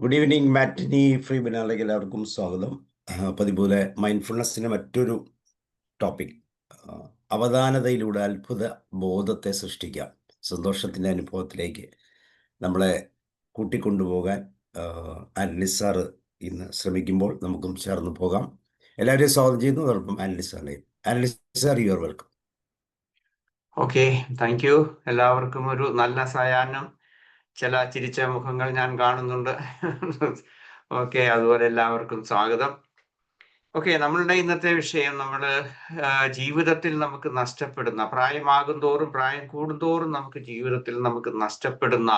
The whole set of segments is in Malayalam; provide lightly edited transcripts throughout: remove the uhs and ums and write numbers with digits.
ഗുഡ് ഈവനിങ് മാറ്റിനി ഫ്രീ ബിനാലേക്ക് എല്ലാവർക്കും സ്വാഗതം. പതിപോലെ മൈൻഡ്ഫുൾനെസ്സിൻ്റെ മറ്റൊരു ടോപ്പിക്, അവധാനതയിലൂടെ അത്ഭുത ബോധത്തെ സൃഷ്ടിക്കാം. സന്തോഷത്തിൻ്റെ അനുഭവത്തിലേക്ക് നമ്മളെ കൂട്ടിക്കൊണ്ടുപോകാൻ ആന്റണി സാറ് ഇന്ന് ശ്രമിക്കുമ്പോൾ നമുക്കും ചേർന്ന് പോകാം. എല്ലാവരെയും സ്വാഗതം ചെയ്യുന്നു. അതോടൊപ്പം ആന്റണി സാറിനെയും. Antony sir, you are welcome. Okay, thank you. എല്ലാവർക്കും ഒരു നല്ല സായാഹ്നം. ചില ചിരിച്ച മുഖങ്ങൾ ഞാൻ കാണുന്നുണ്ട്. ഓക്കെ, അതുപോലെ എല്ലാവർക്കും സ്വാഗതം. ഓക്കെ, നമ്മളുടെ ഇന്നത്തെ വിഷയം ജീവിതത്തിൽ നമുക്ക് നഷ്ടപ്പെടുന്ന, പ്രായം കൂടുന്തോറും നമുക്ക് ജീവിതത്തിൽ നമുക്ക് നഷ്ടപ്പെടുന്ന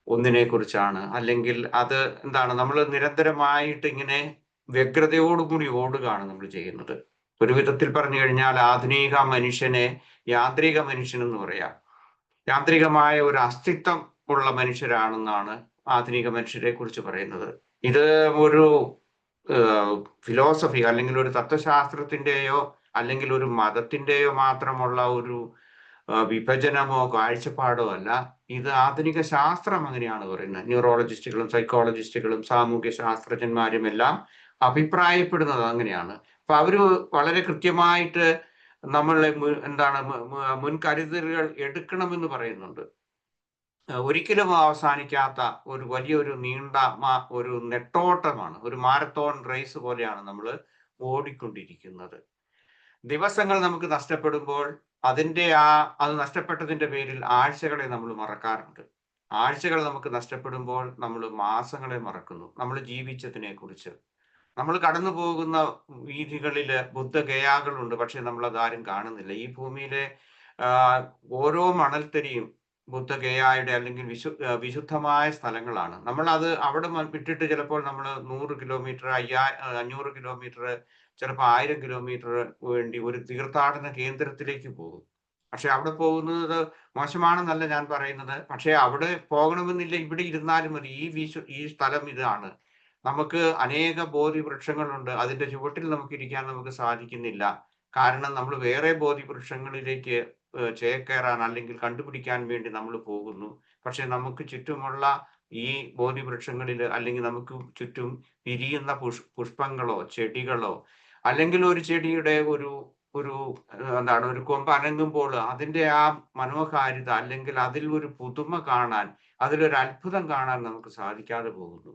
ഒന്നിനെ കുറിച്ചാണ്. അല്ലെങ്കിൽ അത് എന്താണ്, നമ്മൾ നിരന്തരമായിട്ട് ഇങ്ങനെ വ്യഗ്രതയോടുകൂടി ഓടുകയാണ് നമ്മൾ ചെയ്യുന്നത്. ഒരു വിധത്തിൽ പറഞ്ഞു കഴിഞ്ഞാൽ ആധുനിക മനുഷ്യനെ യാന്ത്രിക മനുഷ്യൻ എന്ന് പറയാം. യാന്ത്രികമായ ഒരു അസ്തിത്വം ഉള്ള മനുഷ്യരാണെന്നാണ് ആധുനിക മനുഷ്യരെ കുറിച്ച് പറയുന്നത്. ഇത് ഒരു ഫിലോസഫി അല്ലെങ്കിൽ ഒരു തത്വശാസ്ത്രത്തിന്റെയോ അല്ലെങ്കിൽ ഒരു മതത്തിന്റെയോ മാത്രമുള്ള ഒരു വിഭജനമോ കാഴ്ചപ്പാടോ അല്ല. ഇത് ആധുനിക ശാസ്ത്രം അങ്ങനെയാണ് പറയുന്നത്. ന്യൂറോളജിസ്റ്റുകളും സൈക്കോളജിസ്റ്റുകളും സാമൂഹ്യ ശാസ്ത്രജ്ഞന്മാരും എല്ലാം അഭിപ്രായപ്പെടുന്നത് അങ്ങനെയാണ്. അപ്പൊ അവര് വളരെ കൃത്യമായിട്ട് നമ്മളെ മുൻകരുതലുകൾ എടുക്കണമെന്ന് പറയുന്നുണ്ട്. ഒരിക്കലും അവസാനിക്കാത്ത ഒരു വലിയൊരു നീണ്ട ഒരു നെട്ടോട്ടമാണ്, ഒരു മാരത്തോൺ റേസ് പോലെയാണ് നമ്മൾ ഓടിക്കൊണ്ടിരിക്കുന്നത്. ദിവസങ്ങൾ നമുക്ക് നഷ്ടപ്പെടുമ്പോൾ അത് നഷ്ടപ്പെട്ടതിന്റെ പേരിൽ ആഴ്ചകളെ നമ്മൾ മറക്കാറുണ്ട്. ആഴ്ചകൾ നമുക്ക് നഷ്ടപ്പെടുമ്പോൾ നമ്മൾ മാസങ്ങളെ മറക്കുന്നു, നമ്മൾ ജീവിച്ചതിനെ കുറിച്ച്. നമ്മൾ കടന്നു പോകുന്ന വീഥികളില് ബുദ്ധഗയാകളുണ്ട്, പക്ഷെ നമ്മൾ അതാരും കാണുന്നില്ല. ഈ ഭൂമിയിലെ ഓരോ മണൽത്തരിയും ബുദ്ധഗയായുടെ അല്ലെങ്കിൽ വിശുദ്ധമായ സ്ഥലങ്ങളാണ്. നമ്മൾ അത് അവിടെ വിട്ടിട്ട് ചിലപ്പോൾ നമ്മൾ 100 കിലോമീറ്റർ 500 കിലോമീറ്റർ, ചിലപ്പോൾ 1000 കിലോമീറ്റർ വേണ്ടി ഒരു തീർത്ഥാടന കേന്ദ്രത്തിലേക്ക് പോകും. പക്ഷെ അവിടെ പോകുന്നത് മോശമാണെന്നല്ല ഞാൻ പറയുന്നത്. പക്ഷെ അവിടെ പോകണമെന്നില്ല, ഇവിടെ ഇരുന്നാലും മതി. ഈ സ്ഥലം ഇതാണ്. നമുക്ക് അനേക ബോധി വൃക്ഷങ്ങളുണ്ട്, അതിന്റെ ചുവട്ടിൽ നമുക്ക് ഇരിക്കാൻ നമുക്ക് സാധിക്കുന്നില്ല. കാരണം നമ്മൾ വേറെ ബോധി വൃക്ഷങ്ങളിലേക്ക് ചേക്കേറാൻ അല്ലെങ്കിൽ കണ്ടുപിടിക്കാൻ വേണ്ടി നമ്മൾ പോകുന്നു. പക്ഷെ നമുക്ക് ചുറ്റുമുള്ള ഈ ബോധി വൃക്ഷങ്ങളിൽ അല്ലെങ്കിൽ നമുക്ക് ചുറ്റും വിരിയുന്ന പുഷ്പങ്ങളോ ചെടികളോ, അല്ലെങ്കിൽ ഒരു ചെടിയുടെ ഒരു ഒരു ഒരു കൊമ്പ് അനങ്ങുമ്പോൾ അതിന്റെ ആ മനോഹാരിത അല്ലെങ്കിൽ അതിൽ ഒരു പുതുമ കാണാൻ, അതിലൊരു അത്ഭുതം കാണാൻ നമുക്ക് സാധിക്കാതെ പോകുന്നു.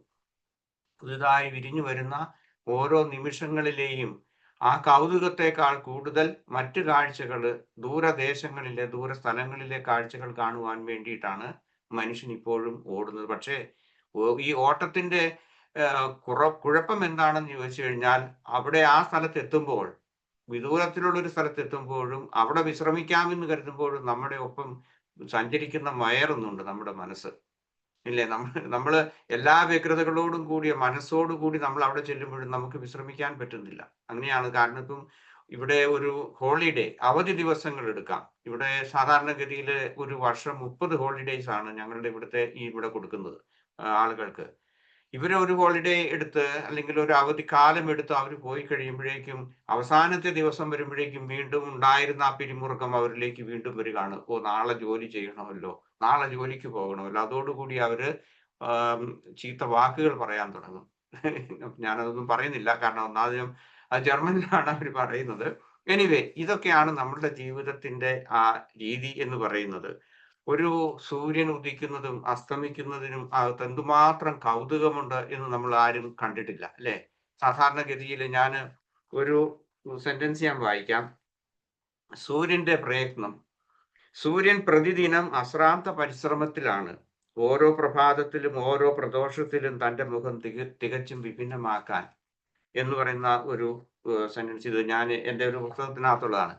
പുതുതായി വിരിഞ്ഞു വരുന്ന ഓരോ നിമിഷങ്ങളിലെയും ആ കൗതുകത്തെക്കാൾ കൂടുതൽ മറ്റു കാഴ്ചകൾ, ദൂരദേശങ്ങളിലെ ദൂരസ്ഥലങ്ങളിലെ കാഴ്ചകൾ കാണുവാൻ വേണ്ടിയിട്ടാണ് മനുഷ്യൻ ഇപ്പോഴും ഓടുന്നത്. പക്ഷേ ഈ ഓട്ടത്തിന്റെ കുഴപ്പം എന്താണെന്ന് ചോദിച്ചു കഴിഞ്ഞാൽ, അവിടെ ആ സ്ഥലത്ത് എത്തുമ്പോൾ, വിദൂരത്തിലുള്ള ഒരു സ്ഥലത്ത് എത്തുമ്പോഴും അവിടെ വിശ്രമിക്കാമെന്ന് കരുതുമ്പോഴും നമ്മുടെ ഒപ്പം സഞ്ചരിക്കുന്ന മയറുന്നുണ്ട് നമ്മുടെ മനസ്സ്. ഇല്ലേ? നമ്മള് എല്ലാ വ്യഗ്രതകളോടും കൂടിയ മനസ്സോടുകൂടി നമ്മൾ അവിടെ ചെല്ലുമ്പോഴും നമുക്ക് വിശ്രമിക്കാൻ പറ്റുന്നില്ല. അങ്ങനെയാണ്. കാരണം ഇപ്പം ഇവിടെ ഒരു ഹോളിഡേ, അവധി ദിവസങ്ങൾ എടുക്കാം. ഇവിടെ സാധാരണഗതിയിൽ ഒരു വർഷം 30 ഹോളിഡേയ്സ് ആണ് ഞങ്ങളുടെ ഇവിടെ കൊടുക്കുന്നത് ആളുകൾക്ക്. ഇവര് ഒരു ഹോളിഡേ എടുത്ത് അല്ലെങ്കിൽ ഒരു അവധി കാലം എടുത്ത് അവർ പോയി കഴിയുമ്പോഴേക്കും അവസാനത്തെ ദിവസം വരുമ്പോഴേക്കും വീണ്ടും ഉണ്ടായിരുന്ന ആ പിരിമുറുക്കം അവരിലേക്ക് വീണ്ടും വരികയാണ്. ഓ, നാളെ ജോലി ചെയ്യണമല്ലോ, നാളെ ജോലിക്ക് പോകണമല്ലോ. അതോടുകൂടി അവര് ചീത്ത വാക്കുകൾ പറയാൻ തുടങ്ങും. ഞാനതൊന്നും പറയുന്നില്ല, കാരണം ഒന്നാമതും അത് ജർമ്മനിലാണ് അവർ പറയുന്നത്. എനിവേ, ഇതൊക്കെയാണ് നമ്മളുടെ ജീവിതത്തിന്റെ ആ രീതി എന്ന് പറയുന്നത്. ഒരു സൂര്യൻ ഉദിക്കുന്നതും അസ്തമിക്കുന്നതിനും എന്തുമാത്രം കൗതുകമുണ്ട് എന്ന് നമ്മൾ ആരും കണ്ടിട്ടില്ല, അല്ലെ? സാധാരണഗതിയിൽ ഞാൻ ഒരു സെന്റൻസ് ഞാൻ വായിക്കാം. സൂര്യന്റെ പ്രയത്നം. സൂര്യൻ പ്രതിദിനം അശ്രാന്ത പരിശ്രമത്തിലാണ്, ഓരോ പ്രഭാതത്തിലും ഓരോ പ്രദോഷത്തിലും തന്റെ മുഖം തികച്ചും വിഭിന്നമാക്കാൻ എന്ന് പറയുന്ന ഒരു സെന്റൻസ്. ഇത് ഞാൻ എൻ്റെ ഒരു പുസ്തകത്തിനകത്തുള്ളതാണ്.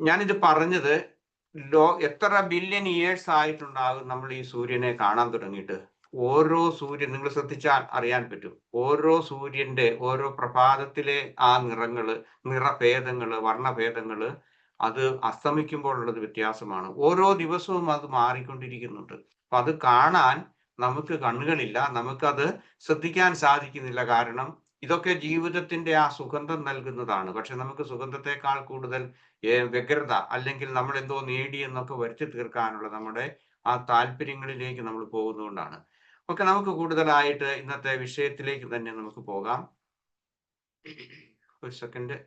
ഞാനിത് പറഞ്ഞത് എത്ര ബില്യൺ ഇയേഴ്സ് ആയിട്ടുണ്ടാകും നമ്മൾ ഈ സൂര്യനെ കാണാൻ തുടങ്ങിയിട്ട്. ഓരോ സൂര്യൻ നിങ്ങൾ ശ്രദ്ധിച്ചാൽ അറിയാൻ പറ്റും. ഓരോ സൂര്യന്റെ ഓരോ പ്രഭാതത്തിലെ ആ നിറഭേദങ്ങള് വർണ്ണഭേദങ്ങള് അത് അസ്തമിക്കുമ്പോഴുള്ളത് വ്യത്യാസമാണ്. ഓരോ ദിവസവും അത് മാറിക്കൊണ്ടിരിക്കുന്നുണ്ട്. അപ്പൊ അത് കാണാൻ നമുക്ക് കണ്ണുകളില്ല, നമുക്കത് ശ്രദ്ധിക്കാൻ സാധിക്കുന്നില്ല. കാരണം ഇതൊക്കെ ജീവിതത്തിന്റെ ആ സുഗന്ധം നൽകുന്നതാണ്. പക്ഷെ നമുക്ക് സുഗന്ധത്തെക്കാൾ കൂടുതൽ വ്യഗ്രത, അല്ലെങ്കിൽ നമ്മൾ എന്തോ നേടി എന്നൊക്കെ വരുത്തി തീർക്കാനുള്ള നമ്മുടെ ആ താല്പര്യങ്ങളിലേക്ക് നമ്മൾ പോകുന്നതുകൊണ്ടാണ്. ഓക്കെ, നമുക്ക് കൂടുതലായിട്ട് ഇന്നത്തെ വിഷയത്തിലേക്ക് തന്നെ നമുക്ക് പോകാം. ഒരു സെക്കൻഡ്.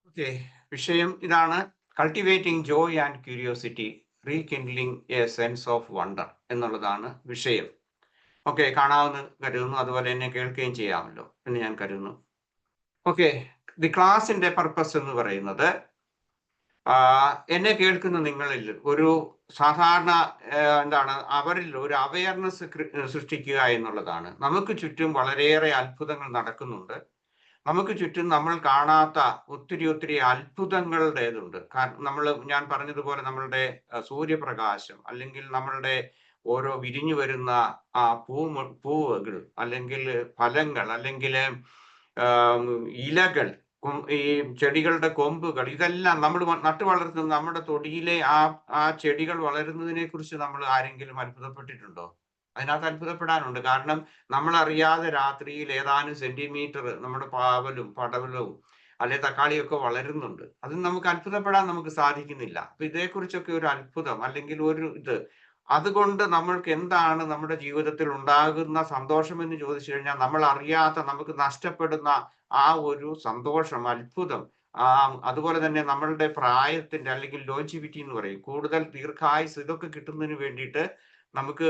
ഓക്കെ, വിഷയം ഇതാണ്: cultivating joy and curiosity, rekindling a sense of wonder എന്നുള്ളതാണ് വിഷയം. ഓക്കെ, കാണാമെന്ന് കരുതുന്നു, അതുപോലെ എന്നെ കേൾക്കുകയും ചെയ്യാമല്ലോ എന്ന് ഞാൻ കരുതുന്നു. ഓക്കെ, ദി ക്ലാസിന്റെ പർപ്പസ് എന്ന് പറയുന്നത് എന്നെ കേൾക്കുന്ന നിങ്ങളിൽ ഒരു സാധാരണ എന്താണ് അവരിൽ ഒരു അവയർനെസ് സൃഷ്ടിക്കുക എന്നുള്ളതാണ്. നമുക്ക് ചുറ്റും വളരെയേറെ അത്ഭുതങ്ങൾ നടക്കുന്നുണ്ട്. നമുക്ക് ചുറ്റും നമ്മൾ കാണാത്ത ഒത്തിരി അത്ഭുതങ്ങളുടേതുണ്ട്. കാരണം ഞാൻ പറഞ്ഞതുപോലെ നമ്മളുടെ സൂര്യപ്രകാശം, അല്ലെങ്കിൽ നമ്മളുടെ ഓരോ വിരിഞ്ഞു വരുന്ന ആ പൂവുകൾ, അല്ലെങ്കിൽ ഫലങ്ങൾ, അല്ലെങ്കിൽ ഇലകൾ, ഈ ചെടികളുടെ കൊമ്പുകൾ, ഇതെല്ലാം നമ്മൾ നട്ടു വളർത്തുന്ന നമ്മുടെ തൊടിയിലെ ആ ചെടികൾ വളരുന്നതിനെ കുറിച്ച് നമ്മൾ ആരെങ്കിലും അത്ഭുതപ്പെട്ടിട്ടുണ്ടോ? അതിനകത്ത് അത്ഭുതപ്പെടാനുണ്ട്. കാരണം നമ്മൾ അറിയാതെ രാത്രിയിൽ ഏതാനും സെന്റിമീറ്റർ നമ്മുടെ പാവലും പടവലവും അല്ലെ തക്കാളിയൊക്കെ വളരുന്നുണ്ട്. അത് നമുക്ക് അത്ഭുതപ്പെടാൻ നമുക്ക് സാധിക്കുന്നില്ല. അപ്പൊ ഇതേക്കുറിച്ചൊക്കെ ഒരു അത്ഭുതം, അല്ലെങ്കിൽ ഒരു അതുകൊണ്ട് നമ്മൾക്ക് എന്താണ് നമ്മുടെ ജീവിതത്തിൽ ഉണ്ടാകുന്ന സന്തോഷം എന്ന് ചോദിച്ചു കഴിഞ്ഞാൽ, നമ്മൾ അറിയാത്ത, നമുക്ക് നഷ്ടപ്പെടുന്ന ആ ഒരു സന്തോഷം, അത്ഭുതം, അതുപോലെ തന്നെ നമ്മളുടെ പ്രായത്തിന്റെ, അല്ലെങ്കിൽ ലോഞ്ചിവിറ്റി എന്ന് പറയും, കൂടുതൽ ദീർഘായുസ്, ഇതൊക്കെ കിട്ടുന്നതിന് വേണ്ടിയിട്ട് നമുക്ക്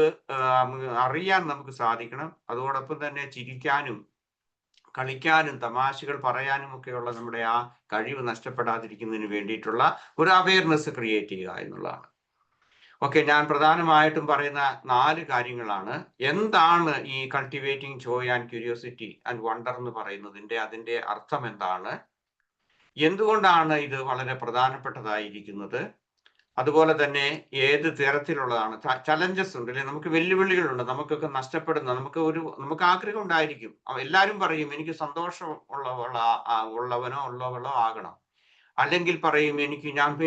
അറിയാൻ നമുക്ക് സാധിക്കണം. അതോടൊപ്പം തന്നെ ചിരിക്കാനും കളിക്കാനും തമാശകൾ പറയാനും ഒക്കെയുള്ള നമ്മുടെ ആ കഴിവ് നഷ്ടപ്പെടാതിരിക്കുന്നതിന് വേണ്ടിയിട്ടുള്ള ഒരു അവയർനെസ് ക്രിയേറ്റ് ചെയ്യുക എന്നുള്ളതാണ്. ഓക്കെ, ഞാൻ പ്രധാനമായിട്ടും പറയുന്ന 4 കാര്യങ്ങളാണ്. എന്താണ് ഈ cultivating joy and curiosity and wonder എന്ന് പറയുന്നതിന്റെ അതിന്റെ അർത്ഥം എന്താണ്, എന്തുകൊണ്ടാണ് ഇത് വളരെ പ്രധാനപ്പെട്ടതായിരിക്കുന്നത്, അതുപോലെ തന്നെ ഏത് തരത്തിലുള്ളതാണ്, ചലഞ്ചസ് ഉണ്ട് അല്ലെ, നമുക്ക് വെല്ലുവിളികളുണ്ട്, നമുക്കൊക്കെ നഷ്ടപ്പെടുന്ന, നമുക്ക് ആഗ്രഹം ഉണ്ടായിരിക്കും. എല്ലാവരും പറയും എനിക്ക് സന്തോഷം ഉള്ളവനോ ഉള്ളവളോ ആകണം, അല്ലെങ്കിൽ പറയും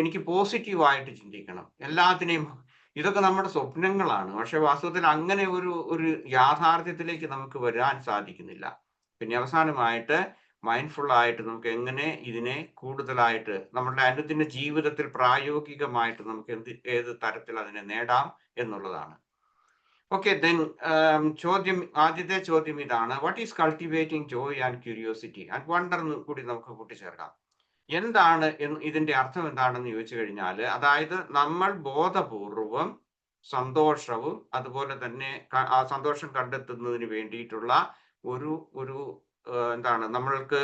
എനിക്ക് പോസിറ്റീവായിട്ട് ചിന്തിക്കണം, എല്ലാത്തിനെയും. ഇതൊക്കെ നമ്മുടെ സ്വപ്നങ്ങളാണ്. പക്ഷെ വാസ്തവത്തിൽ അങ്ങനെ ഒരു യാഥാർത്ഥ്യത്തിലേക്ക് നമുക്ക് വരാൻ സാധിക്കുന്നില്ല. പിന്നെ അവസാനമായിട്ട് മൈൻഡ്ഫുൾ ആയിട്ട് നമുക്ക് എങ്ങനെ ഇതിനെ കൂടുതലായിട്ട് നമ്മുടെ അനുദിന ജീവിതത്തിൽ പ്രായോഗികമായിട്ട് നമുക്ക് ഏത് തരത്തിൽ അതിനെ നേടാം എന്നുള്ളതാണ്. ഓക്കെ, ദെൻ ആദ്യത്തെ ചോദ്യം ഇതാണ്: what is cultivating joy and curiosity and wonder എന്ന് കൂടി നമുക്ക് കൂട്ടിച്ചേർക്കാം. എന്താണ് ഇതിന്റെ അർത്ഥം എന്താണെന്ന് ചോദിച്ചു കഴിഞ്ഞാൽ, അതായത് നമ്മൾ ബോധപൂർവം സന്തോഷവും അതുപോലെ തന്നെ ആ സന്തോഷം കണ്ടെത്തുന്നതിന് വേണ്ടിയിട്ടുള്ള ഒരു എന്താണ്, നമ്മൾക്ക്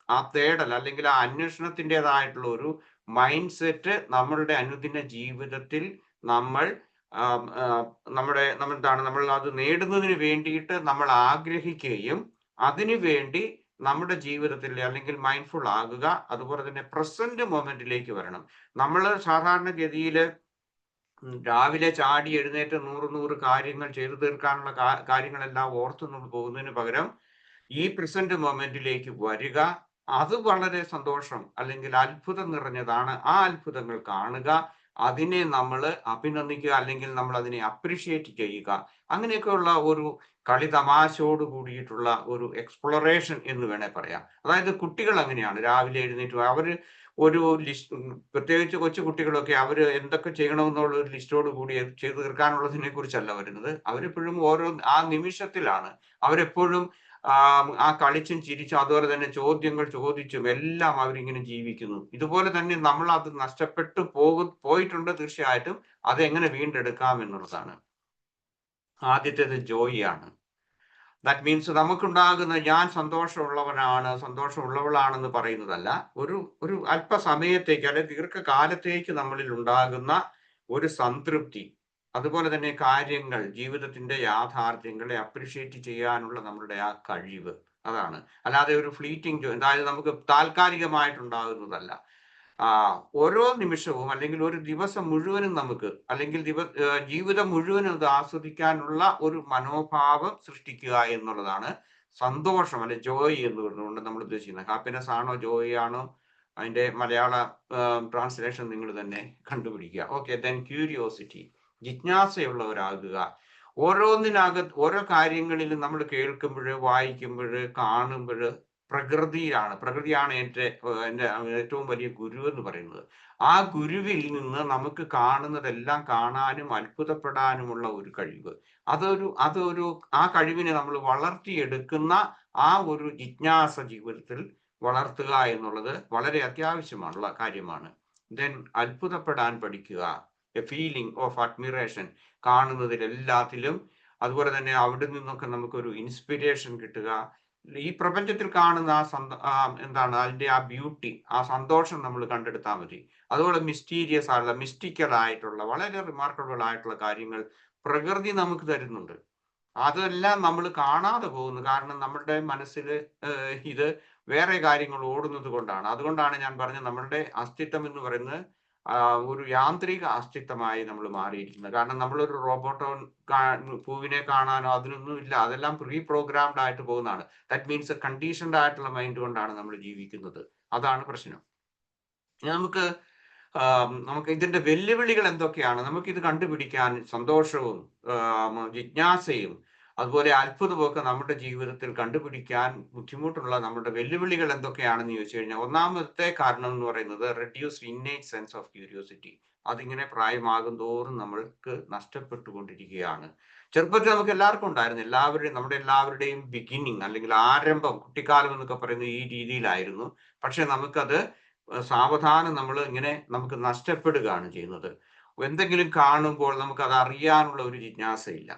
ആ തേടൽ, അല്ലെങ്കിൽ ആ അന്വേഷണത്തിൻ്റെതായിട്ടുള്ള ഒരു മൈൻഡ് സെറ്റ് നമ്മളുടെ അനുദിന ജീവിതത്തിൽ നമ്മൾ നമ്മൾ അത് നേടുന്നതിന് വേണ്ടിയിട്ട് നമ്മൾ ആഗ്രഹിക്കുകയും അതിനു വേണ്ടി നമ്മുടെ ജീവിതത്തിൽ, അല്ലെങ്കിൽ മൈൻഡ്ഫുൾ ആകുക, അതുപോലെ തന്നെ പ്രസന്റ് മൊമെന്റിലേക്ക് വരണം. നമ്മൾ സാധാരണഗതിയിൽ രാവിലെ ചാടി എഴുന്നേറ്റ് 100 കാര്യങ്ങൾ ചെയ്തു തീർക്കാനുള്ള കാര്യങ്ങളെല്ലാം ഓർത്തുകൊണ്ട് പോകുന്നതിന് പകരം ഈ പ്രസന്റ് മൊമെന്റിലേക്ക് വരിക. അത് വളരെ സന്തോഷം, അല്ലെങ്കിൽ അത്ഭുതം നിറഞ്ഞതാണ്. ആ അത്ഭുതങ്ങൾ കാണുക, അതിനെ നമ്മൾ അഭിനന്ദിക്കുക, അല്ലെങ്കിൽ നമ്മൾ അതിനെ അപ്രിഷിയേറ്റ് ചെയ്യുക. അങ്ങനെയൊക്കെയുള്ള ഒരു കളി തമാശയോട് കൂടിയിട്ടുള്ള ഒരു എക്സ്പ്ലോറേഷൻ എന്ന് വേണേ പറയാം. അതായത് കുട്ടികൾ അങ്ങനെയാണ്, രാവിലെ എഴുന്നേറ്റ് അവര് ഒരു ലിസ്റ്റ്, പ്രത്യേകിച്ച് കൊച്ചു കുട്ടികളൊക്കെ, അവര് എന്തൊക്കെ ചെയ്യണമെന്നുള്ള ഒരു ലിസ്റ്റോട് കൂടി ചെയ്തു തീർക്കാനുള്ളതിനെ കുറിച്ചല്ല വരുന്നത്. അവരെപ്പോഴും ആ നിമിഷത്തിലാണ്. അവരെപ്പോഴും ആ കളിച്ചും ചിരിച്ചും അതുപോലെ തന്നെ ചോദ്യങ്ങൾ ചോദിച്ചും എല്ലാം അവരിങ്ങനെ ജീവിക്കുന്നു. ഇതുപോലെ തന്നെ നമ്മൾ അത് നഷ്ടപ്പെട്ടു പോയിട്ടുണ്ട്. തീർച്ചയായിട്ടും അതെങ്ങനെ വീണ്ടെടുക്കാം എന്നുള്ളതാണ്. ആദ്യത്തേത് ജോയ് ആണ്. ദാറ്റ് മീൻസ് നമുക്കുണ്ടാകുന്ന ഞാൻ സന്തോഷമുള്ളവളാണെന്ന് പറയുന്നതല്ല, ഒരു അല്പസമയത്തേക്ക് അല്ലെങ്കിൽ ദീർഘകാലത്തേക്ക് നമ്മളിൽ ഉണ്ടാകുന്ന ഒരു സംതൃപ്തി, അതുപോലെ തന്നെ കാര്യങ്ങൾ, ജീവിതത്തിന്റെ യാഥാർത്ഥ്യങ്ങളെ അപ്രിഷിയേറ്റ് ചെയ്യാനുള്ള നമ്മളുടെ ആ കഴിവ്, അതാണ്. അല്ലാതെ ഒരു ഫ്ലീറ്റിംഗ് അതായത് നമുക്ക് താൽക്കാലികമായിട്ടുണ്ടാകുന്നതല്ല. ഓരോ നിമിഷവും, അല്ലെങ്കിൽ ഒരു ദിവസം മുഴുവനും നമുക്ക്, അല്ലെങ്കിൽ ജീവിതം മുഴുവനും അത് ആസ്വദിക്കാനുള്ള ഒരു മനോഭാവം സൃഷ്ടിക്കുക എന്നുള്ളതാണ് സന്തോഷം, അല്ലെ ജോയ് എന്ന് പറഞ്ഞുകൊണ്ട് നമ്മൾ ഉദ്ദേശിക്കുന്നത്. ഹാപ്പിനെസ് ആണോ ജോയ് ആണോ, അതിന്റെ മലയാള ട്രാൻസ്ലേഷൻ നിങ്ങൾ തന്നെ കണ്ടുപിടിക്കുക. ഓക്കെ, ദെൻ ക്യൂരിയോസിറ്റി, ജിജ്ഞാസയുള്ളവരാകുക. ഓരോ കാര്യങ്ങളിലും നമ്മൾ കേൾക്കുമ്പോൾ, വായിക്കുമ്പോൾ, കാണുമ്പോൾ പ്രകൃതിയാണ് എൻ്റെ ഏറ്റവും വലിയ ഗുരു എന്ന് പറയുന്നത്. ആ ഗുരുവിൽ നിന്ന് നമുക്ക് കാണുന്നതെല്ലാം കാണാനും അത്ഭുതപ്പെടാനുമുള്ള ഒരു കഴിവ്, അതൊരു ആ കഴിവിനെ നമ്മൾ വളർത്തിയെടുക്കുന്ന ആ ഒരു ജിജ്ഞാസ ജീവിതത്തിൽ വളർത്തുക എന്നുള്ളത് വളരെ അത്യാവശ്യമുള്ള കാര്യമാണ്. ദെൻ അത്ഭുതപ്പെടാൻ പഠിക്കുക, എ ഫീലിംഗ് ഓഫ് അഡ്മിറേഷൻ, കാണുന്നതിലെല്ലാത്തിലും. അതുപോലെ തന്നെ അവിടെ നിന്നൊക്കെ നമുക്കൊരു ഇൻസ്പിരേഷൻ കിട്ടുക. ഈ പ്രപഞ്ചത്തിൽ കാണുന്ന എന്താണ് അതിന്റെ ആ ബ്യൂട്ടി, ആ സന്തോഷം നമ്മൾ കണ്ടെടുത്താൽ മതി. അതുപോലെ മിസ്റ്റീരിയസ് ആയിട്ടുള്ള, മിസ്റ്റിക്കൽ ആയിട്ടുള്ള, വളരെ റിമാർക്കബിൾ ആയിട്ടുള്ള കാര്യങ്ങൾ പ്രകൃതി നമുക്ക് തരുന്നുണ്ട്. അതെല്ലാം നമ്മൾ കാണാതെ പോകുന്നു. കാരണം നമ്മുടെ മനസ്സിൽ ഇത് വേറെ കാര്യങ്ങൾ ഓടുന്നത് കൊണ്ടാണ്. അതുകൊണ്ടാണ് ഞാൻ പറഞ്ഞത്, നമ്മളുടെ അസ്തിത്വം എന്ന് പറയുന്നത് ഒരു യാന്ത്രിക അസ്തിത്വമായി നമ്മൾ മാറിയിരിക്കുന്നത്. കാരണം നമ്മളൊരു റോബോട്ടോ പൂവിനെ കാണാനോ അതിനൊന്നും ഇല്ല. അതെല്ലാം പ്രീ പ്രോഗ്രാംഡ് ആയിട്ട് പോകുന്നതാണ്. ദാറ്റ് മീൻസ് കണ്ടീഷൻഡ് ആയിട്ടുള്ള മൈൻഡ് കൊണ്ടാണ് നമ്മൾ ജീവിക്കുന്നത്. അതാണ് പ്രശ്നം. നമുക്ക് ഇതിന്റെ വെല്ലുവിളികൾ എന്തൊക്കെയാണ്? നമുക്കിത് കണ്ടുപിടിക്കാൻ സന്തോഷവും ജിജ്ഞാസയും അതുപോലെ അത്ഭുതമൊക്കെ നമ്മുടെ ജീവിതത്തിൽ കണ്ടുപിടിക്കാൻ ബുദ്ധിമുട്ടുള്ള നമ്മുടെ വെല്ലുവിളികൾ എന്തൊക്കെയാണെന്ന് ചോദിച്ചു കഴിഞ്ഞാൽ, ഒന്നാമത്തെ കാരണം എന്ന് പറയുന്നത് reduced innate sense of curiosity. അതിങ്ങനെ പ്രായമാകും തോറും നമ്മൾക്ക് നഷ്ടപ്പെട്ടുകൊണ്ടിരിക്കുകയാണ്. ചെറുപ്പത്തിൽ നമുക്ക് എല്ലാവർക്കും ഉണ്ടായിരുന്നു. നമ്മുടെ എല്ലാവരുടെയും ബിഗിനിങ് അല്ലെങ്കിൽ ആരംഭം, കുട്ടിക്കാലം എന്നൊക്കെ പറയുന്നത് ഈ രീതിയിലായിരുന്നു. പക്ഷെ നമുക്കത് സാവധാനം നമുക്ക് നഷ്ടപ്പെടുകയാണ് ചെയ്യുന്നത്. എന്തെങ്കിലും കാണുമ്പോൾ നമുക്ക് അത് അറിയാനുള്ള ഒരു ജിജ്ഞാസയില്ല.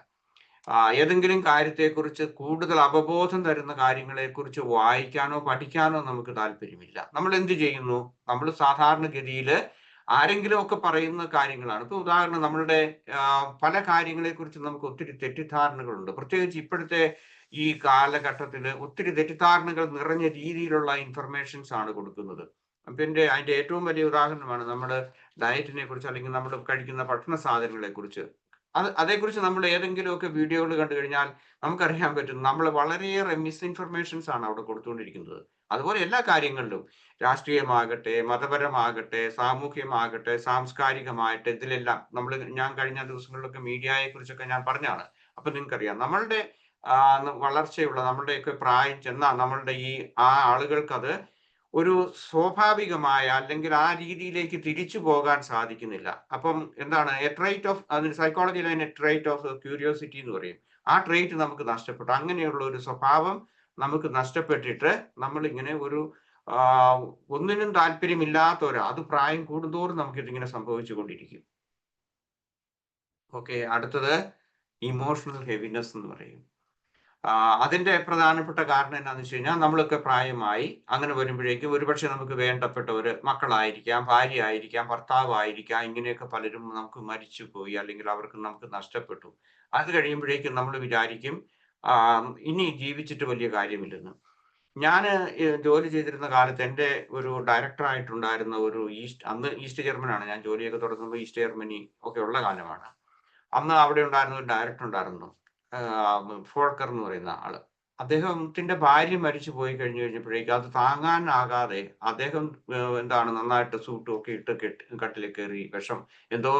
ഏതെങ്കിലും കാര്യത്തെക്കുറിച്ച് കൂടുതൽ അവബോധം തരുന്ന കാര്യങ്ങളെക്കുറിച്ച് വായിക്കാനോ പഠിക്കാനോ നമുക്ക് താല്പര്യമില്ല. നമ്മൾ എന്ത് ചെയ്യുന്നു? നമ്മൾ സാധാരണഗതിയിൽ ആരെങ്കിലും ഒക്കെ പറയുന്ന കാര്യങ്ങളാണ്. ഇപ്പൊ ഉദാഹരണം, നമ്മളുടെ പല കാര്യങ്ങളെക്കുറിച്ച് നമുക്ക് ഒത്തിരി തെറ്റിദ്ധാരണകളുണ്ട്. പ്രത്യേകിച്ച് ഇപ്പോഴത്തെ ഈ കാലഘട്ടത്തിൽ ഒത്തിരി തെറ്റിദ്ധാരണകൾ നിറഞ്ഞ രീതിയിലുള്ള ഇൻഫർമേഷൻസ് ആണ് കൊടുക്കുന്നത്. അതിന്റെ ഏറ്റവും വലിയ ഉദാഹരണമാണ് നമ്മുടെ ഡയറ്റിനെ കുറിച്ച്, അല്ലെങ്കിൽ നമ്മൾ കഴിക്കുന്ന ഭക്ഷണ സാധനങ്ങളെ കുറിച്ച്. അതേക്കുറിച്ച് നമ്മൾ ഏതെങ്കിലുമൊക്കെ വീഡിയോകൾ കണ്ടു കഴിഞ്ഞാൽ നമുക്കറിയാൻ പറ്റും, നമ്മൾ വളരെയേറെ മിസ്ഇൻഫർമേഷൻസ് ആണ് അവിടെ കൊടുത്തുകൊണ്ടിരിക്കുന്നത്. അതുപോലെ എല്ലാ കാര്യങ്ങളിലും, രാഷ്ട്രീയമാകട്ടെ, മതപരമാകട്ടെ, സാമൂഹ്യമാകട്ടെ, സാംസ്കാരികമായിട്ട്, ഇതിലെല്ലാം ഞാൻ കഴിഞ്ഞ ദിവസങ്ങളിലൊക്കെ മീഡിയയെ കുറിച്ചൊക്കെ ഞാൻ പറഞ്ഞാണ്. അപ്പൊ നിങ്ങൾക്കറിയാം, നമ്മളുടെ വളർച്ചയുള്ള, നമ്മളുടെയൊക്കെ പ്രായം ചെന്ന നമ്മളുടെ ആ ആളുകൾക്കത് ഒരു സ്വാഭാവികമായ, അല്ലെങ്കിൽ ആ രീതിയിലേക്ക് തിരിച്ചു പോകാൻ സാധിക്കുന്നില്ല. അപ്പം എന്താണ് അതിന് സൈക്കോളജിയിൽ അതിന് ട്രേറ്റ് ഓഫ് ക്യൂരിയോസിറ്റി എന്ന് പറയും. ആ ട്രേറ്റ് നമുക്ക് നഷ്ടപ്പെട്ടു. അങ്ങനെയുള്ള ഒരു സ്വഭാവം നമുക്ക് നഷ്ടപ്പെട്ടിട്ട് നമ്മളിങ്ങനെ ഒന്നിനും താല്പര്യമില്ലാത്തവരാ. അത് പ്രായം കൂടുന്തോറും നമുക്കിതിങ്ങനെ സംഭവിച്ചു കൊണ്ടിരിക്കും. ഓക്കെ, അടുത്തത് ഇമോഷണൽ ഹെവിനെസ് എന്ന് പറയും. അതിന്റെ പ്രധാനപ്പെട്ട കാരണം എന്താണെന്ന് വെച്ച് കഴിഞ്ഞാൽ, നമ്മളൊക്കെ പ്രായമായി അങ്ങനെ വരുമ്പോഴേക്കും ഒരുപക്ഷെ നമുക്ക് വേണ്ടപ്പെട്ടവർ, മക്കളായിരിക്കാം, ഭാര്യ ആയിരിക്കാം, ഭർത്താവായിരിക്കാം, ഇങ്ങനെയൊക്കെ പലരും നമുക്ക് മരിച്ചുപോയി, അല്ലെങ്കിൽ നമുക്ക് നഷ്ടപ്പെട്ടു. അത് കഴിയുമ്പോഴേക്കും നമ്മൾ വിചാരിക്കും ഇനി ജീവിച്ചിട്ട് വലിയ കാര്യമില്ലെന്ന്. ഞാൻ ജോലി ചെയ്തിരുന്ന കാലത്ത് എൻ്റെ ഒരു ഡയറക്ടറായിട്ടുണ്ടായിരുന്ന അന്ന് ഈസ്റ്റ് ജർമ്മനാണ് ഞാൻ ജോലിയൊക്കെ തുടങ്ങുമ്പോൾ, ഈസ്റ്റ് ജർമ്മനി ഒക്കെ ഉള്ള കാലമാണ്. അന്ന് അവിടെ ഉണ്ടായിരുന്ന ഒരു ഡയറക്ടർ ഉണ്ടായിരുന്നു, ഫോൾക്കർ എന്ന് പറയുന്ന ആള്. അദ്ദേഹത്തിന്റെ ഭാര്യ മരിച്ചു പോയി കഴിഞ്ഞപ്പോഴേക്കും അത് താങ്ങാനാകാതെ അദ്ദേഹം നന്നായിട്ട് സൂട്ടും ഒക്കെ ഇട്ട് കട്ടിലേക്ക് കയറി എന്തോ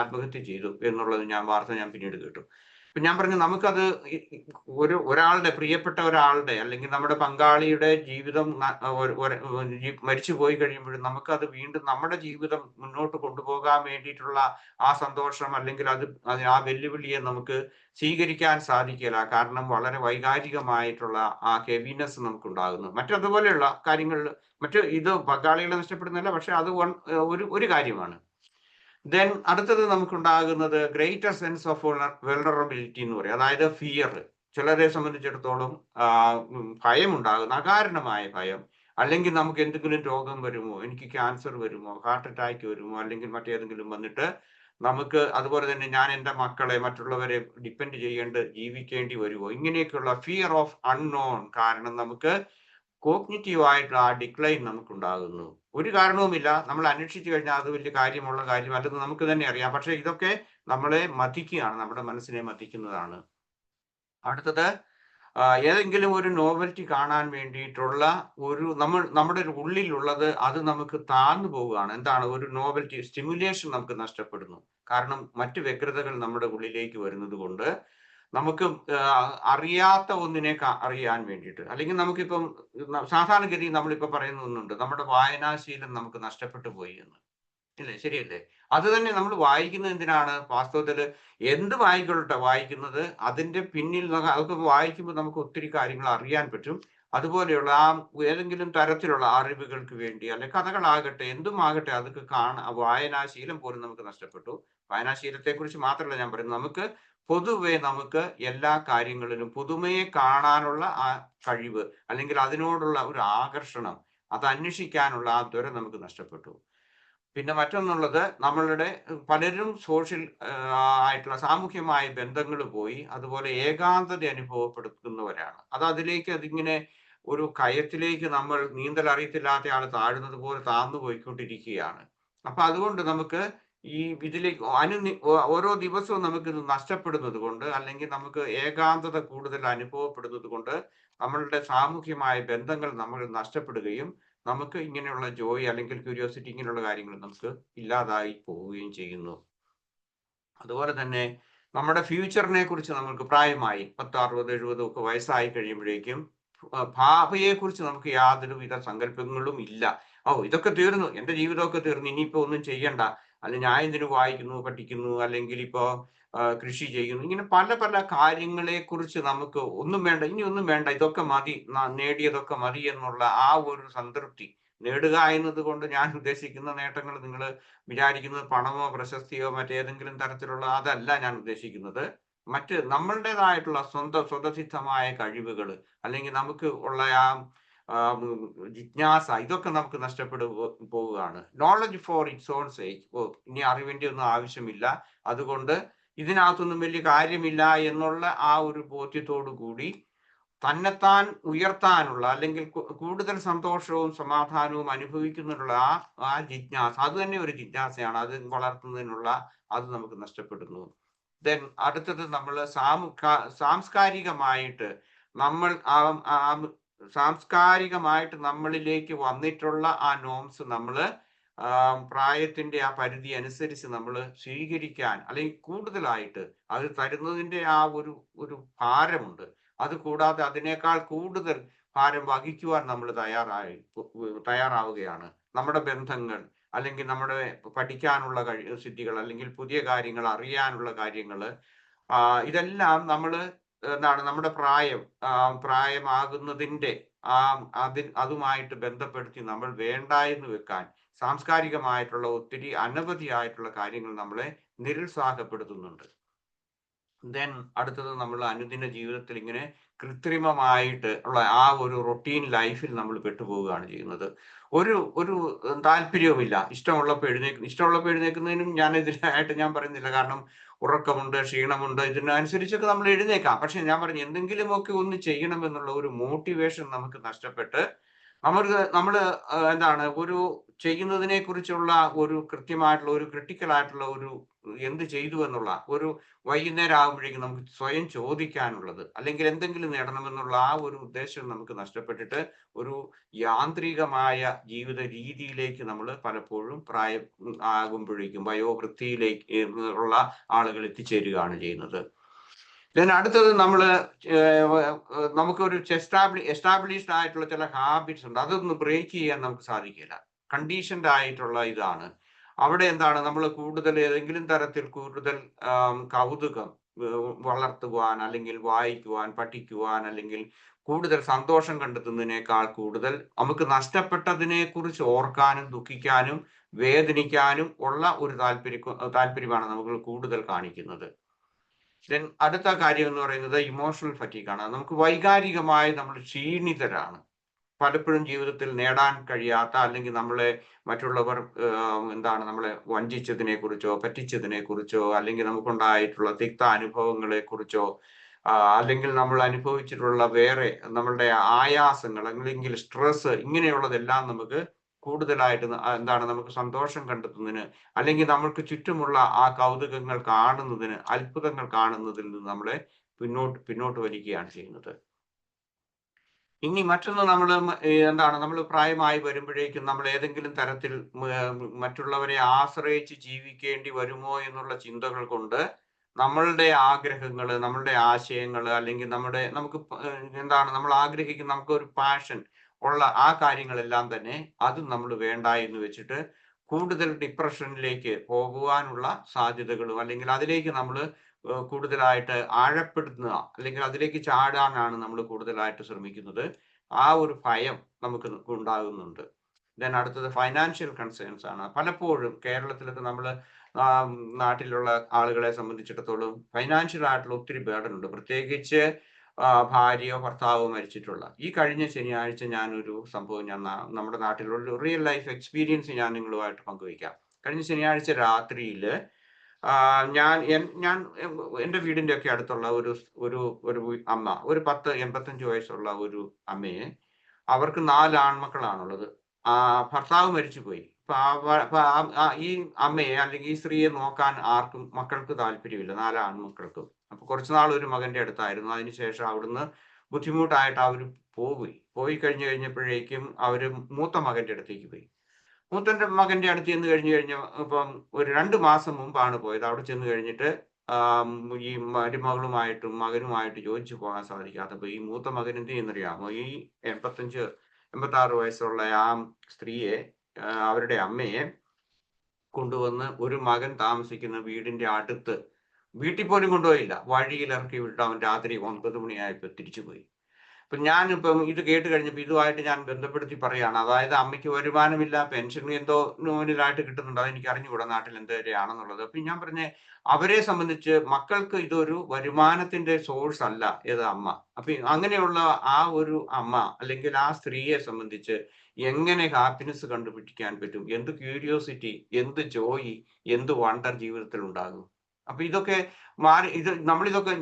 ആത്മഹത്യ ചെയ്തു എന്നുള്ളത് വാർത്ത ഞാൻ പിന്നീട് കേട്ടു. ഞാൻ പറഞ്ഞു, നമുക്കത് ഒരാളുടെ, പ്രിയപ്പെട്ട ഒരാളുടെ, അല്ലെങ്കിൽ നമ്മുടെ പങ്കാളിയുടെ ജീവിതം മരിച്ചു പോയി കഴിയുമ്പോഴും നമുക്കത് വീണ്ടും നമ്മുടെ ജീവിതം മുന്നോട്ട് കൊണ്ടുപോകാൻ വേണ്ടിയിട്ടുള്ള ആ സന്തോഷം, അല്ലെങ്കിൽ ആ വെല്ലുവിളിയെ നമുക്ക് സ്വീകരിക്കാൻ സാധിക്കില്ല. കാരണം വളരെ വൈകാരികമായിട്ടുള്ള ആ ഹെവിനെസ് നമുക്കുണ്ടാകുന്നു. മറ്റതുപോലെയുള്ള കാര്യങ്ങളിൽ ഇത് പങ്കാളികളെ നഷ്ടപ്പെടുന്നില്ല, പക്ഷെ അത് ഒരു കാര്യമാണ്. ദെൻ അടുത്തത് നമുക്കുണ്ടാകുന്നത് ഗ്രേറ്റർ സെൻസ് ഓഫ് വെൾനറബിലിറ്റി എന്ന് പറയും. അതായത് ഫിയർ. ചിലരെ സംബന്ധിച്ചിടത്തോളം ഭയം ഉണ്ടാകുന്ന, അകാരണമായ ഭയം. അല്ലെങ്കിൽ നമുക്ക് എന്തെങ്കിലും രോഗം വരുമോ, എനിക്ക് ക്യാൻസർ വരുമോ, ഹാർട്ട് അറ്റാക്ക് വരുമോ, അല്ലെങ്കിൽ മറ്റേതെങ്കിലും വന്നിട്ട് നമുക്ക് അതുപോലെ തന്നെ ഞാൻ എൻ്റെ മക്കളെ, മറ്റുള്ളവരെ ഡിപ്പെൻഡ് ജീവിക്കേണ്ടി വരുമോ, ഇങ്ങനെയൊക്കെയുള്ള ഫിയർ ഓഫ് അൺനോൺ കാരണം നമുക്ക് കോഗ്നിറ്റീവായിട്ടുള്ള ആ ഡിക്ലൈൻ നമുക്കുണ്ടാകുന്നു. ഒരു കാരണവുമില്ല. നമ്മൾ അന്വേഷിച്ചു കഴിഞ്ഞാൽ അത് വലിയ കാര്യമുള്ള കാര്യമല്ലെന്ന് നമുക്ക് തന്നെ അറിയാം. പക്ഷെ ഇതൊക്കെ നമ്മളെ മതിക്കുകയാണ്, നമ്മുടെ മനസ്സിനെ മതിക്കുന്നതാണ്. അടുത്തത് ഏതെങ്കിലും ഒരു നോവൽറ്റി കാണാൻ വേണ്ടിയിട്ടുള്ള നമ്മുടെ ഒരു ഉള്ളിലുള്ളത് അത് നമുക്ക് താഴ്ന്നു പോവുകയാണ്. എന്താണ് ഒരു നോവൽറ്റി സ്റ്റിമുലേഷൻ നമുക്ക് നഷ്ടപ്പെടുന്നു. കാരണം മറ്റു വ്യഗ്രതകൾ നമ്മുടെ ഉള്ളിലേക്ക് വരുന്നത് കൊണ്ട് നമുക്ക് അറിയാത്ത ഒന്നിനെ അറിയാൻ വേണ്ടിയിട്ട്, അല്ലെങ്കിൽ നമുക്കിപ്പം സാധാരണഗതിയിൽ നമ്മളിപ്പോൾ പറയുന്ന ഒന്നുണ്ട്, നമ്മുടെ വായനാശീലം നമുക്ക് നഷ്ടപ്പെട്ടു പോയി എന്ന്. ഇല്ലേ? ശരിയല്ലേ? അത് തന്നെ നമ്മൾ വായിക്കുന്നത് എന്തിനാണ്? വാസ്തവത്തില് എന്ത് വായിക്കൊള്ളട്ടെ വായിക്കുന്നത്, അതിന്റെ പിന്നിൽ അതൊക്കെ വായിക്കുമ്പോൾ നമുക്ക് ഒത്തിരി കാര്യങ്ങൾ അറിയാൻ പറ്റും. അതുപോലെയുള്ള ഏതെങ്കിലും തരത്തിലുള്ള അറിവുകൾക്ക് വേണ്ടി, അല്ലെ കഥകളാകട്ടെ, എന്തുമാകട്ടെ, അതൊക്കെ വായനാശീലം പോലും നമുക്ക് നഷ്ടപ്പെട്ടു. വായനാശീലത്തെക്കുറിച്ച് മാത്രമല്ല ഞാൻ പറയുന്നത്. നമുക്ക് പൊതുവെ നമുക്ക് എല്ലാ കാര്യങ്ങളിലും പുതുമയെ കാണാനുള്ള ആ കഴിവ്, അല്ലെങ്കിൽ അതിനോടുള്ള ഒരു ആകർഷണം, അത് അന്വേഷിക്കാനുള്ള ആ ത്വര നമുക്ക് നഷ്ടപ്പെട്ടു. പിന്നെ മറ്റൊന്നുള്ളത്, നമ്മളുടെ പലരും സോഷ്യൽ ആയിട്ടുള്ള സാമൂഹ്യമായ ബന്ധങ്ങൾ പോയി, അതുപോലെ ഏകാന്തത അനുഭവപ്പെടുത്തുന്നവരാണ്. അതിങ്ങനെ ഒരു കയത്തിലേക്ക് നമ്മൾ നീന്തൽ അറിയത്തില്ലാത്ത ആൾ താഴുന്നത് പോലെ താഴ്ന്നു പോയിക്കൊണ്ടിരിക്കുകയാണ്. അപ്പൊ അതുകൊണ്ട് നമുക്ക് ഈ ഇതിലേക്ക് ഓരോ ദിവസവും നമുക്ക് ഇത് നഷ്ടപ്പെടുന്നത് കൊണ്ട്, അല്ലെങ്കിൽ നമുക്ക് ഏകാന്തത കൂടുതൽ അനുഭവപ്പെടുന്നത് കൊണ്ട്, നമ്മളുടെ സാമൂഹ്യമായ ബന്ധങ്ങൾ നമ്മൾ നഷ്ടപ്പെടുകയും നമുക്ക് ഇങ്ങനെയുള്ള ജോയ് അല്ലെങ്കിൽ ക്യൂരിയോസിറ്റി ഇങ്ങനെയുള്ള കാര്യങ്ങൾ നമുക്ക് ഇല്ലാതായി പോവുകയും ചെയ്യുന്നു. അതുപോലെ തന്നെ നമ്മുടെ ഫ്യൂച്ചറിനെ കുറിച്ച് നമുക്ക് പ്രായമായി 10, 60, 70 ഒക്കെ വയസ്സായി കഴിയുമ്പോഴേക്കും ഭാവിയെ കുറിച്ച് നമുക്ക് യാതൊരു വിധ സങ്കല്പങ്ങളും ഇല്ല. ഇതൊക്കെ തീർന്നു, എന്റെ ജീവിതമൊക്കെ തീർന്നു, ഇനിയിപ്പോ ഒന്നും ചെയ്യണ്ട, അല്ലെങ്കിൽ ഞാൻ എന്തിനു വായിക്കുന്നു, പഠിക്കുന്നു, അല്ലെങ്കിൽ ഇപ്പോ കൃഷി ചെയ്യുന്നു, ഇങ്ങനെ പല പല കാര്യങ്ങളെ കുറിച്ച് നമുക്ക് ഒന്നും വേണ്ട, ഇനി ഒന്നും വേണ്ട, ഇതൊക്കെ മതി, നേടിയതൊക്കെ മതി എന്നുള്ള ആ ഒരു സംതൃപ്തി. നേടുക എന്നത് കൊണ്ട് ഞാൻ ഉദ്ദേശിക്കുന്ന നേട്ടങ്ങൾ നിങ്ങൾ വിചാരിക്കുന്നത് പണമോ പ്രശസ്തിയോ മറ്റേതെങ്കിലും തരത്തിലുള്ള അതല്ല ഞാൻ ഉദ്ദേശിക്കുന്നത്. മറ്റ് നമ്മളുടേതായിട്ടുള്ള സ്വതസിദ്ധമായ കഴിവുകൾ, അല്ലെങ്കിൽ നമുക്ക് ഉള്ള ജിജ്ഞാസ, ഇതൊക്കെ നമുക്ക് പോവുകയാണ്. Knowledge four it's on sake. ഇനി അറിവിന്റെ ഒന്നും ആവശ്യമില്ല, അതുകൊണ്ട് ഇതിനകത്തൊന്നും വലിയ കാര്യമില്ല എന്നുള്ള ആ ഒരു ബോധ്യത്തോടു കൂടി തന്നെത്താൻ ഉയർത്താനുള്ള, അല്ലെങ്കിൽ കൂടുതൽ സന്തോഷവും സമാധാനവും അനുഭവിക്കുന്നതിനുള്ള ആ ജിജ്ഞാസ, അത് തന്നെ ഒരു ജിജ്ഞാസയാണ്. അത് വളർത്തുന്നതിനുള്ള അത് നമുക്ക് നഷ്ടപ്പെടുന്നു. ദെൻ അടുത്തത് നമ്മൾ സാംസ്കാരികമായിട്ട് നമ്മളിലേക്ക് വന്നിട്ടുള്ള ആ നോംസ് നമ്മൾ പ്രായത്തിന്റെ ആ പരിധി അനുസരിച്ച് നമ്മൾ സ്വീകരിക്കാൻ, അല്ലെങ്കിൽ കൂടുതലായിട്ട് അത് തരുന്നതിന്റെ ആ ഒരു ഭാരമുണ്ട്. അത് കൂടാതെ അതിനേക്കാൾ കൂടുതൽ ഭാരം വഹിക്കുവാൻ നമ്മൾ തയ്യാറാവുകയാണ്. നമ്മുടെ ബന്ധങ്ങൾ, അല്ലെങ്കിൽ നമ്മുടെ പഠിക്കാനുള്ള സിദ്ധികൾ, അല്ലെങ്കിൽ പുതിയ കാര്യങ്ങൾ അറിയാനുള്ള കാര്യങ്ങൾ, ഇതെല്ലാം നമ്മുടെ പ്രായമാകുന്നതിന്റെ അതുമായിട്ട് ബന്ധപ്പെടുത്തി നമ്മൾ വേണ്ട എന്ന് വെക്കാൻ സാംസ്കാരികമായിട്ടുള്ള ഒത്തിരി അനവധിയായിട്ടുള്ള കാര്യങ്ങൾ നമ്മളെ നിരുത്സാഹപ്പെടുത്തുന്നുണ്ട്. ദെൻ അടുത്തത്, നമ്മൾ അനുദിന ജീവിതത്തിൽ ഇങ്ങനെ കൃത്രിമമായിട്ട് ഉള്ള ആ ഒരു റൊട്ടീൻ ലൈഫിൽ നമ്മൾ പെട്ടുപോവുകയാണ് ചെയ്യുന്നത്. ഒരു താല്പര്യവുമില്ല. ഇഷ്ടമുള്ളപ്പോൾ എഴുന്നേൽക്കുന്നതിനും ഞാൻ എതിരായിട്ട് ഞാൻ പറയുന്നില്ല. കാരണം ഉറക്കമുണ്ട്, ക്ഷീണമുണ്ട്, ഇതിനനുസരിച്ചൊക്കെ നമ്മൾ എഴുന്നേക്കാം. പക്ഷെ ഞാൻ പറഞ്ഞു, എന്തെങ്കിലുമൊക്കെ ഒന്ന് ചെയ്യണമെന്നുള്ള ഒരു മോട്ടിവേഷൻ നമുക്ക് നഷ്ടപ്പെട്ട് നമ്മൾ ഒരു ചെയ്യുന്നതിനെ കുറിച്ചുള്ള ഒരു കൃത്യമായിട്ടുള്ള ഒരു ക്രിട്ടിക്കൽ ആയിട്ടുള്ള ഒരു എന്ത് ചെയ്തു എന്നുള്ള ഒരു വൈകുന്നേരം ആകുമ്പോഴേക്കും നമുക്ക് സ്വയം ചോദിക്കാനുള്ളത്, അല്ലെങ്കിൽ എന്തെങ്കിലും നേടണമെന്നുള്ള ആ ഒരു ഉദ്ദേശം നമുക്ക് നഷ്ടപ്പെട്ടിട്ട് ഒരു യാന്ത്രികമായ ജീവിത രീതിയിലേക്ക് നമ്മൾ പലപ്പോഴും പ്രായം ആകുമ്പോഴേക്കും വയോവൃത്തിയിലേക്ക് ഉള്ള ആളുകൾ എത്തിച്ചേരുകയാണ് ചെയ്യുന്നത്. അടുത്തത് നമുക്കൊരു എസ്റ്റാബ്ലിഷ്ഡ് ആയിട്ടുള്ള ചില ഹാബിറ്റ്സ് ഉണ്ട്. അതൊന്ന് ബ്രേക്ക് ചെയ്യാൻ നമുക്ക് സാധിക്കില്ല. കണ്ടീഷൻഡ് ആയിട്ടുള്ള ഇതാണ്. അവിടെ നമ്മൾ കൂടുതൽ ഏതെങ്കിലും തരത്തിൽ കൂടുതൽ കൗതുകം വളർത്തുവാൻ, അല്ലെങ്കിൽ വായിക്കുവാൻ, പഠിക്കുവാൻ, അല്ലെങ്കിൽ കൂടുതൽ സന്തോഷം കണ്ടെത്തുന്നതിനേക്കാൾ കൂടുതൽ നമുക്ക് നഷ്ടപ്പെട്ടതിനെ കുറിച്ച് ഓർക്കാനും ദുഃഖിക്കാനും വേദനിക്കാനും ഉള്ള ഒരു താല്പര്യമാണ് നമുക്ക് കൂടുതൽ കാണിക്കുന്നത്. അടുത്ത കാര്യം എന്ന് പറയുന്നത് ഇമോഷണൽ ഫറ്റീഗ് ആണ്. നമുക്ക് വൈകാരികമായി നമ്മൾ ക്ഷീണിതരാണ്. പലപ്പോഴും ജീവിതത്തിൽ നേടാൻ കഴിയാത്ത, അല്ലെങ്കിൽ മറ്റുള്ളവർ നമ്മളെ വഞ്ചിച്ചതിനെ കുറിച്ചോ പറ്റിച്ചതിനെ കുറിച്ചോ, അല്ലെങ്കിൽ നമുക്കുണ്ടായിട്ടുള്ള തിക്ത അനുഭവങ്ങളെ കുറിച്ചോ, അല്ലെങ്കിൽ നമ്മൾ അനുഭവിച്ചിട്ടുള്ള വേറെ നമ്മളുടെ ആയാസങ്ങൾ, അല്ലെങ്കിൽ സ്ട്രെസ്, ഇങ്ങനെയുള്ളതെല്ലാം നമുക്ക് കൂടുതലായിട്ട് നമുക്ക് സന്തോഷം കണ്ടെത്തുന്നതിന്, അല്ലെങ്കിൽ നമ്മൾക്ക് ചുറ്റുമുള്ള ആ കൗതുകങ്ങൾ കാണുന്നതിന്, അത്ഭുതങ്ങൾ കാണുന്നതിൽ നിന്ന് നമ്മളെ പിന്നോട്ട് വലിക്കുകയാണ് ചെയ്യുന്നത്. ഇനി മറ്റൊന്ന് നമ്മൾ എന്താണ് നമ്മൾ പ്രായമായി വരുമ്പോഴേക്കും നമ്മൾ ഏതെങ്കിലും തരത്തിൽ മറ്റുള്ളവരെ ആശ്രയിച്ച് ജീവിക്കേണ്ടി വരുമോ എന്നുള്ള ചിന്തകൾ കൊണ്ട് നമ്മളുടെ ആഗ്രഹങ്ങൾ, നമ്മളുടെ ആശയങ്ങൾ, അല്ലെങ്കിൽ നമുക്ക് എന്താണ് നമ്മൾ ആഗ്രഹിക്കുന്ന നമുക്കൊരു പാഷൻ ഉള്ള ആ കാര്യങ്ങളെല്ലാം തന്നെ അതും നമ്മൾ വേണ്ട എന്ന് വെച്ചിട്ട് കൂടുതൽ ഡിപ്രഷനിലേക്ക് പോകുവാനുള്ള സാധ്യതകളും, അല്ലെങ്കിൽ അതിലേക്ക് നമ്മൾ കൂടുതലായിട്ട് ആഴപ്പെടുത്തുക, അല്ലെങ്കിൽ അതിലേക്ക് ചാടാനാണ് നമ്മൾ കൂടുതലായിട്ട് ശ്രമിക്കുന്നത്. ആ ഒരു ഭയം നമുക്ക് ഉണ്ടാകുന്നുണ്ട്. ദെൻ അടുത്തത് ഫൈനാൻഷ്യൽ കൺസേൺസ് ആണ്. പലപ്പോഴും കേരളത്തിലൊക്കെ നമ്മൾ നാട്ടിലുള്ള ആളുകളെ സംബന്ധിച്ചിടത്തോളം ഫൈനാൻഷ്യൽ ആയിട്ടുള്ള ഒത്തിരി ബേർഡൻ ഉണ്ട്. പ്രത്യേകിച്ച് ഭാര്യയോ ഭർത്താവോ മരിച്ചിട്ടുള്ള. ഈ കഴിഞ്ഞ ശനിയാഴ്ച ഞാനൊരു സംഭവം നമ്മുടെ നാട്ടിലുള്ള ഒരു റിയൽ ലൈഫ് എക്സ്പീരിയൻസ് ഞാൻ നിങ്ങളുമായിട്ട് പങ്കുവയ്ക്കാം. കഴിഞ്ഞ ശനിയാഴ്ച രാത്രിയിൽ ഞാൻ എൻ്റെ വീടിന്റെ ഒക്കെ അടുത്തുള്ള ഒരു അമ്മ, ഒരു 85 വയസ്സുള്ള ഒരു അമ്മയെ, അവർക്ക് 4 ആൺമക്കളാണുള്ളത്. ഭർത്താവ് മരിച്ചുപോയി. ഈ അമ്മയെ അല്ലെങ്കിൽ ഈ സ്ത്രീയെ നോക്കാൻ മക്കൾക്ക് താല്പര്യമില്ല, 4 ആൺമക്കൾക്കും. അപ്പൊ കുറച്ചുനാൾ ഒരു മകന്റെ അടുത്തായിരുന്നു. അതിനുശേഷം അവിടുന്ന് ബുദ്ധിമുട്ടായിട്ട് അവർ പോയി കഴിഞ്ഞപ്പോഴേക്കും അവര് മൂത്ത മകന്റെ അടുത്തേക്ക് പോയി. മൂത്തന്റെ മകന്റെ അടുത്ത് ചെന്ന് ഇപ്പം ഒരു 2 മാസം മുമ്പാണ് പോയത്. അവിടെ ചെന്ന് കഴിഞ്ഞിട്ട് ഈ മരുമകളുമായിട്ടും മകനുമായിട്ട് യോജിച്ചു പോകാൻ സാധിക്കാത്തപ്പോൾ ഈ മൂത്ത മകൻ എന്ത് ചെയ്യുന്നറിയാമോ, ഈ 86 വയസ്സുള്ള ആ സ്ത്രീയെ, അവരുടെ അമ്മയെ കൊണ്ടുവന്ന് ഒരു മകൻ താമസിക്കുന്ന വീടിന്റെ അടുത്ത്, വീട്ടിൽ പോലും കൊണ്ടുപോയില്ല, വഴിയിൽ ഇറക്കി വിട്ട് അവൻ രാത്രി 9 മണിയായപ്പോൾ തിരിച്ചുപോയി. അപ്പൊ ഞാനിപ്പം ഇത് കേട്ട് കഴിഞ്ഞപ്പോൾ ഇതുമായിട്ട് ഞാൻ ബന്ധപ്പെടുത്തി പറയാണ്. അതായത് അമ്മയ്ക്ക് വരുമാനമില്ല, പെൻഷൻ എന്തോ നോമിനലായിട്ട് കിട്ടുന്നുണ്ട്, അതെനിക്ക് അറിഞ്ഞുകൂടാ നാട്ടിൽ എന്തൊക്കെയാണെന്നുള്ളത്. അപ്പൊ ഞാൻ പറഞ്ഞ അവരെ സംബന്ധിച്ച് മക്കൾക്ക് ഇതൊരു വരുമാനത്തിന്റെ സോഴ്സ് അല്ല ഇത് അമ്മ. അപ്പൊ അങ്ങനെയുള്ള ആ ഒരു അമ്മ അല്ലെങ്കിൽ ആ സ്ത്രീയെ സംബന്ധിച്ച് എങ്ങനെ ഹാപ്പിനെസ് കണ്ടുപിടിക്കാൻ പറ്റും? എന്ത് ക്യൂരിയോസിറ്റി, എന്ത് ജോയ്, എന്ത് വണ്ടർ ജീവിതത്തിൽ ഉണ്ടാകും? അപ്പൊ ഇതൊക്കെ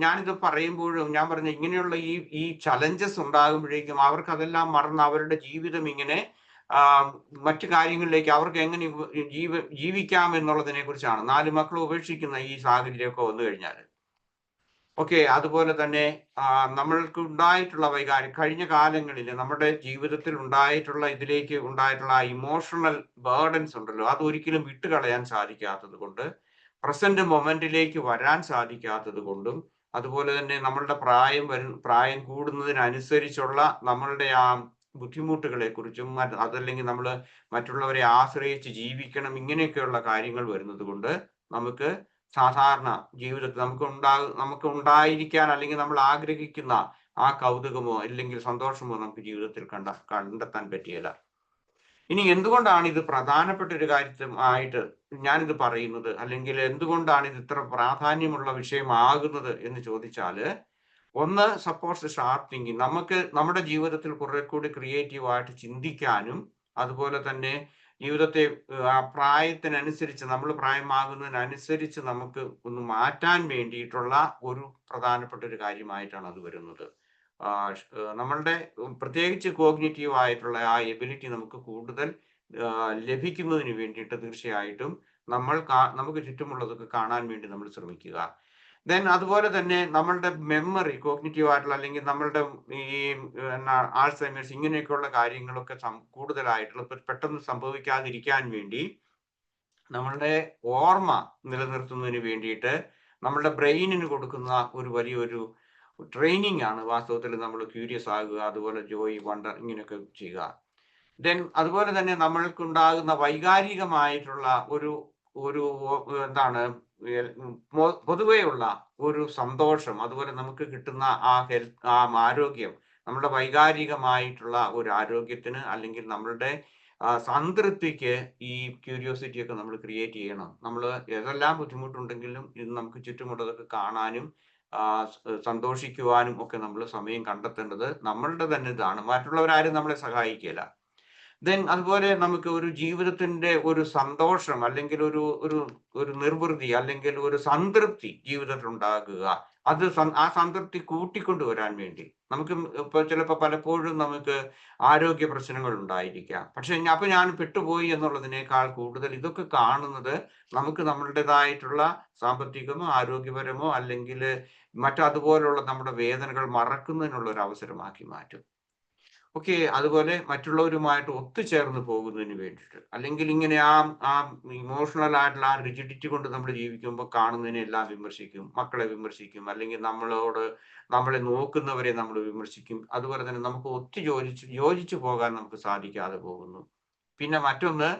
ഞാനിത് പറയുമ്പോഴും ഞാൻ പറഞ്ഞ ഇങ്ങനെയുള്ള ഈ ചലഞ്ചസ് ഉണ്ടാകുമ്പോഴേക്കും അവർക്ക് അതെല്ലാം മറന്ന് അവരുടെ ജീവിതം ഇങ്ങനെ മറ്റു കാര്യങ്ങളിലേക്ക് അവർക്ക് എങ്ങനെ ജീവിക്കാം എന്നുള്ളതിനെ കുറിച്ചാണ്. 4 മക്കളെ ഉപേക്ഷിക്കുന്ന ഈ സാഹചര്യമൊക്കെ വന്നു കഴിഞ്ഞാൽ. ഓക്കെ, അതുപോലെ തന്നെ നമ്മൾക്ക് ഉണ്ടായിട്ടുള്ള കഴിഞ്ഞ കാലങ്ങളിൽ നമ്മുടെ ജീവിതത്തിൽ ഇതിലേക്ക് ഉണ്ടായിട്ടുള്ള ഇമോഷണൽ ബേർഡൻസ് ഉണ്ടല്ലോ, അത് ഒരിക്കലും വിട്ടുകളയാൻ സാധിക്കാത്തത് കൊണ്ട്, പ്രസന്റ് മൊമെന്റിലേക്ക് വരാൻ സാധിക്കാത്തത് കൊണ്ടും, അതുപോലെ തന്നെ നമ്മളുടെ പ്രായം കൂടുന്നതിനനുസരിച്ചുള്ള നമ്മളുടെ ആ ബുദ്ധിമുട്ടുകളെ കുറിച്ചും, അതല്ലെങ്കിൽ നമ്മൾ മറ്റുള്ളവരെ ആശ്രയിച്ച് ജീവിക്കണം, ഇങ്ങനെയൊക്കെയുള്ള കാര്യങ്ങൾ വരുന്നത് കൊണ്ട് നമുക്ക് സാധാരണ ജീവിതത്തിൽ നമുക്ക് ഉണ്ടായിരിക്കാൻ അല്ലെങ്കിൽ നമ്മൾ ആഗ്രഹിക്കുന്ന ആ കൗതുകമോ അല്ലെങ്കിൽ സന്തോഷമോ നമുക്ക് ജീവിതത്തിൽ കണ്ടെത്താൻ പറ്റിയില്ല. ഇനി എന്തുകൊണ്ടാണ് ഇത് പ്രധാനപ്പെട്ട ഒരു കാര്യമായിട്ട് ഞാനിത് പറയുന്നത്, അല്ലെങ്കിൽ എന്തുകൊണ്ടാണ് ഇത് ഇത്ര പ്രാധാന്യമുള്ള വിഷയമാകുന്നത് എന്ന് ചോദിച്ചാല്, ഒന്ന്, സപ്പോസ് സ്റ്റാർട്ട് തിങ്കിങ്. നമ്മുടെ ജീവിതത്തിൽ കുറെ കൂടി ക്രിയേറ്റീവായിട്ട് ചിന്തിക്കാനും, അതുപോലെ തന്നെ ജീവിതത്തെ ആ പ്രായത്തിനനുസരിച്ച്, നമ്മൾ പ്രായമാകുന്നതിനനുസരിച്ച് നമുക്ക് ഒന്ന് മാറ്റാൻ വേണ്ടിയിട്ടുള്ള ഒരു പ്രധാനപ്പെട്ട ഒരു കാര്യമായിട്ടാണ് അത് വരുന്നത്. നമ്മളുടെ പ്രത്യേകിച്ച് കോഗ്നിറ്റീവ് ആയിട്ടുള്ള ആ എബിലിറ്റി നമുക്ക് കൂടുതൽ ലഭിക്കുന്നതിന് വേണ്ടിയിട്ട് തീർച്ചയായിട്ടും നമുക്ക് ചുറ്റുമുള്ളതൊക്കെ കാണാൻ വേണ്ടി നമ്മൾ ശ്രമിക്കുക. ദെൻ അതുപോലെ തന്നെ നമ്മളുടെ മെമ്മറി, കോഗ്നിറ്റീവ് ആയിട്ടുള്ള അല്ലെങ്കിൽ നമ്മളുടെ ഈ ആൾസൈമേഴ്സ്, ഇങ്ങനെയൊക്കെയുള്ള കാര്യങ്ങളൊക്കെ കൂടുതലായിട്ടുള്ള പെട്ടെന്ന് സംഭവിക്കാതിരിക്കാൻ വേണ്ടി നമ്മളുടെ ഓർമ്മ നിലനിർത്തുന്നതിന് വേണ്ടിയിട്ട് നമ്മളുടെ ബ്രെയിനിന് കൊടുക്കുന്ന ഒരു വലിയൊരു ട്രെയിനിങ് ആണ് വാസ്തവത്തിൽ നമ്മൾ ക്യൂരിയസ് ആകുക, അതുപോലെ ജോയ്, വണ്ടർ, ഇങ്ങനെയൊക്കെ ചെയ്യുക. ദെൻ അതുപോലെ തന്നെ നമ്മൾക്കുണ്ടാകുന്ന വൈകാരികമായിട്ടുള്ള ഒരു എന്താണ് പൊതുവെയുള്ള ഒരു സന്തോഷം, അതുപോലെ നമുക്ക് കിട്ടുന്ന ആ ആരോഗ്യം, നമ്മുടെ വൈകാരികമായിട്ടുള്ള ഒരു ആരോഗ്യത്തിന് അല്ലെങ്കിൽ നമ്മളുടെ സംതൃപ്തിക്ക് ഈ ക്യൂരിയോസിറ്റി ഒക്കെ നമ്മൾ ക്രിയേറ്റ് ചെയ്യണം. നമ്മൾ ഏതെല്ലാം ബുദ്ധിമുട്ടുണ്ടെങ്കിലും ഇത് നമുക്ക് ചുറ്റുമുള്ളതൊക്കെ കാണാനും സന്തോഷിക്കുവാനും ഒക്കെ നമ്മൾ സമയം കണ്ടെത്തേണ്ടത് നമ്മളുടെ തന്നെ ഇതാണ്. മറ്റുള്ളവരാരും നമ്മളെ സഹായിക്കില്ല. ദെൻ അതുപോലെ നമുക്ക് ഒരു ജീവിതത്തിന്റെ ഒരു സന്തോഷം അല്ലെങ്കിൽ ഒരു നിർവൃതി അല്ലെങ്കിൽ ഒരു സംതൃപ്തി ജീവിതത്തിൽ ഉണ്ടാകുക, ആ സംതൃപ്തി കൂട്ടിക്കൊണ്ടുവരാൻ വേണ്ടി ഇപ്പൊ ചിലപ്പോൾ പലപ്പോഴും നമുക്ക് ആരോഗ്യ പ്രശ്നങ്ങൾ ഉണ്ടായിരിക്കാം. പക്ഷെ അപ്പൊ ഞാൻ പെട്ടുപോയി എന്നുള്ളതിനേക്കാൾ കൂടുതൽ ഇതൊക്കെ കാണുന്നത് നമുക്ക് നമ്മളുടേതായിട്ടുള്ള സാമ്പത്തികമോ ആരോഗ്യപരമോ അല്ലെങ്കിൽ അതുപോലുള്ള നമ്മുടെ വേദനകൾ മറക്കുന്നതിനുള്ള ഒരു അവസരമാക്കി മാറ്റും. ഓക്കെ, അതുപോലെ മറ്റുള്ളവരുമായിട്ട് ഒത്തുചേർന്ന് പോകുന്നതിന് വേണ്ടിയിട്ട്, അല്ലെങ്കിൽ ഇങ്ങനെ ആ ഇമോഷണൽ ആയിട്ടുള്ള ആ റിജിഡിറ്റി കൊണ്ട് നമ്മൾ ജീവിക്കുമ്പോൾ കാണുന്നതിനെല്ലാം വിമർശിക്കും, മക്കളെ വിമർശിക്കും, അല്ലെങ്കിൽ നമ്മളെ നോക്കുന്നവരെ നമ്മൾ വിമർശിക്കും. അതുപോലെ തന്നെ നമുക്ക് യോജിച്ചു പോകാൻ നമുക്ക് സാധിക്കാതെ പോകുന്നു. പിന്നെ മറ്റൊന്ന്,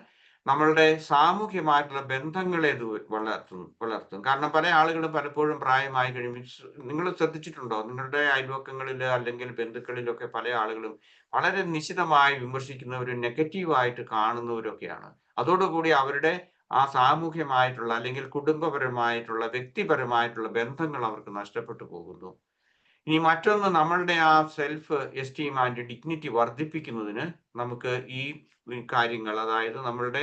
നമ്മളുടെ സാമൂഹ്യമായിട്ടുള്ള ബന്ധങ്ങളെ ഇത് വളർത്തും. കാരണം പല ആളുകളും പലപ്പോഴും പ്രായമായി കഴിയുമ്പോൾ, നിങ്ങൾ ശ്രദ്ധിച്ചിട്ടുണ്ടോ, നിങ്ങളുടെ അയൽവക്കങ്ങളിൽ അല്ലെങ്കിൽ ബന്ധുക്കളിലൊക്കെ പല ആളുകളും വളരെ നിശിതമായി വിമർശിക്കുന്നവരും നെഗറ്റീവായിട്ട് കാണുന്നവരൊക്കെയാണ്. അതോടുകൂടി അവരുടെ ആ സാമൂഹ്യമായിട്ടുള്ള അല്ലെങ്കിൽ കുടുംബപരമായിട്ടുള്ള വ്യക്തിപരമായിട്ടുള്ള ബന്ധങ്ങൾ അവർക്ക് നഷ്ടപ്പെട്ടു പോകുന്നു. ഇനി മറ്റൊന്ന്, നമ്മളുടെ ആ സെൽഫ് എസ്റ്റീം ആൻഡ് ഡിഗ്നിറ്റി വർദ്ധിപ്പിക്കുന്നതിന് നമുക്ക് ഈ കാര്യങ്ങൾ, അതായത് നമ്മളുടെ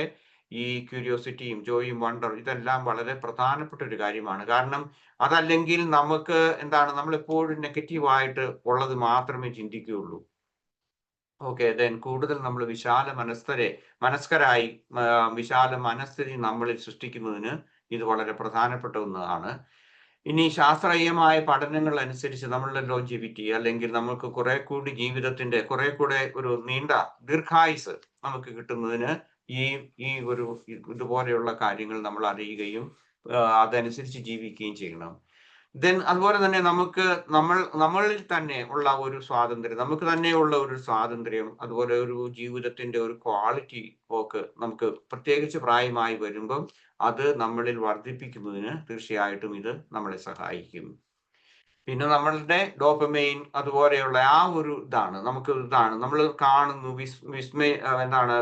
ഈ ക്യൂരിയോസിറ്റിയും ജോയും വണ്ടർ, ഇതെല്ലാം വളരെ പ്രധാനപ്പെട്ട ഒരു കാര്യമാണ്. കാരണം അതല്ലെങ്കിൽ നമുക്ക് എന്താണ്, നമ്മൾ എപ്പോഴും നെഗറ്റീവായിട്ട് ഉള്ളത് മാത്രമേ ചിന്തിക്കുകയുള്ളൂ. ഓക്കെ, ദെൻ കൂടുതൽ നമ്മൾ മനസ്കരായി വിശാല മനസ്ഥിതി നമ്മളിൽ സൃഷ്ടിക്കുന്നതിന് ഇത് വളരെ പ്രധാനപ്പെട്ട ഒന്നാണ്. ഇനി ശാസ്ത്രീയമായ പഠനങ്ങൾ അനുസരിച്ച് നമ്മളുടെ ലോഞ്ചിവിറ്റി, അല്ലെങ്കിൽ നമുക്ക് കുറെ കൂടി ജീവിതത്തിന്റെ കുറെ കൂടെ ഒരു ദീർഘായുസ് നമുക്ക് കിട്ടുന്നതിന് ഈ ഈ ഒരു ഇതുപോലെയുള്ള കാര്യങ്ങൾ നമ്മൾ അറിയുകയും അതനുസരിച്ച് ജീവിക്കുകയും ചെയ്യണം. ദെൻ അതുപോലെ തന്നെ നമ്മളിൽ തന്നെ ഉള്ള ഒരു സ്വാതന്ത്ര്യം, നമുക്ക് തന്നെയുള്ള ഒരു സ്വാതന്ത്ര്യം, അതുപോലെ ഒരു ജീവിതത്തിന്റെ ഒരു ക്വാളിറ്റി ഒക്കെ നമുക്ക് പ്രത്യേകിച്ച് പ്രായമായി വരുമ്പം അത് നമ്മളിൽ വർദ്ധിപ്പിക്കുന്നതിന് തീർച്ചയായിട്ടും ഇത് നമ്മളെ സഹായിക്കും. പിന്നെ നമ്മളുടെ ഡോപ്പമൈൻ അതുപോലെയുള്ള ആ ഒരു ഇതാണ് നമ്മൾ കാണുന്നു,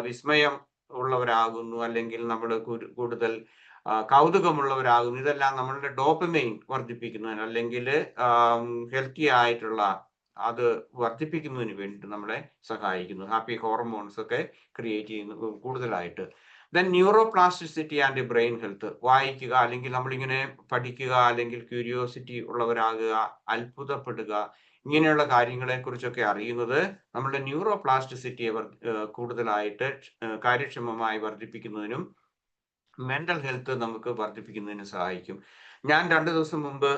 വിസ്മയം ഉള്ളവരാകുന്നു, അല്ലെങ്കിൽ നമ്മൾ കൂടുതൽ കൗതുകമുള്ളവരാകുന്നു. ഇതെല്ലാം നമ്മളുടെ ഡോപ്പമൈൻ വർദ്ധിപ്പിക്കുന്നതിന്, അല്ലെങ്കിൽ ഹെൽത്തി ആയിട്ടുള്ള അത് വർദ്ധിപ്പിക്കുന്നതിന് വേണ്ടിയിട്ട് നമ്മളെ സഹായിക്കുന്നു. ഹാപ്പി ഹോർമോൺസ് ഒക്കെ ക്രിയേറ്റ് ചെയ്യുന്നു കൂടുതലായിട്ട്. Then neuroplasticity and brain health. വായിക്കുക, അല്ലെങ്കിൽ നമ്മളിങ്ങനെ പഠിക്കുക, അല്ലെങ്കിൽ ക്യൂരിയോസിറ്റി ഉള്ളവരാകുക, അത്ഭുതപ്പെടുക, ഇങ്ങനെയുള്ള കാര്യങ്ങളെ കുറിച്ചൊക്കെ അറിയുന്നത് നമ്മുടെ ന്യൂറോപ്ലാസ്റ്റിസിറ്റിയെ കൂടുതലായിട്ട് കാര്യക്ഷമമായി വർദ്ധിപ്പിക്കുന്നതിനും മെന്റൽ ഹെൽത്ത് നമുക്ക് വർദ്ധിപ്പിക്കുന്നതിന് സഹായിക്കും. ഞാൻ 2 ദിവസം മുമ്പ്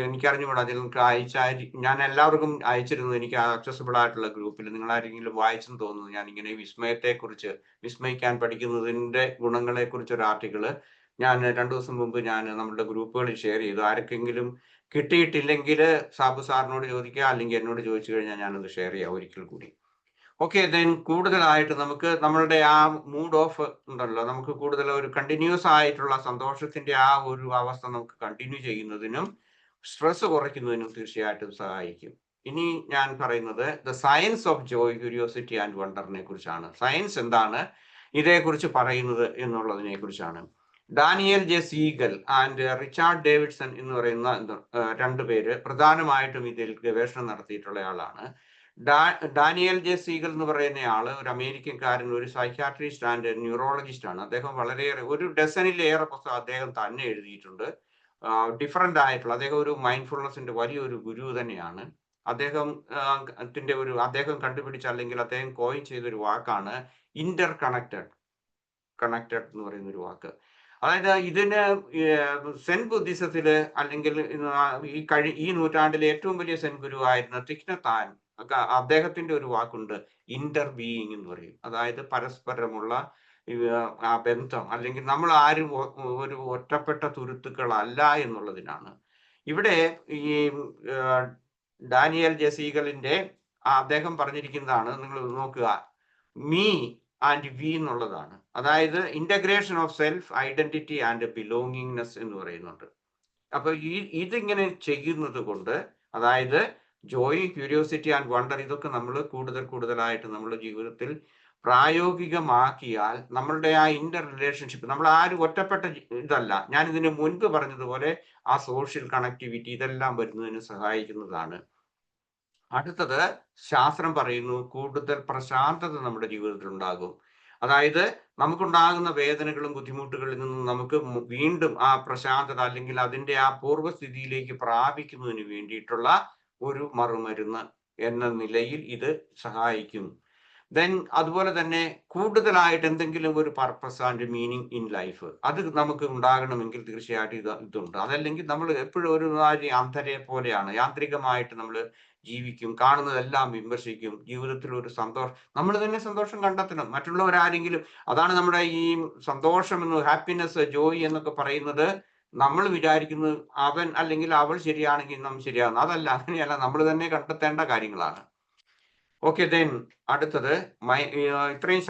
എനിക്കറിഞ്ഞുകൂടാ, നിങ്ങൾക്ക് ഞാൻ എല്ലാവർക്കും അയച്ചിരുന്നു, എനിക്ക് ആക്സസിബിൾ ആയിട്ടുള്ള ഗ്രൂപ്പിൽ. നിങ്ങൾ ആരെങ്കിലും വായിച്ചെന്ന് തോന്നുന്നു. ഞാൻ ഇങ്ങനെ വിസ്മയിക്കാൻ പഠിക്കുന്നതിന്റെ ഗുണങ്ങളെ കുറിച്ച് ഒരു ആർട്ടിക്കിള് ഞാൻ 2 ദിവസം മുമ്പ് നമ്മുടെ ഗ്രൂപ്പുകളിൽ ഷെയർ ചെയ്തു. ആർക്കെങ്കിലും കിട്ടിയിട്ടില്ലെങ്കിൽ സാബു സാറിനോട് ചോദിക്കുക, അല്ലെങ്കിൽ എന്നോട് ചോദിച്ചു കഴിഞ്ഞാൽ ഞാനത് ഷെയർ ചെയ്യാം ഒരിക്കൽ കൂടി. ഓക്കെ, ദെൻ കൂടുതലായിട്ട് നമുക്ക് നമ്മളുടെ ആ മൂഡ് ഓഫ് ഉണ്ടല്ലോ, നമുക്ക് കൂടുതൽ ഒരു കണ്ടിന്യൂസ് ആയിട്ടുള്ള സന്തോഷത്തിന്റെ ആ ഒരു അവസ്ഥ നമുക്ക് കണ്ടിന്യൂ ചെയ്യുന്നതിനും സ്ട്രെസ് കുറയ്ക്കുന്നതിനും തീർച്ചയായിട്ടും സഹായിക്കും. ഇനി ഞാൻ പറയുന്നത് the science of joy, curiosity and വണ്ടറിനെ കുറിച്ചാണ്. സയൻസ് എന്താണ് ഇതേക്കുറിച്ച് പറയുന്നത് എന്നുള്ളതിനെ കുറിച്ചാണ്. Daniel J Siegel and Richard Davidson എന്ന് പറയുന്ന 2 പേര് പ്രധാനമായിട്ടും ഇതിൽ ഗവേഷണം നടത്തിയിട്ടുള്ള ആളാണ്. ഡാനിയൽ ജെ സീഗൽ എന്ന് പറയുന്ന ആള് ഒരു അമേരിക്കൻകാരൻ, ഒരു സൈക്യാട്രിസ്റ്റ് ആൻഡ് ന്യൂറോളജിസ്റ്റ് ആണ്. അദ്ദേഹം വളരെയേറെ, ഒരു ഡസനിലേറെ പുസ്തകം അദ്ദേഹം തന്നെ എഴുതിയിട്ടുണ്ട്. ഡിഫറെന്റ് ആയിട്ടുള്ള, അദ്ദേഹം ഒരു മൈൻഡ്ഫുൾനെസിന്റെ വലിയൊരു ഗുരു തന്നെയാണ്. അദ്ദേഹം കണ്ടുപിടിച്ച, അല്ലെങ്കിൽ അദ്ദേഹം കോയിൻ ചെയ്തൊരു വാക്കാണ് ഇന്റർ കണക്റ്റഡ് എന്ന് പറയുന്ന ഒരു വാക്ക്. അതായത് ഇതിന് സെൻ ബുദ്ധിസത്തില്, അല്ലെങ്കിൽ ഈ നൂറ്റാണ്ടിലെ ഏറ്റവും വലിയ സെൻ ഗുരു ആയിരുന്ന തിക് നത് ഹാൻ, അദ്ദേഹത്തിന്റെ ഒരു വാക്കുണ്ട്, ഇന്റർ ബീയിങ് എന്ന് പറയും. അതായത് പരസ്പരമുള്ള ആ ബന്ധം, അല്ലെങ്കിൽ നമ്മൾ ആരും ഒരു ഒറ്റപ്പെട്ട തുരുത്തുക്കളല്ല എന്നുള്ളതിനാണ്. ഇവിടെ ഈ ഡാനിയൽ ജസീഗലിന്റെ അദ്ദേഹം പറഞ്ഞിരിക്കുന്നതാണ്, നിങ്ങൾ നോക്കുക, മീ ആൻഡ് വി എന്നുള്ളതാണ്. അതായത് integration of self identity and belongingness എന്ന് പറയുന്നുണ്ട്. അപ്പൊ ഇതിങ്ങനെ ചെയ്യുന്നത് കൊണ്ട്, അതായത് ജോയ്, ക്യൂരിയോസിറ്റി ആൻഡ് വണ്ടർ, ഇതൊക്കെ നമ്മൾ കൂടുതലായിട്ട് നമ്മുടെ ജീവിതത്തിൽ പ്രായോഗികമാക്കിയാൽ നമ്മളുടെ ആ ഇന്റർ റിലേഷൻഷിപ്പ്, നമ്മൾ ആരും ഒറ്റപ്പെട്ട ഇതല്ല, ഞാൻ ഇതിന് മുൻപ് പറഞ്ഞതുപോലെ ആ സോഷ്യൽ കണക്ടിവിറ്റി, ഇതെല്ലാം വരുന്നതിന് സഹായിക്കുന്നതാണ്. അടുത്തത്, ശാസ്ത്രം പറയുന്നു കൂടുതൽ പ്രശാന്തത നമ്മുടെ ജീവിതത്തിൽ ഉണ്ടാകും. അതായത് നമുക്കുണ്ടാകുന്ന വേദനകളും ബുദ്ധിമുട്ടുകളിൽ നിന്നും നമുക്ക് വീണ്ടും ആ പ്രശാന്തത, അല്ലെങ്കിൽ അതിന്റെ ആ പൂർവ്വസ്ഥിതിയിലേക്ക് പ്രാപിക്കുന്നതിന് വേണ്ടിയിട്ടുള്ള ഒരു മറുമരുന്ന് എന്ന നിലയിൽ ഇത് സഹായിക്കും. ദെൻ അതുപോലെ തന്നെ കൂടുതലായിട്ട് എന്തെങ്കിലും ഒരു purpose and meaning in life അത് നമുക്ക് ഉണ്ടാകണമെങ്കിൽ തീർച്ചയായിട്ടും ഇതുണ്ട്. അതല്ലെങ്കിൽ നമ്മൾ എപ്പോഴും ഒരു അന്ധരെ പോലെയാണ്, യാന്ത്രികമായിട്ട് നമ്മൾ ജീവിക്കും, കാണുന്നതെല്ലാം വിമർശിക്കും, ജീവിതത്തിൽ ഒരു സന്തോഷം നമ്മൾ തന്നെ സന്തോഷം കണ്ടെത്തണം, മറ്റുള്ളവരാരെങ്കിലും. അതാണ് നമ്മുടെ ഈ സന്തോഷം എന്ന്, ഹാപ്പിനെസ്, ജോയ് എന്നൊക്കെ പറയുന്നത്. നമ്മൾ വിചാരിക്കുന്നത് അവൻ അല്ലെങ്കിൽ അവൾ ശരിയാണെങ്കിൽ നാം ശരിയാകുന്നു. അതല്ല, അങ്ങനെയല്ല, നമ്മൾ തന്നെ കണ്ടെത്തേണ്ട കാര്യങ്ങളാണ്. ഓക്കെ, ദെൻ അടുത്തത് ഇത്രയും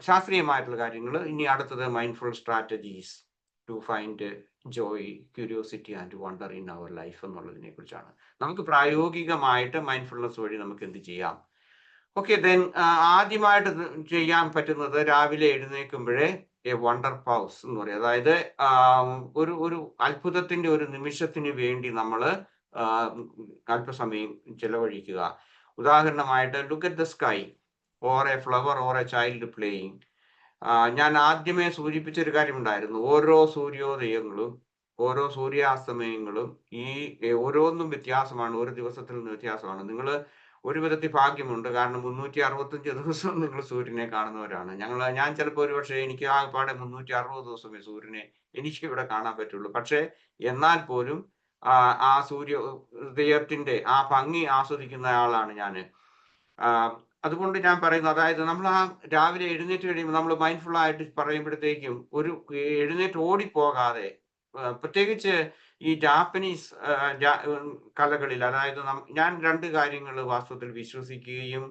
ശാസ്ത്രീയമായിട്ടുള്ള കാര്യങ്ങൾ. ഇനി അടുത്തത് mindful strategies to find joy, curiosity and wonder in our life എന്നുള്ളതിനെ കുറിച്ചാണ്. നമുക്ക് പ്രായോഗികമായിട്ട് മൈൻഡ്ഫുൾനെസ് വഴി നമുക്ക് എന്ത് ചെയ്യാം? ഓക്കെ, ദെൻ ആദ്യമായിട്ട് ചെയ്യാൻ പറ്റുന്നത് രാവിലെ എഴുന്നേൽക്കുമ്പോഴേ വണ്ടർ പൗസ് എന്ന് പറയും. അതായത് ഒരു ഒരു അത്ഭുതത്തിന്റെ ഒരു നിമിഷത്തിന് വേണ്ടി നമ്മൾ അല്പസമയം ചെലവഴിക്കുക. ഉദാഹരണമായിട്ട് look at the sky or A flower or A child playing. ഞാൻ ആദ്യമേ സൂചിപ്പിച്ച ഒരു കാര്യമുണ്ടായിരുന്നു. ഓരോ സൂര്യോദയങ്ങളും ഓരോ സൂര്യാസ്തമയങ്ങളും ഓരോന്നും വ്യത്യാസമാണ്, ഒരു ദിവസത്തിൽ നിന്ന് വ്യത്യാസമാണ്. നിങ്ങൾ ഒരു വിധത്തിൽ ഭാഗ്യമുണ്ട്, കാരണം 365 ദിവസവും നിങ്ങൾ സൂര്യനെ കാണുന്നവരാണ്. ഞാൻ ചിലപ്പോൾ ഒരുപക്ഷെ എനിക്ക് ആകെപ്പാടെ 360 ദിവസമേ സൂര്യനെ എനിക്ക് ഇവിടെ കാണാൻ പറ്റുള്ളൂ. പക്ഷേ എന്നാൽ പോലും ആ സൂര്യോദയത്തിന്റെ ആ ഭംഗി ആസ്വദിക്കുന്ന ആളാണ് ഞാൻ. അതുകൊണ്ട് ഞാൻ പറയുന്നു, അതായത് നമ്മൾ ആ രാവിലെ എഴുന്നേറ്റ് കഴിയുമ്പോൾ നമ്മൾ മൈൻഡ്ഫുൾ ആയിട്ട് പറയുമ്പോഴത്തേക്കും ഒരു എഴുന്നേറ്റ് ഓടിപ്പോകാതെ, പ്രത്യേകിച്ച് ഈ ജാപ്പനീസ് കലകളിൽ, അതായത് ഞാൻ 2 കാര്യങ്ങൾ വാസ്തവത്തിൽ വിശ്വസിക്കുകയും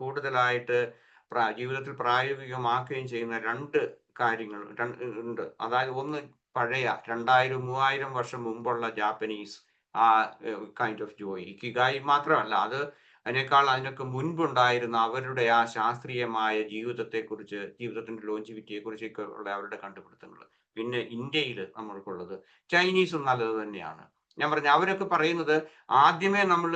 കൂടുതലായിട്ട് ജീവിതത്തിൽ പ്രായോഗികമാക്കുകയും ചെയ്യുന്ന 2 കാര്യങ്ങൾ ഉണ്ട്. അതായത് ഒന്ന് പഴയ 2000-3000 വർഷം മുമ്പുള്ള Japanese kind of Joy, ikigai മാത്രമല്ല, അതിനൊക്കെ മുൻപുണ്ടായിരുന്ന അവരുടെ ആ ശാസ്ത്രീയമായ ജീവിതത്തെക്കുറിച്ച്, ജീവിതത്തിന്റെ ലോഞ്ചിവിറ്റിയെ കുറിച്ചൊക്കെ ഉള്ള അവരുടെ കണ്ടുപിടുത്തങ്ങൾ. പിന്നെ ഇന്ത്യയിൽ നമ്മൾക്കുള്ളത് ചൈനീസും നല്ലത് തന്നെയാണ്. ഞാൻ പറഞ്ഞു, അവരൊക്കെ പറയുന്നത് ആദ്യമേ നമ്മൾ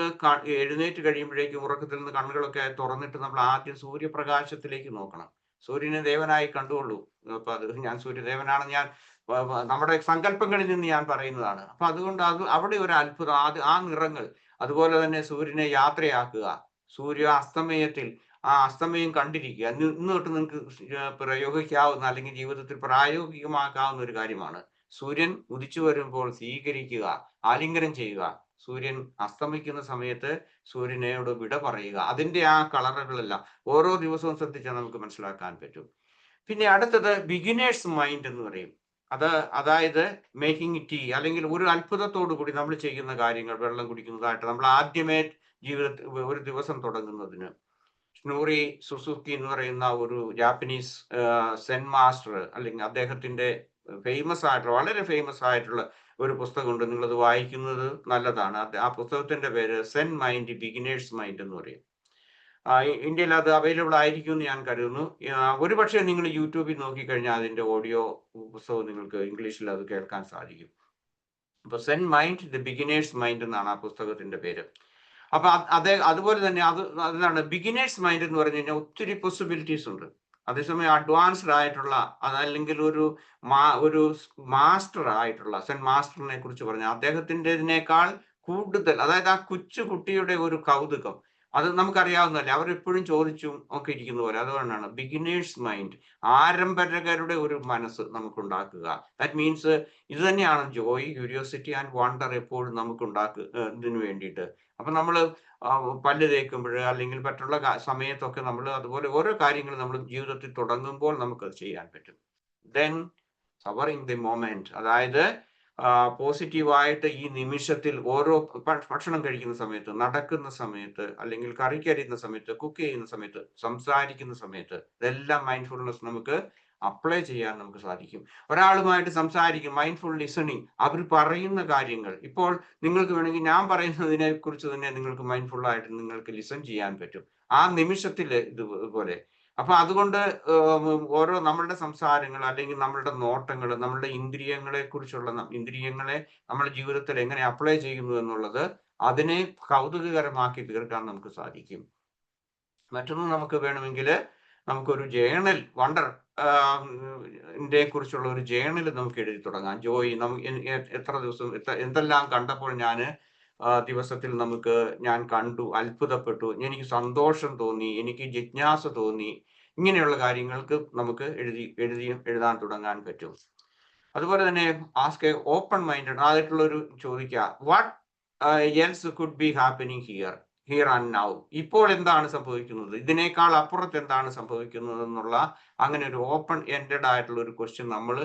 എഴുന്നേറ്റ് കഴിയുമ്പോഴേക്കും ഉറക്കത്തിൽ നിന്ന് കണ്ണുകളൊക്കെ തുറന്നിട്ട് നമ്മൾ ആദ്യം സൂര്യപ്രകാശത്തിലേക്ക് നോക്കണം. സൂര്യനെ ദേവനായി കണ്ടുകൊള്ളൂ. അപ്പൊ അത് ഞാൻ സൂര്യദേവനാണെന്ന് ഞാൻ നമ്മുടെ സങ്കല്പങ്ങളിൽ നിന്ന് ഞാൻ പറയുന്നതാണ്. അപ്പൊ അതുകൊണ്ട് അവിടെ ഒരു അത്ഭുതം, ആ നിറങ്ങൾ. അതുപോലെ തന്നെ സൂര്യനെ യാത്രയാക്കുക, സൂര്യ അസ്തമയത്തിൽ ആ അസ്തമയം കണ്ടിരിക്കുക. ഇന്ന് തൊട്ട് നിങ്ങൾക്ക് പ്രയോഗിക്കാവുന്ന അല്ലെങ്കിൽ ജീവിതത്തിൽ പ്രായോഗികമാക്കാവുന്ന ഒരു കാര്യമാണ്. സൂര്യൻ ഉദിച്ചു വരുമ്പോൾ സ്വീകരിക്കുക, ആലിംഗനം ചെയ്യുക. സൂര്യൻ അസ്തമിക്കുന്ന സമയത്ത് സൂര്യനോട് വിട പറയുക. അതിന്റെ ആ കളറുകളെല്ലാം ഓരോ ദിവസവും ശ്രദ്ധിച്ചാൽ നമുക്ക് മനസ്സിലാക്കാൻ പറ്റും. പിന്നെ അടുത്തത് ബിഗിനേഴ്സ് മൈൻഡ് എന്ന് പറയും. അതായത് മേക്കിംഗ് ടീ, അല്ലെങ്കിൽ ഒരു അത്ഭുതത്തോടു കൂടി നമ്മൾ ചെയ്യുന്ന കാര്യങ്ങൾ, വെള്ളം കുടിക്കുന്നതായിട്ട് നമ്മൾ ആദ്യമേ ജീവിതത്തിൽ ഒരു ദിവസം തുടങ്ങുന്നതിന്. ഷ്നൂറി സുസുക്കി എന്ന് പറയുന്ന ഒരു ജാപ്പനീസ് സെൻ മാസ്റ്റർ, അല്ലെങ്കിൽ അദ്ദേഹത്തിന്റെ വളരെ ഫേമസ് ആയിട്ടുള്ള ഒരു പുസ്തകമുണ്ട്. നിങ്ങളത് വായിക്കുന്നത് നല്ലതാണ്. ആ പുസ്തകത്തിന്റെ പേര് സെൻ മൈൻഡ്, ബിഗിനേഴ്സ് മൈൻഡ് എന്ന് പറയും. ഇന്ത്യയിൽ അത് അവൈലബിൾ ആയിരിക്കും എന്ന് ഞാൻ കരുതുന്നു. ഒരുപക്ഷെ നിങ്ങൾ യൂട്യൂബിൽ നോക്കിക്കഴിഞ്ഞാൽ അതിന്റെ ഓഡിയോ പുസ്തകം നിങ്ങൾക്ക് ഇംഗ്ലീഷിൽ അത് കേൾക്കാൻ സാധിക്കും. അപ്പൊ Zen mind, the beginner's mind എന്നാണ് ആ പുസ്തകത്തിന്റെ പേര്. അപ്പൊ അതുപോലെ തന്നെ അതാണ് ബിഗിനേഴ്സ് മൈൻഡ് എന്ന് പറഞ്ഞു കഴിഞ്ഞാൽ ഒത്തിരി പോസിബിലിറ്റീസ് ഉണ്ട്. അതേസമയം അഡ്വാൻസ്ഡ് ആയിട്ടുള്ള, അതല്ലെങ്കിൽ ഒരു മാസ്റ്റർ ആയിട്ടുള്ള സെൻ മാസ്റ്ററിനെ കുറിച്ച് പറഞ്ഞാൽ അദ്ദേഹത്തിൻ്റെതിനേക്കാൾ കൂടുതൽ, അതായത് ആ കുട്ടിയുടെ ഒരു കൗതുകം, അത് നമുക്കറിയാവുന്നതല്ലേ. അവരെപ്പോഴും ചോദിച്ചും ഒക്കെ ഇരിക്കുന്ന പോലെ. അതുകൊണ്ടാണ് ബിഗിനേഴ്സ് മൈൻഡ്, ആരംഭകരുടെ ഒരു മനസ്സ് നമുക്കുണ്ടാക്കുക. ദാറ്റ് മീൻസ് ഇത് തന്നെയാണ് ജോയ്, ക്യൂരിയോസിറ്റി ആൻഡ് വണ്ടർ എപ്പോഴും ഇതിനു വേണ്ടിയിട്ട്. അപ്പൊ നമ്മൾ പല്ല് തേക്കുമ്പോൾ അല്ലെങ്കിൽ മറ്റുള്ള സമയത്തൊക്കെ നമ്മൾ അതുപോലെ ഓരോ കാര്യങ്ങൾ നമ്മൾ ജീവിതത്തിൽ തുടങ്ങുമ്പോൾ നമുക്കത് ചെയ്യാൻ പറ്റും. ദെൻ സവറിങ് ദി മൊമെന്റ്, അതായത് പോസിറ്റീവായിട്ട് ഈ നിമിഷത്തിൽ ഓരോ ഭക്ഷണം കഴിക്കുന്ന സമയത്ത്, നടക്കുന്ന സമയത്ത്, അല്ലെങ്കിൽ കറിക്കരിയുന്ന സമയത്ത്, കുക്ക് ചെയ്യുന്ന സമയത്ത്, സംസാരിക്കുന്ന സമയത്ത്, ഇതെല്ലാം മൈൻഡ്ഫുൾനെസ് നമുക്ക് അപ്ലൈ ചെയ്യാൻ നമുക്ക് സാധിക്കും. ഒരാളുമായിട്ട് സംസാരിക്കും, മൈൻഡ്ഫുൾ ലിസണിങ്, അവർ പറയുന്ന കാര്യങ്ങൾ. ഇപ്പോൾ നിങ്ങൾക്ക് വേണമെങ്കിൽ ഞാൻ പറയുന്നതിനെ കുറിച്ച് തന്നെ നിങ്ങൾക്ക് മൈൻഡ്ഫുൾ ആയിട്ട് നിങ്ങൾക്ക് ലിസൺ ചെയ്യാൻ പറ്റും ആ നിമിഷത്തിൽ ഇതുപോലെ. അപ്പൊ അതുകൊണ്ട് ഓരോ നമ്മളുടെ സംസാരങ്ങൾ, അല്ലെങ്കിൽ നമ്മളുടെ നോട്ടങ്ങൾ, നമ്മളുടെ ഇന്ദ്രിയങ്ങളെ നമ്മുടെ ജീവിതത്തിൽ എങ്ങനെ അപ്ലൈ ചെയ്യുന്നു എന്നുള്ളത് അതിനെ കൗതുകകരമാക്കി തീർക്കാൻ നമുക്ക് സാധിക്കും. മറ്റൊന്ന്, നമുക്ക് വേണമെങ്കിൽ നമുക്കൊരു ജേണൽ, വണ്ടർ കുറിച്ചുള്ള ഒരു ജേണൽ നമുക്ക് എഴുതി തുടങ്ങാം. ജോയ്, എത്ര ദിവസം എന്തെല്ലാം കണ്ടപ്പോൾ ഞാൻ ദിവസത്തിൽ ഞാൻ കണ്ടു, അത്ഭുതപ്പെട്ടു, എനിക്ക് സന്തോഷം തോന്നി, എനിക്ക് ജിജ്ഞാസ തോന്നി, ഇങ്ങനെയുള്ള കാര്യങ്ങൾക്ക് നമുക്ക് എഴുതാൻ തുടങ്ങാൻ പറ്റും. അതുപോലെ തന്നെ ആസ്ക് എ ഓപ്പൺ മൈൻഡഡ് ആയിട്ടുള്ള ഒരു ചോദിക്കുക, what else could be happening here and now. ഇപ്പോൾ എന്താണ് സംഭവിക്കുന്നത്, ഇതിനേക്കാൾ അപ്പുറത്ത് എന്താണ് സംഭവിക്കുന്നത് എന്നുള്ള അങ്ങനെ ഒരു ഓപ്പൺ എൻഡഡ് ആയിട്ടുള്ള ഒരു ക്വസ്റ്റ്യൻ നമ്മൾ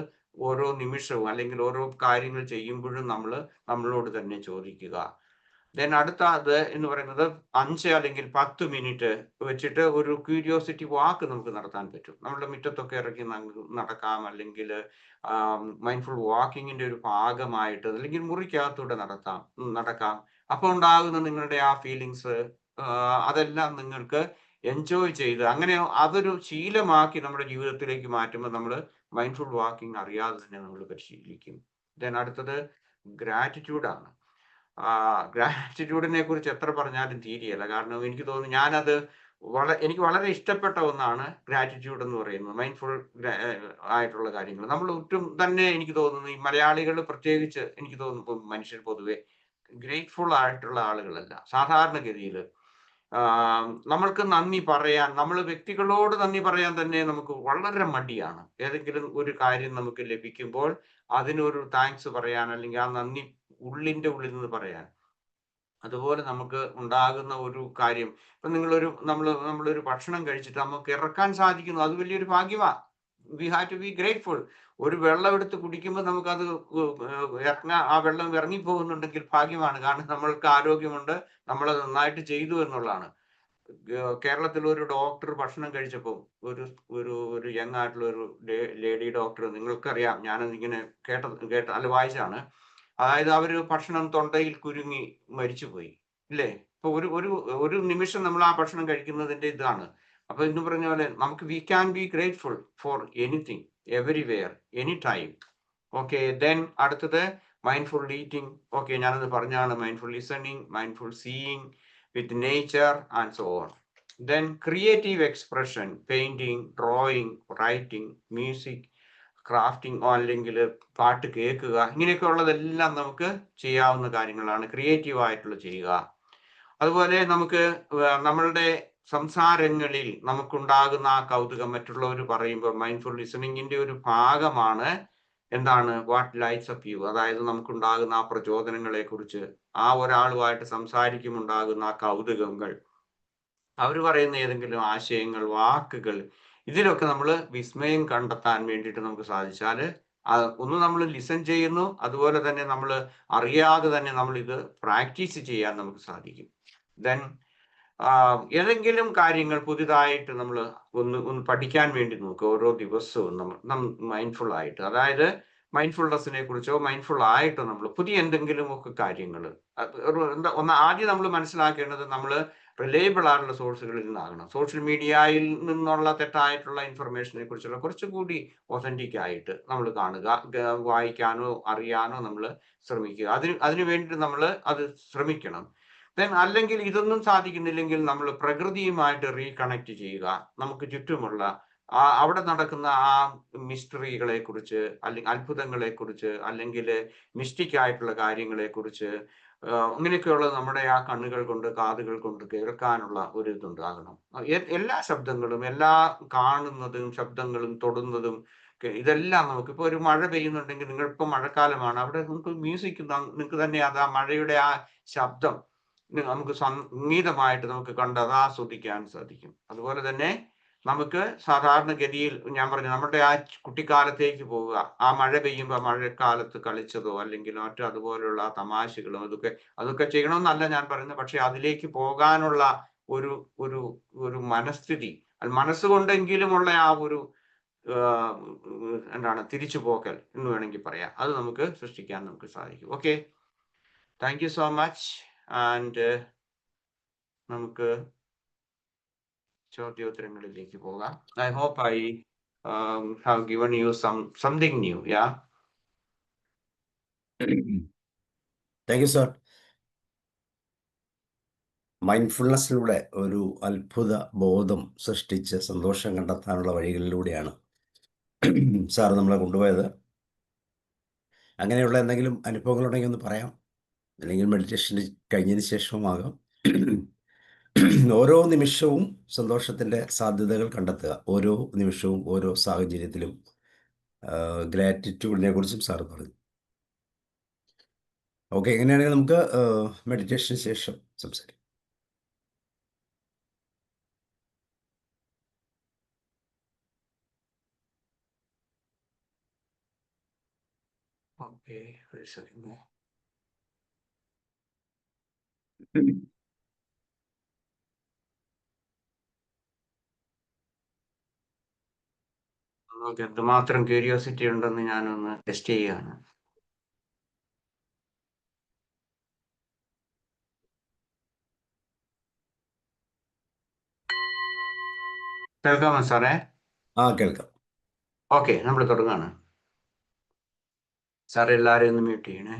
ഓരോ നിമിഷവും അല്ലെങ്കിൽ ഓരോ കാര്യങ്ങൾ ചെയ്യുമ്പോഴും നമ്മളോട് തന്നെ ചോദിക്കുക. ദെൻ അടുത്തത് എന്ന് പറയുന്നത് 5 അല്ലെങ്കിൽ 10 മിനിറ്റ് വെച്ചിട്ട് ഒരു ക്യൂരിയോസിറ്റി വാക്ക് നമുക്ക് നടത്താൻ പറ്റും. നമ്മുടെ മുറ്റത്തൊക്കെ ഇറങ്ങി നടക്കാം, അല്ലെങ്കിൽ മൈൻഡ്ഫുൾ വാക്കിങ്ങിന്റെ ഒരു ഭാഗമായിട്ട്, അല്ലെങ്കിൽ മുറിക്കകത്തൂടെ നടക്കാം. അപ്പോൾ ഉണ്ടാകുന്ന നിങ്ങളുടെ ആ ഫീലിങ്സ് അതെല്ലാം നിങ്ങൾക്ക് എൻജോയ് ചെയ്ത് അങ്ങനെ അതൊരു ശീലമാക്കി നമ്മുടെ ജീവിതത്തിലേക്ക് മാറ്റുമ്പോൾ നമ്മൾ മൈൻഡ്ഫുൾ വാക്കിംഗ് അറിയാതെ തന്നെ നമ്മൾ പരിശീലിക്കും. ദെൻ അടുത്തത് ഗ്രാറ്റിറ്റ്യൂഡാണ്. ഗ്രാറ്റിറ്റ്യൂഡിനെ കുറിച്ച് എത്ര പറഞ്ഞാലും തീരെയല്ല. കാരണം എനിക്ക് തോന്നുന്നു എനിക്ക് വളരെ ഇഷ്ടപ്പെട്ട ഒന്നാണ് ഗ്രാറ്റിറ്റ്യൂഡ് എന്ന് പറയുന്നത്. മൈൻഡ്ഫുൾ ആയിട്ടുള്ള കാര്യങ്ങൾ നമ്മൾ ഒട്ടും തന്നെ എനിക്ക് തോന്നുന്നു ഈ മലയാളികൾ പ്രത്യേകിച്ച് എനിക്ക് തോന്നുന്നു മനുഷ്യർ പൊതുവെ ഗ്രേറ്റ്ഫുൾ ആയിട്ടുള്ള ആളുകളല്ല. സാധാരണഗതിയിൽ നമ്മൾക്ക് നന്ദി പറയാൻ, നമ്മൾ വ്യക്തികളോട് നന്ദി പറയാൻ തന്നെ നമുക്ക് വളരെ മടിയാണ്. ഏതെങ്കിലും ഒരു കാര്യം നമുക്ക് ലഭിക്കുമ്പോൾ അതിനൊരു താങ്ക്സ് പറയാൻ, അല്ലെങ്കിൽ ആ നന്ദി ഉള്ളിന്റെ ഉള്ളിൽ നിന്ന് പറയാൻ. അതുപോലെ നമുക്ക് ഉണ്ടാകുന്ന ഒരു കാര്യം, ഇപ്പൊ നമ്മളൊരു ഭക്ഷണം കഴിച്ചിട്ട് നമുക്ക് ഇറക്കാൻ സാധിക്കുന്നു, അത് വലിയൊരു ഭാഗ്യമാണ്. We have to be grateful. ഒരു വെള്ളം എടുത്ത് കുടിക്കുമ്പോൾ നമുക്കത് ആ വെള്ളം ഇറങ്ങിപ്പോകുന്നുണ്ടെങ്കിൽ ഭാഗ്യമാണ്. കാരണം നമ്മൾക്ക് ആരോഗ്യമുണ്ട്, നമ്മളത് നന്നായിട്ട് ചെയ്തു എന്നുള്ളതാണ്. കേരളത്തിൽ ഒരു ഡോക്ടർ ഭക്ഷണം കഴിച്ചപ്പോൾ ഒരു യങ് ആയിട്ടുള്ള ഒരു ലേഡി ഡോക്ടർ, നിങ്ങൾക്കറിയാം, ഞാനതിങ്ങനെ വായിച്ചാണ്. അതായത് അവര് ഭക്ഷണം തൊണ്ടയിൽ കുരുങ്ങി മരിച്ചുപോയി, ഇല്ലേ? ഇപ്പൊ ഒരു നിമിഷം നമ്മൾ ആ ഭക്ഷണം കഴിക്കുന്നതിന്റെ ഇതാണ്. അപ്പൊ എന്ന് പറഞ്ഞ പോലെ നമുക്ക് we can be grateful for anything, everywhere, any time. Okay, then അടുത്തത് മൈൻഡ്ഫുൾ ഈറ്റിംഗ്. ഓക്കെ, ഞാനത് പറഞ്ഞാണ്. Mindful listening, mindful seeing with nature and so on. Then creative expression, painting, drawing, writing, music, crafting, അല്ലെങ്കിൽ പാട്ട് കേൾക്കുക, ഇങ്ങനെയൊക്കെ ഉള്ളതെല്ലാം നമുക്ക് ചെയ്യാവുന്ന കാര്യങ്ങളാണ്, ക്രിയേറ്റീവ് ആയിട്ടുള്ള ചെയ്യുക. അതുപോലെ നമുക്ക് നമ്മളുടെ സംസാരങ്ങളിൽ നമുക്കുണ്ടാകുന്ന ആ കൗതുകം മറ്റുള്ളവർ പറയുമ്പോൾ മൈൻഡ്ഫുൾ ലിസണിങ്ങിന്റെ ഒരു ഭാഗമാണ് എന്താണ്, വാട്ട് ലൈറ്റ്സ് അപ്പ് യു. അതായത് നമുക്കുണ്ടാകുന്ന ആ പ്രചോദനങ്ങളെ കുറിച്ച്, ആ ഒരാളുമായിട്ട് സംസാരിക്കുമുണ്ടാകുന്ന ആ കൗതുകങ്ങൾ, അവർ പറയുന്ന ഏതെങ്കിലും ആശയങ്ങൾ, വാക്കുകൾ, ഇതിലൊക്കെ നമ്മൾ വിസ്മയം കണ്ടെത്താൻ വേണ്ടിയിട്ട് നമുക്ക് സാധിച്ചാൽ ഒന്ന് നമ്മൾ ലിസൺ ചെയ്യുന്നു, അതുപോലെ തന്നെ നമ്മൾ അറിയാതെ തന്നെ നമ്മൾ ഇത് പ്രാക്ടീസ് ചെയ്യാൻ നമുക്ക് സാധിക്കും. ദെൻ ഏതെങ്കിലും കാര്യങ്ങൾ പുതിയതായിട്ട് നമ്മൾ ഒന്ന് പഠിക്കാൻ വേണ്ടി നോക്കുക. ഓരോ ദിവസവും നമ്മൾ മൈൻഡ്ഫുൾ ആയിട്ട്, അതായത് മൈൻഡ്ഫുൾനെസ്സിനെ കുറിച്ചോ മൈൻഡ്ഫുൾ ആയിട്ടോ നമ്മൾ പുതിയ എന്തെങ്കിലും ഒക്കെ കാര്യങ്ങൾ ആദ്യം നമ്മൾ മനസ്സിലാക്കേണ്ടത്, നമ്മൾ റിലയബിൾ ആയിട്ടുള്ള സോഴ്സുകളിൽ നിന്നാകണം. സോഷ്യൽ മീഡിയയിൽ നിന്നുള്ള തെറ്റായിട്ടുള്ള ഇൻഫർമേഷനെ കുറിച്ചുള്ള കുറച്ചുകൂടി ഒതന്റിക് ആയിട്ട് നമ്മൾ കാണുക, വായിക്കാനോ അറിയാനോ നമ്മൾ ശ്രമിക്കുക. അതിനു വേണ്ടിയിട്ട് നമ്മൾ അത് ശ്രമിക്കണം. ദെൻ അല്ലെങ്കിൽ ഇതൊന്നും സാധിക്കുന്നില്ലെങ്കിൽ നമ്മൾ പ്രകൃതിയുമായിട്ട് റീകണക്ട് ചെയ്യുക. നമുക്ക് ചുറ്റുമുള്ള അവിടെ നടക്കുന്ന ആ മിസ്റ്ററികളെ കുറിച്ച്, അല്ലെങ്കിൽ അത്ഭുതങ്ങളെ കുറിച്ച്, അല്ലെങ്കിൽ മിസ്റ്റിക് ആയിട്ടുള്ള കാര്യങ്ങളെ കുറിച്ച്, അങ്ങനെയൊക്കെയുള്ളത് നമ്മുടെ ആ കണ്ണുകൾ കൊണ്ട്, കാതുകൾ കൊണ്ട് കേൾക്കാനുള്ള ഒരു ഇതുണ്ടാകണം. എല്ലാ ശബ്ദങ്ങളും, എല്ലാ കാണുന്നതും, ശബ്ദങ്ങളും, തൊടുന്നതും, ഇതെല്ലാം നമുക്ക് ഇപ്പൊ ഒരു മഴ പെയ്യുന്നുണ്ടെങ്കിൽ, നിങ്ങളിപ്പോ മഴക്കാലമാണ്, അവിടെ നമുക്ക് മ്യൂസിക്, നിങ്ങൾക്ക് തന്നെ അത് ആ മഴയുടെ ആ ശബ്ദം നമുക്ക് സംഗീതമായിട്ട് നമുക്ക് കണ്ടത് ആസ്വദിക്കാൻ സാധിക്കും. അതുപോലെ തന്നെ നമുക്ക് സാധാരണഗതിയിൽ ഞാൻ പറഞ്ഞു, നമ്മുടെ ആ കുട്ടിക്കാലത്തേക്ക് പോവുക, ആ മഴ പെയ്യുമ്പോൾ മഴക്കാലത്ത് കളിച്ചതോ അല്ലെങ്കിൽ മറ്റോ അതുപോലുള്ള തമാശകളും അതൊക്കെ ചെയ്യണമെന്നല്ല ഞാൻ പറയുന്നത്. പക്ഷെ അതിലേക്ക് പോകാനുള്ള ഒരു ഒരു ഒരു മനസ്ഥിതി, മനസ്സുകൊണ്ടെങ്കിലുമുള്ള ആ ഒരു എന്താണ് തിരിച്ചു പോക്കൽ എന്ന് വേണമെങ്കിൽ പറയാം, അത് നമുക്ക് സൃഷ്ടിക്കാൻ നമുക്ക് സാധിക്കും. Okay, thank you so much. And നമുക്ക് ചോദ്യോത്തരങ്ങളിലേക്ക് പോകാം. I hope I have given you something new. Yeah, thank you sir. മൈൻഡ്ഫുൾനെസ്സിലൂടെ ഒരു അത്ഭുത ബോധം സൃഷ്ടിച്ച് സന്തോഷം കണ്ടെത്താനുള്ള വഴികളിലൂടെയാണ് സാർ നമ്മളെ കൊണ്ടുപോയത്. അങ്ങനെയുള്ള എന്തെങ്കിലും അനുഭവങ്ങളുണ്ടെങ്കിൽ ഒന്ന് പറയാം. അല്ലെങ്കിൽ മെഡിറ്റേഷൻ കഴിഞ്ഞതിന് ശേഷവുമാകാം. ഓരോ നിമിഷവും സന്തോഷത്തിൻ്റെ സാധ്യതകൾ കണ്ടെത്തുക. ഓരോ നിമിഷവും ഓരോ സാഹചര്യത്തിലും ഗ്രാറ്റിറ്റ്യൂഡിനെ കുറിച്ചും സാർ പറഞ്ഞു. ഓക്കെ, എങ്ങനെയാണെങ്കിൽ നമുക്ക് മെഡിറ്റേഷന് ശേഷം സംസാരിക്കാം. ഓക്കെ, ഒരു സെക്കൻഡ്. നിങ്ങൾക്ക് എന്തുമാത്രം ക്യൂരിയോസിറ്റി ഉണ്ടെന്ന് ഞാനൊന്ന് ടെസ്റ്റ് ചെയ്യുകയാണ്. കേൾക്കാമോ സാറേ? കേൾക്കാം. ഓക്കെ, നമ്മൾ തുടങ്ങാണ്. സാറേ എല്ലാവരെയും ഒന്ന് മ്യൂട്ട് ചെയ്യണേ.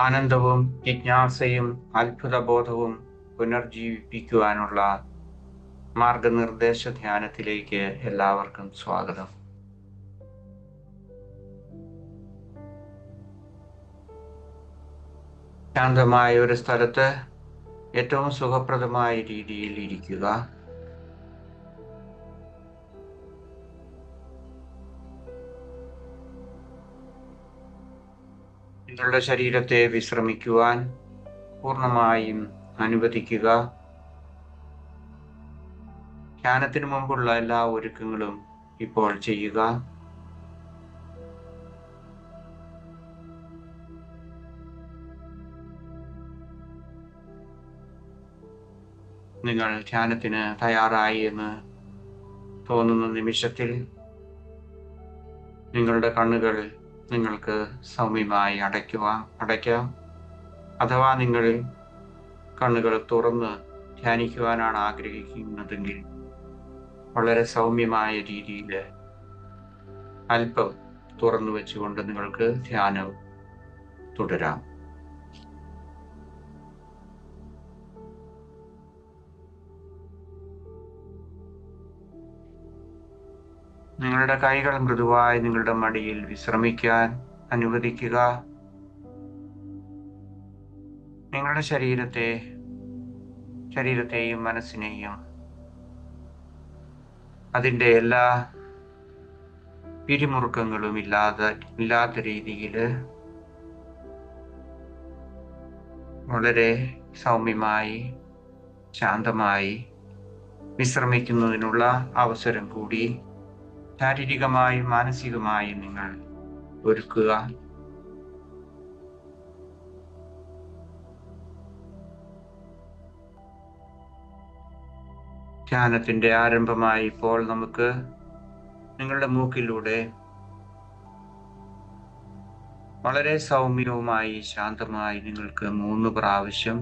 ആനന്ദവും ജിജ്ഞാസയും അത്ഭുതബോധവും പുനർജീവിപ്പിക്കുവാനുള്ള മാർഗനിർദ്ദേശ ധ്യാനത്തിലേക്ക് എല്ലാവർക്കും സ്വാഗതം. ശാന്തമായ ഒരു സ്ഥലത്ത് ഏറ്റവും സുഖപ്രദമായ രീതിയിൽ ഇരിക്കുക. നിങ്ങളുടെ ശരീരത്തെ വിശ്രമിക്കുവാൻ പൂർണ്ണമായും അനുവദിക്കുക. ധ്യാനത്തിനു മുമ്പുള്ള എല്ലാ ഒരുക്കങ്ങളും ഇപ്പോൾ ചെയ്യുക. നിങ്ങൾ ധ്യാനത്തിന് തയ്യാറായി എന്ന് തോന്നുന്ന നിമിഷത്തിൽ നിങ്ങളുടെ കണ്ണുകൾ നിങ്ങൾക്ക് സൗമ്യമായി അടയ്ക്കാം. അഥവാ നിങ്ങൾ കണ്ണുകൾ തുറന്ന് ധ്യാനിക്കുവാനാണ് ആഗ്രഹിക്കുന്നതെങ്കിൽ വളരെ സൗമ്യമായ രീതിയിൽ അല്പം തുറന്നു വെച്ചുകൊണ്ട് നിങ്ങൾക്ക് ധ്യാനം തുടരാം. നിങ്ങളുടെ കൈകൾ മൃദുവായി നിങ്ങളുടെ മടിയിൽ വിശ്രമിക്കാൻ അനുവദിക്കുക. നിങ്ങളുടെ ശരീരത്തെയും മനസ്സിനെയും അതിൻ്റെ എല്ലാ പിരിമുറുക്കങ്ങളും ഇല്ലാത്ത രീതിയിൽ വളരെ സൗമ്യമായി ശാന്തമായി വിശ്രമിക്കുന്നതിനുള്ള അവസരം കൂടി ശാരീരികമായും മാനസികമായും നിങ്ങൾ ഒരുക്കുക. ധ്യാനത്തിന്റെ ആരംഭമായി ഇപ്പോൾ നമുക്ക് നിങ്ങളുടെ മൂക്കിലൂടെ വളരെ സൗമ്യവുമായി ശാന്തമായി നിങ്ങൾക്ക് 3 പ്രാവശ്യം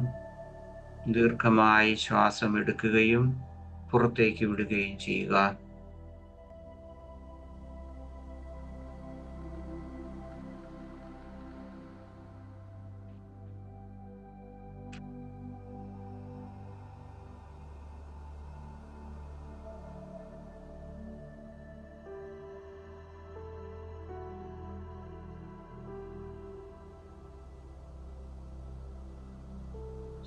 ദീർഘമായി ശ്വാസം എടുക്കുകയും പുറത്തേക്ക് വിടുകയും ചെയ്യുക.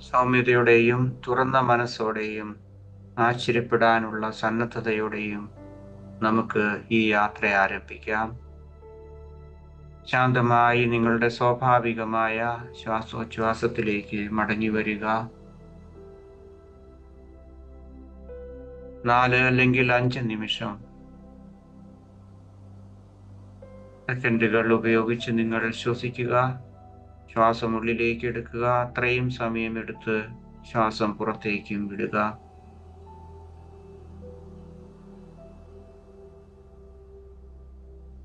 സൗമ്യതയോടെയും തുറന്ന മനസ്സോടെയും ആശ്ചര്യപ്പെടാനുള്ള സന്നദ്ധതയോടെയും നമുക്ക് ഈ യാത്ര ആരംഭിക്കാം. ശാന്തമായി നിങ്ങളുടെ സ്വാഭാവികമായ ശ്വാസോച്ഛ്വാസത്തിലേക്ക് മടങ്ങി വരിക. 4 അല്ലെങ്കിൽ 5 നിമിഷം സെക്കൻഡുകൾ ഉപയോഗിച്ച് നിങ്ങൾ ശ്വസിക്കുക. ശ്വാസം ഉള്ളിലേക്ക് എടുക്കുക. അത്രയും സമയം എടുത്ത് ശ്വാസം പുറത്തേക്കും വിടുക.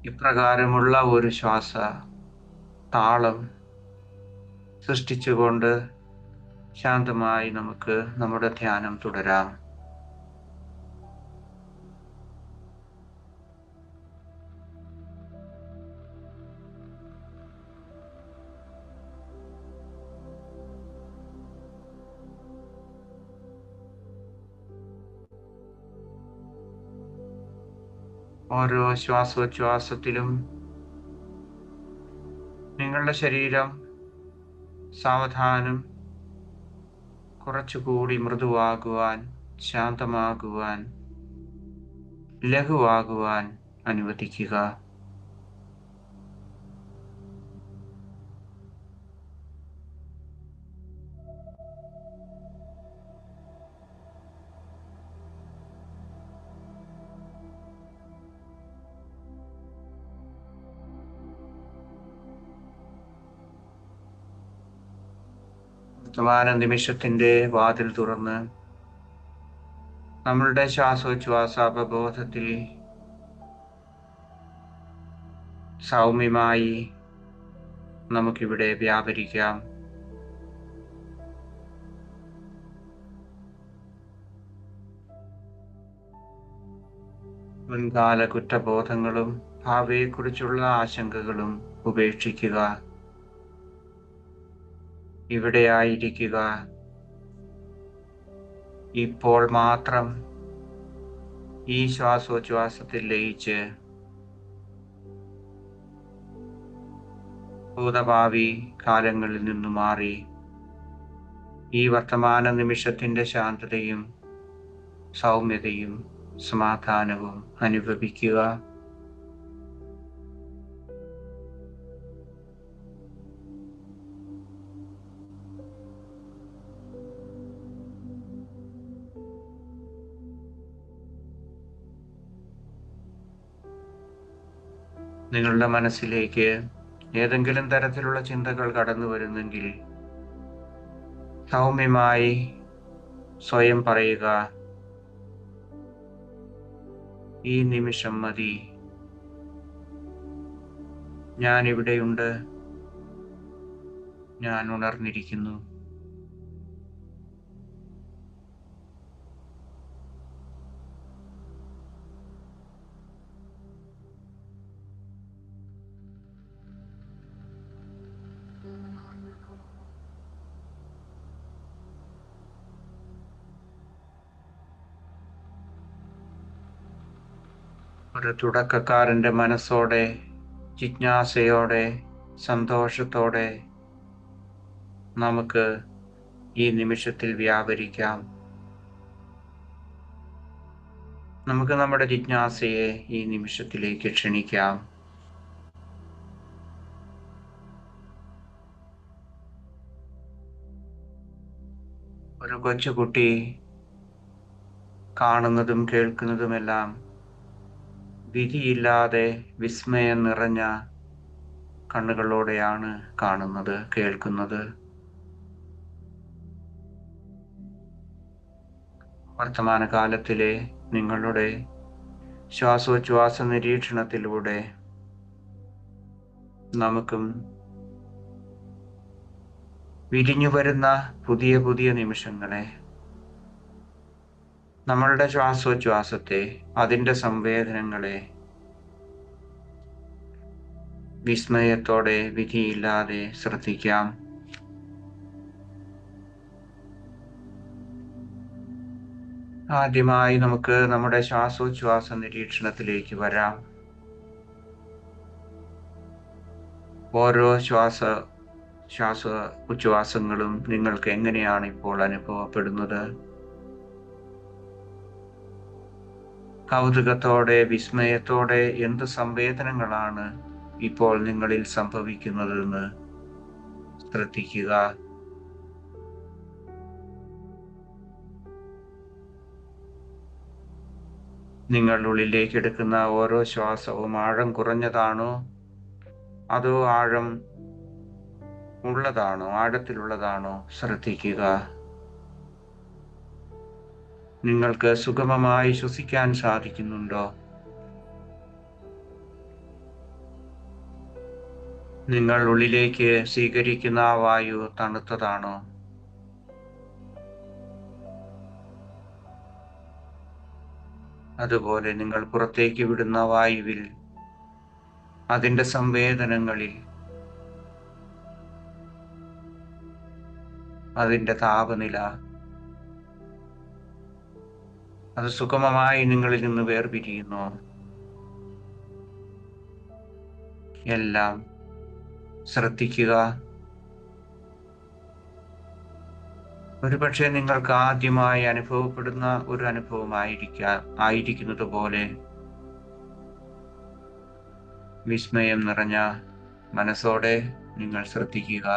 ഇപ്രകാരമുള്ള ഒരു ശ്വാസ താളം സൃഷ്ടിച്ചുകൊണ്ട് ശാന്തമായി നമുക്ക് നമ്മുടെ ധ്യാനം തുടരാം. ഓരോ ശ്വാസോച്ഛ്വാസത്തിലും നിങ്ങളുടെ ശരീരം സാവധാനം കുറച്ചുകൂടി മൃദുവാകുവാൻ, ശാന്തമാകുവാൻ, ലഘുവാകുവാൻ അനുവദിക്കുക. വർത്തമാന നിമിഷത്തിന്റെ വാതിൽ തുറന്ന് നമ്മളുടെ ശ്വാസോച്ഛ്വാസ അവബോധത്തിൽ സൗമ്യമായി നമുക്കിവിടെ വ്യാപരിക്കാം. മുൻകാല കുറ്റബോധങ്ങളും ഭാവിയെക്കുറിച്ചുള്ള ആശങ്കകളും ഉപേക്ഷിക്കുക. ഇവിടെയായിരിക്കുക. ഇപ്പോൾ മാത്രം ഈ ശ്വാസോച്ഛ്വാസത്തിൽ ലയിച്ച് ഭൂതഭാവി കാലങ്ങളിൽ നിന്നു മാറി ഈ വർത്തമാന നിമിഷത്തിന്റെ ശാന്തതയും സൗമ്യതയും സമാധാനവും അനുഭവിക്കുക. നിങ്ങളുടെ മനസ്സിലേക്ക് ഏതെങ്കിലും തരത്തിലുള്ള ചിന്തകൾ കടന്നു വരുന്നെങ്കിൽ സൗമ്യമായി സ്വയം പറയുക, ഈ നിമിഷം മതി, ഞാൻ ഇവിടെയുണ്ട്, ഞാൻ ഉണർന്നിരിക്കുന്നു. ഒരു തുടക്കക്കാരന്റെ മനസ്സോടെ, ജിജ്ഞാസയോടെ, സന്തോഷത്തോടെ നമുക്ക് ഈ നിമിഷത്തിൽ വ്യാപരിക്കാം. നമുക്ക് നമ്മുടെ ജിജ്ഞാസയെ ഈ നിമിഷത്തിലേക്ക് ക്ഷണിക്കാം. ഒരു കൊച്ചുകുട്ടി കാണുന്നതും കേൾക്കുന്നതുമെല്ലാം വിധിയില്ലാതെ വിസ്മയം നിറഞ്ഞ കണ്ണുകളോടെയാണ് കാണുന്നത്, കേൾക്കുന്നത്. വർത്തമാനകാലത്തിലെ നിങ്ങളുടെ ശ്വാസോച്ഛ്വാസ നിരീക്ഷണത്തിലൂടെ നമുക്കും വിരിഞ്ഞു വരുന്ന പുതിയ പുതിയ നിമിഷങ്ങളെ നമ്മളുടെ ശ്വാസോച്ഛ്വാസത്തെ, അതിൻ്റെ സംവേദനങ്ങളെ വിസ്മയത്തോടെ, വിധിയില്ലാതെ ശ്രദ്ധിക്കാം. ആദ്യമായി നമുക്ക് നമ്മുടെ ശ്വാസോച്ഛ്വാസ നിരീക്ഷണത്തിലേക്ക് വരാം. ഓരോ ഉച്ഛ്വാസങ്ങളും നിങ്ങൾക്ക് എങ്ങനെയാണ് ഇപ്പോൾ അനുഭവപ്പെടുന്നത്? കൗതുകത്തോടെ, വിസ്മയത്തോടെ എന്ത് സംവേദനങ്ങളാണ് ഇപ്പോൾ നിങ്ങളിൽ സംഭവിക്കുന്നതെന്ന് ശ്രദ്ധിക്കുക. നിങ്ങൾ ഉള്ളിലേക്ക് എടുക്കുന്ന ഓരോ ശ്വാസവും ആഴം കുറഞ്ഞതാണോ, അതോ ആഴത്തിലുള്ളതാണോ ശ്രദ്ധിക്കുക. നിങ്ങൾക്ക് സുഗമമായി ശ്വസിക്കാൻ സാധിക്കുന്നുണ്ടോ? നിങ്ങൾ ഉള്ളിലേക്ക് സ്വീകരിക്കുന്ന ആ വായു തണുത്തതാണോ? അതുപോലെ നിങ്ങൾ പുറത്തേക്ക് വിടുന്ന വായുവിൽ, അതിൻ്റെ സംവേദനങ്ങളിൽ, അതിൻ്റെ താപനില, അത് സുഗമമായി നിങ്ങളിൽ നിന്ന് വേർപിരിയുന്നു. എല്ലാം ശ്രദ്ധിക്കുക. ഒരുപക്ഷെ നിങ്ങൾക്ക് ആദ്യമായി അനുഭവപ്പെടുന്ന ഒരു ആയിരിക്കുന്നത് പോലെ വിസ്മയം നിറഞ്ഞ മനസ്സോടെ നിങ്ങൾ ശ്രദ്ധിക്കുക.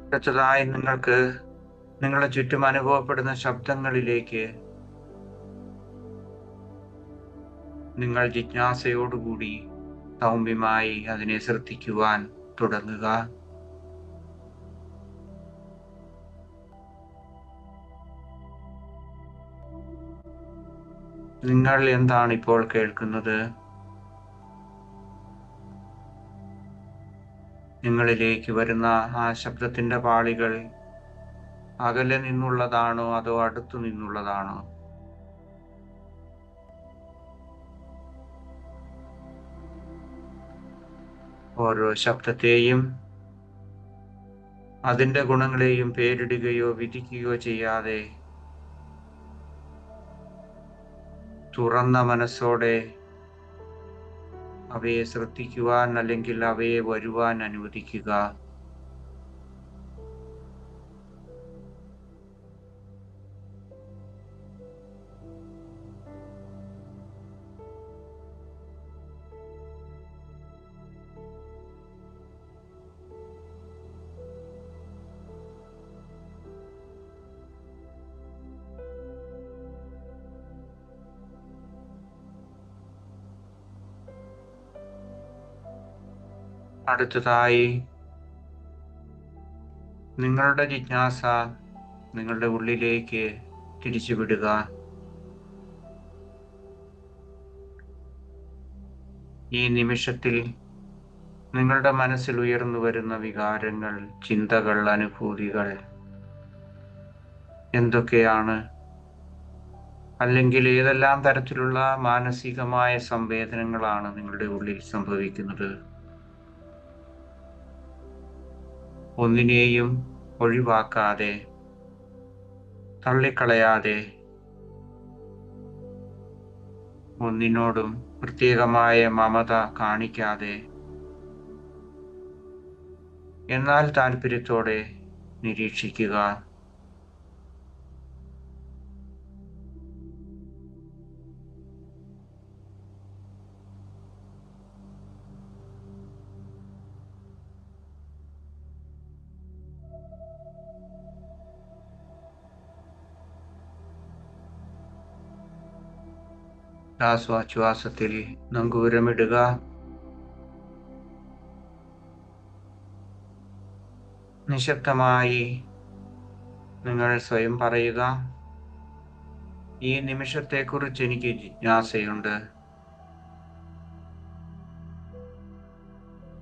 അടുത്തതായി നിങ്ങൾക്ക് നിങ്ങളുടെ ചുറ്റും അനുഭവപ്പെടുന്ന ശബ്ദങ്ങളിലേക്ക് നിങ്ങൾ ജിജ്ഞാസയോടുകൂടി സൗമ്യമായി അതിനെ ശ്രദ്ധിക്കുവാൻ തുടങ്ങുക. നിങ്ങൾ എന്താണ് ഇപ്പോൾ കേൾക്കുന്നത്? നിങ്ങളിലേക്ക് വരുന്ന ആ ശബ്ദത്തിൻ്റെ പാളികൾ അകലെ നിന്നുള്ളതാണോ, അതോ അടുത്തു നിന്നുള്ളതാണോ? ഓരോ ശബ്ദത്തെയും, അതിൻ്റെ ഗുണങ്ങളെയും പേരിടുകയോ വിധിക്കുകയോ ചെയ്യാതെ തുറന്ന മനസ്സോടെ അവയെ ശ്രദ്ധിക്കുവാൻ, അല്ലെങ്കിൽ അവയെ വരുവാൻ അനുവദിക്കുക. അടുത്തതായി നിങ്ങളുടെ ജിജ്ഞാസ നിങ്ങളുടെ ഉള്ളിലേക്ക് തിരിച്ചുവിടുക. ഈ നിമിഷത്തിൽ നിങ്ങളുടെ മനസ്സിൽ ഉയർന്നു വരുന്ന വികാരങ്ങൾ, ചിന്തകൾ, അനുഭൂതികൾ എന്തൊക്കെയാണ്? അല്ലെങ്കിൽ ഏതെല്ലാം തരത്തിലുള്ള മാനസികമായ സംവേദനങ്ങളാണ് നിങ്ങളുടെ ഉള്ളിൽ സംഭവിക്കുന്നത്? ഒന്നിനെയും ഒഴിവാക്കാതെ, തള്ളിക്കളയാതെ, ഒന്നിനോടും പ്രത്യേകമായ മമത കാണിക്കാതെ, എന്നാൽ താല്പര്യത്തോടെ നിരീക്ഷിക്കുക. ശ്വാസോച്ഛ്വാസത്തിൽ നങ്കൂരമിടുക. നിശബ്ദമായി നിങ്ങൾ സ്വയം പറയുക, ഈ നിമിഷത്തെക്കുറിച്ച് എനിക്ക് ജിജ്ഞാസയുണ്ട്.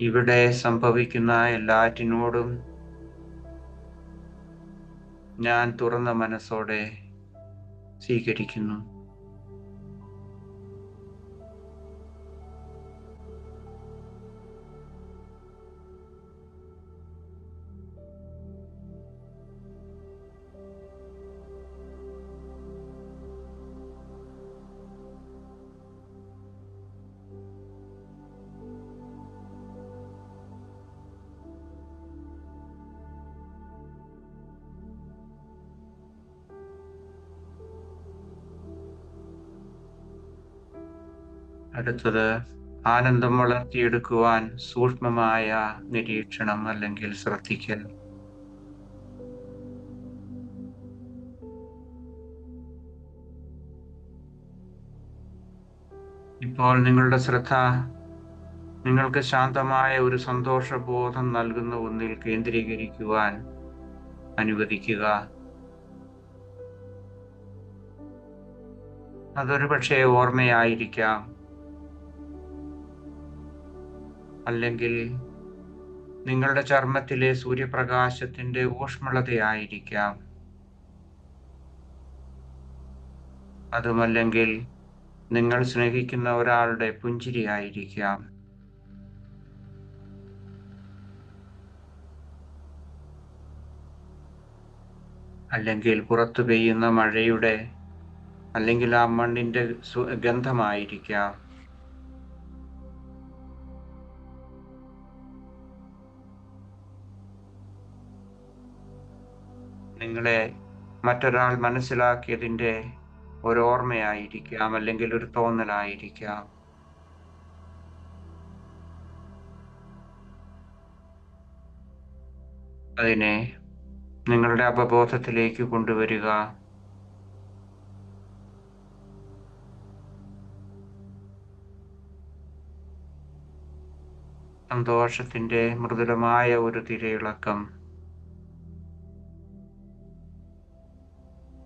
ഇവിടെ സംഭവിക്കുന്ന എല്ലാറ്റിനോടും ഞാൻ തുറന്ന മനസ്സോടെ സ്വീകരിക്കുന്നു. അടുത്തത്, ആനന്ദം വളർത്തിയെടുക്കുവാൻ സൂക്ഷ്മമായ നിരീക്ഷണം അല്ലെങ്കിൽ ശ്രദ്ധിക്കൽ. ഇപ്പോൾ നിങ്ങളുടെ ശ്രദ്ധ നിങ്ങൾക്ക് ശാന്തമായ ഒരു സന്തോഷബോധം നൽകുന്ന ഒന്നിൽ കേന്ദ്രീകരിക്കുവാൻ അനുവദിക്കുക. അതൊരു പക്ഷേ ഓർമ്മയായിരിക്കാം, അല്ലെങ്കിൽ നിങ്ങളുടെ ചർമ്മത്തിലെ സൂര്യപ്രകാശത്തിന്റെ ഊഷ്മളതയായിരിക്കാം, അതുമല്ലെങ്കിൽ നിങ്ങൾ സ്നേഹിക്കുന്ന ഒരാളുടെ പുഞ്ചിരിയായിരിക്കാം. അല്ലെങ്കിൽ പുറത്തു പെയ്യുന്ന മഴയുടെ അല്ലെങ്കിൽ ആ മണ്ണിന്റെ ഗന്ധമായിരിക്കാം. നിങ്ങളെ മറ്റൊരാൾ മനസ്സിലാക്കിയതിൻ്റെ ഒരു ഓർമ്മയായിരിക്കാം, അല്ലെങ്കിൽ ഒരു തോന്നലായിരിക്കാം. അതിനെ നിങ്ങളുടെ അവബോധത്തിലേക്ക് കൊണ്ടുവരിക. സന്തോഷത്തിന്റെ മൃദുലമായ ഒരു തിരയിളക്കം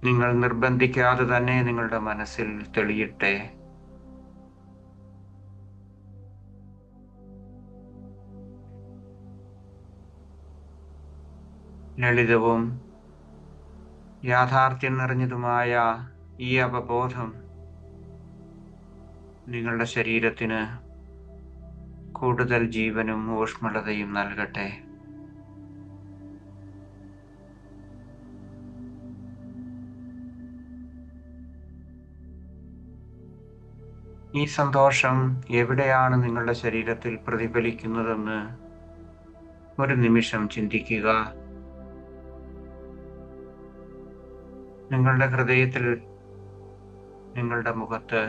നിങ്ങൾ നിർബന്ധിക്കാതെ തന്നെ നിങ്ങളുടെ മനസ്സിൽ തെളിയട്ടെ. ലളിതവും യാഥാർത്ഥ്യം നിറഞ്ഞതുമായ ഈ അവബോധം നിങ്ങളുടെ ശരീരത്തിന് കൂടുതൽ ജീവനും ഊഷ്മളതയും നൽകട്ടെ. ഈ സന്തോഷം എവിടെയാണ് നിങ്ങളുടെ ശരീരത്തിൽ പ്രതിഫലിക്കുന്നതെന്ന് ഒരു നിമിഷം ചിന്തിക്കുക. നിങ്ങളുടെ ഹൃദയത്തിൽ, നിങ്ങളുടെ മുഖത്ത്,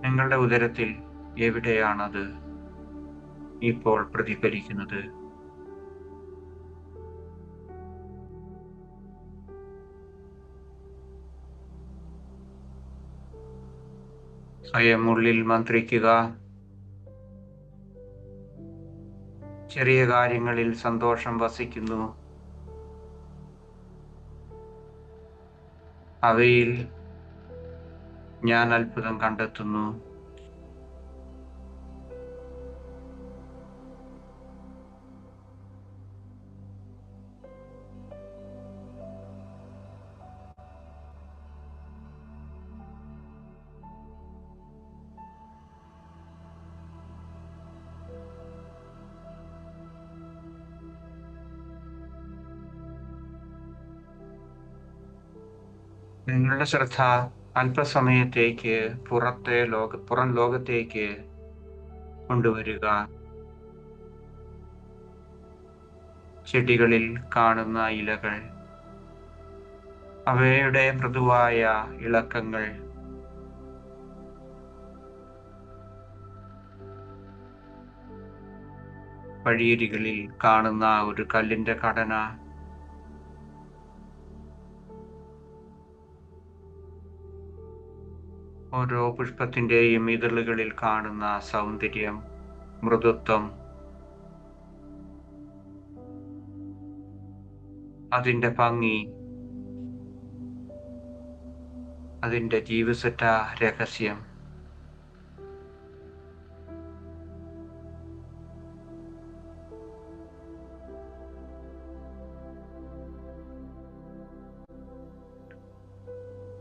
നിങ്ങളുടെ ഉദരത്തിൽ എവിടെയാണത് ഇപ്പോൾ പ്രതിഫലിക്കുന്നത്? സ്വയം ഉള്ളിൽ മന്ത്രിക്കുക, ചെറിയ കാര്യങ്ങളിൽ സന്തോഷം വസിക്കുന്നു. അവയിൽ ഞാൻ അത്ഭുതം കണ്ടെത്തുന്നു. നിങ്ങളുടെ ശ്രദ്ധ അല്പസമയത്തേക്ക് പുറം ലോകത്തേക്ക് കൊണ്ടുവരിക. ചെടികളിൽ കാണുന്ന ഇലകൾ, അവയുടെ മൃദുവായ ഇളക്കങ്ങൾ, വഴിയരികളിൽ കാണുന്ന ഒരു കല്ലിന്റെ ഘടന, ഓരോ പുഷ്പത്തിൻ്റെയും ഇതളുകളിൽ കാണുന്ന സൗന്ദര്യം, മൃദുത്വം, അതിൻ്റെ ഭംഗി, അതിൻ്റെ ജീവസുറ്റ രഹസ്യം.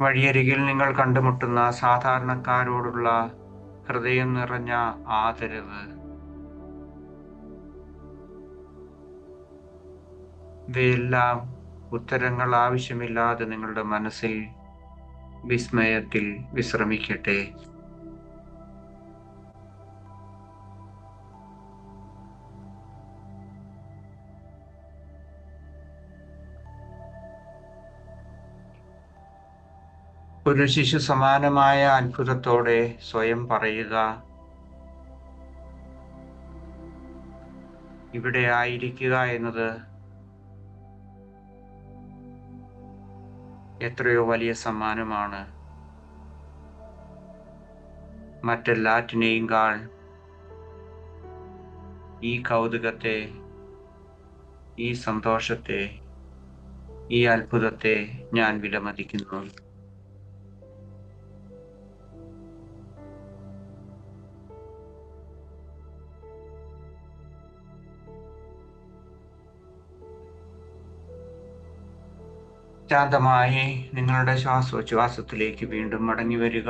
വഴിയരികിൽ നിങ്ങൾ കണ്ടുമുട്ടുന്ന സാധാരണക്കാരോടുള്ള ഹൃദയം നിറഞ്ഞ ആദരവ്, ഇവയെല്ലാം ഉത്തരങ്ങൾ ആവശ്യമില്ലാതെ നിങ്ങളുടെ മനസ്സിൽ വിസ്മയത്തിൽ വിശ്രമിക്കട്ടെ. ഒരു ശിശു സമാനമായ അത്ഭുതത്തോടെ സ്വയം പറയുക, ഇവിടെ ആയിരിക്കുക എന്നത് എത്രയോ വലിയ സമ്മാനമാണ്. മറ്റെല്ലാറ്റിനെയും കാൾ ഈ കൗതുകത്തെ, ഈ സന്തോഷത്തെ, ഈ അത്ഭുതത്തെ ഞാൻ വിലമതിക്കുന്നു. ശാന്തമായി നിങ്ങളുടെ ശ്വാസോച്ഛ്വാസത്തിലേക്ക് വീണ്ടും മടങ്ങി വരിക.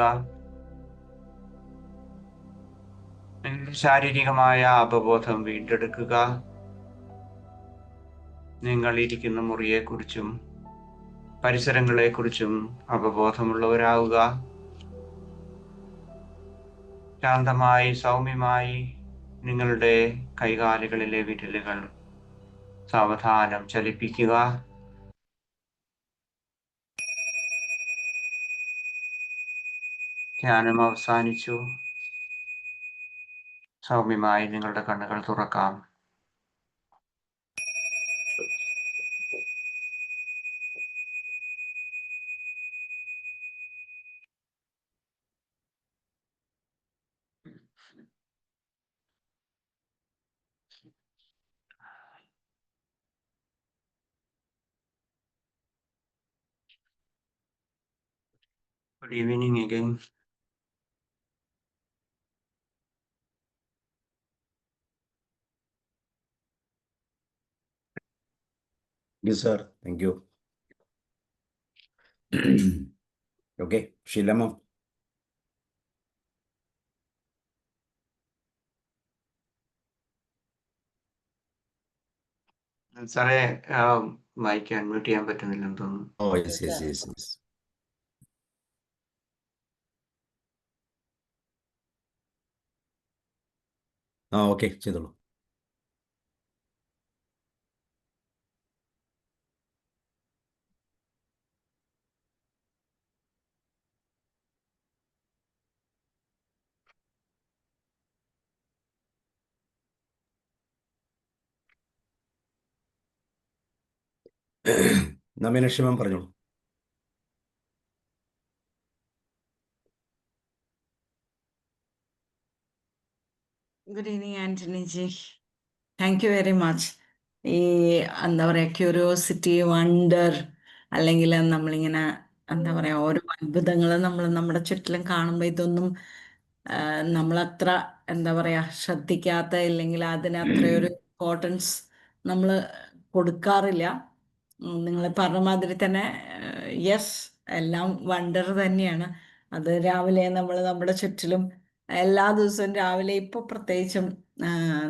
നിങ്ങളുടെ ശാരീരികമായ അവബോധം വീണ്ടെടുക്കുക. നിങ്ങൾ ഇരിക്കുന്ന മുറിയെക്കുറിച്ചും പരിസരങ്ങളെക്കുറിച്ചും അവബോധമുള്ളവരാവുക. ശാന്തമായി സൗമ്യമായി നിങ്ങളുടെ കൈകാലുകളിലെ വിരലുകൾ സാവധാനം ചലിപ്പിക്കുക. ധ്യാനം അവസാനിച്ചു. സൗമ്യമായി നിങ്ങളുടെ കണ്ണുകൾ തുറക്കാം. Good evening again. Yes, sir. Thank you. Okay, Sheila ma'am. സാറേ, മൈക്ക് അൺമ്യൂട്ട് ചെയ്യാൻ പറ്റുന്നില്ലെന്ന് തോന്നുന്നു. Oh, yes, yes, yes, yes. Okay, ചെയ്തോളൂ. മീനാക്ഷി മാം പറഞ്ഞോളൂ. Good evening Antony G, thank you very much. ഈ എന്താ പറയുക, ക്യൂരിയോസിറ്റി, വണ്ടർ, അല്ലെങ്കിൽ നമ്മളിങ്ങനെ എന്താ പറയുക, ഓരോ അത്ഭുതങ്ങൾ നമ്മൾ നമ്മുടെ ചുറ്റിലും കാണുമ്പോൾ ഇതൊന്നും നമ്മളത്ര എന്താ പറയുക ശ്രദ്ധിക്കാത്ത, ഇല്ലെങ്കിൽ അതിന് അത്രയൊരു ഇമ്പോർട്ടൻസ് നമ്മൾ കൊടുക്കാറില്ല. നിങ്ങൾ പറഞ്ഞ മാതിരി തന്നെ യെസ്, എല്ലാം വണ്ടർ തന്നെയാണ്. അത് രാവിലെ നമ്മൾ നമ്മുടെ ചുറ്റിലും എല്ലാ ദിവസവും രാവിലെ ഇപ്പോൾ പ്രത്യേകിച്ചും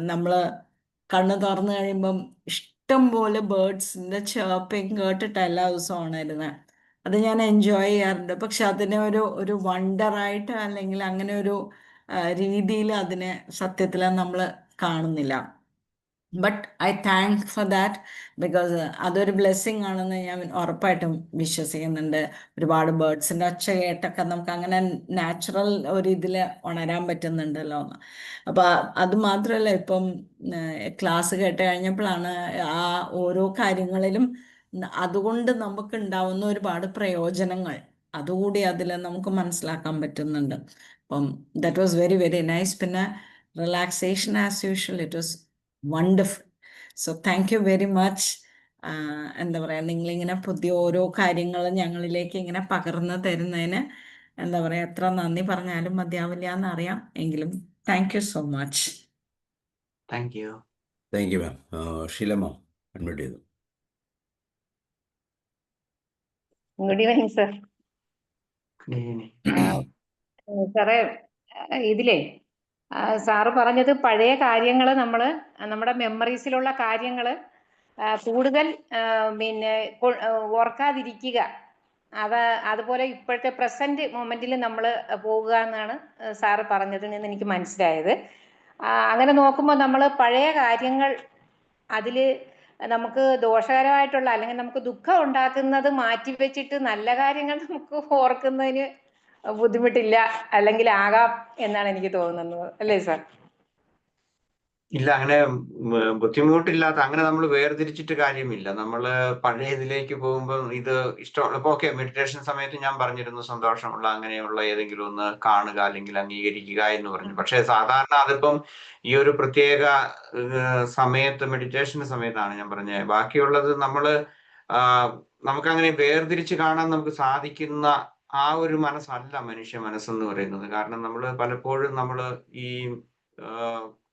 നമ്മൾ കണ്ണ് തുറന്നു കഴിയുമ്പം ഇഷ്ടം പോലെ ബേർഡ്സിൻ്റെ ചേർപ്പിങ് കേട്ടിട്ട് എല്ലാ ദിവസവും ഉണരുന്നത്. അത് ഞാൻ എൻജോയ് ചെയ്യാറുണ്ട്. പക്ഷെ അതിനെ ഒരു വണ്ടറായിട്ട് അല്ലെങ്കിൽ അങ്ങനെ ഒരു രീതിയിൽ അതിനെ സത്യത്തിൽ നമ്മൾ കാണുന്നില്ല. But I thank for that, because അതൊരു ബ്ലെസ്സിങ് ആണെന്ന് ഞാൻ ഉറപ്പായിട്ടും വിശ്വസിക്കുന്നുണ്ട്. ഒരുപാട് ബേർഡ്സിൻ്റെ ഒച്ച കേട്ടൊക്കെ നമുക്ക് അങ്ങനെ നാച്ചുറൽ ഒരു ഇതിൽ ഉണരാൻ പറ്റുന്നുണ്ടല്ലോ എന്ന്. അപ്പോൾ അത് മാത്രമല്ല, ഇപ്പം ക്ലാസ് കേട്ട് കഴിഞ്ഞപ്പോഴാണ് ആ ഓരോ കാര്യങ്ങളിലും അതുകൊണ്ട് നമുക്ക് ഉണ്ടാവുന്ന ഒരുപാട് പ്രയോജനങ്ങൾ അതുകൂടി അതിൽ നമുക്ക് മനസ്സിലാക്കാൻ പറ്റുന്നുണ്ട്. അപ്പം that was very very nice. പിന്നെ relaxation as usual, it was wonderful. So thank you very much. എന്താ പറയുക, നിങ്ങളിങ്ങനെ പുതിയ ഓരോ കാര്യങ്ങൾ ഞങ്ങളിലേക്ക് ഇങ്ങനെ പകർന്നു തരുന്നതിന് എന്താ പറയുക, എത്ര നന്ദി പറഞ്ഞാലും മതിയാവില്ല എന്നറിയാം. എങ്കിലും thank you so much. Thank you. Thank you ma'am. Sheela ma'am admit ചെയ്തു. Good evening sir. സാറേ, ഇതിലേ സാറ് പറഞ്ഞത് പഴയ കാര്യങ്ങൾ നമ്മുടെ മെമ്മറീസിലുള്ള കാര്യങ്ങൾ കൂടുതൽ പിന്നെ ഓർക്കാതിരിക്കുക, അതുപോലെ ഇപ്പോഴത്തെ പ്രസന്റ് മൊമെന്റിൽ നമ്മൾ പോകുക എന്നാണ് സാറ് പറഞ്ഞതിൽ നിന്ന് എനിക്ക് മനസ്സിലായത്. അങ്ങനെ നോക്കുമ്പോൾ നമ്മൾ പഴയ കാര്യങ്ങൾ അതിൽ നമുക്ക് ദോഷകരമായിട്ടുള്ള അല്ലെങ്കിൽ നമുക്ക് ദുഃഖം ഉണ്ടാക്കുന്നത് മാറ്റിവെച്ചിട്ട് നല്ല കാര്യങ്ങൾ നമുക്ക് ഓർക്കുന്നതിന് ബുദ്ധിമുട്ടില്ല, അല്ലെങ്കിൽ ആകാം എന്നാണ് എനിക്ക് തോന്നുന്നത്. അല്ലേ സാർ? ഇല്ല, അങ്ങനെ ബുദ്ധിമുട്ടില്ലാത്ത, അങ്ങനെ നമ്മൾ വേർതിരിച്ചിട്ട് കാര്യമില്ല. നമ്മൾ പഴയ ഇതിലേക്ക് പോകുമ്പോൾ ഇത് ഇഷ്ടമുള്ള, ഇപ്പൊ ഓക്കെ, മെഡിറ്റേഷൻ സമയത്ത് ഞാൻ പറഞ്ഞിരുന്നു സന്തോഷമുള്ള അങ്ങനെയുള്ള ഏതെങ്കിലും ഒന്ന് കാണുക അല്ലെങ്കിൽ അംഗീകരിക്കുക എന്ന് പറഞ്ഞു. പക്ഷെ സാധാരണ അതിപ്പം ഈ ഒരു പ്രത്യേക സമയത്ത്, മെഡിറ്റേഷൻ സമയത്താണ് ഞാൻ പറഞ്ഞത്. ബാക്കിയുള്ളത് നമുക്കങ്ങനെ വേർതിരിച്ച് കാണാൻ നമുക്ക് സാധിക്കുന്ന ആ ഒരു മനസ്സല്ല മനുഷ്യ മനസ്സെന്ന് പറയുന്നത്. കാരണം നമ്മൾ പലപ്പോഴും ഈ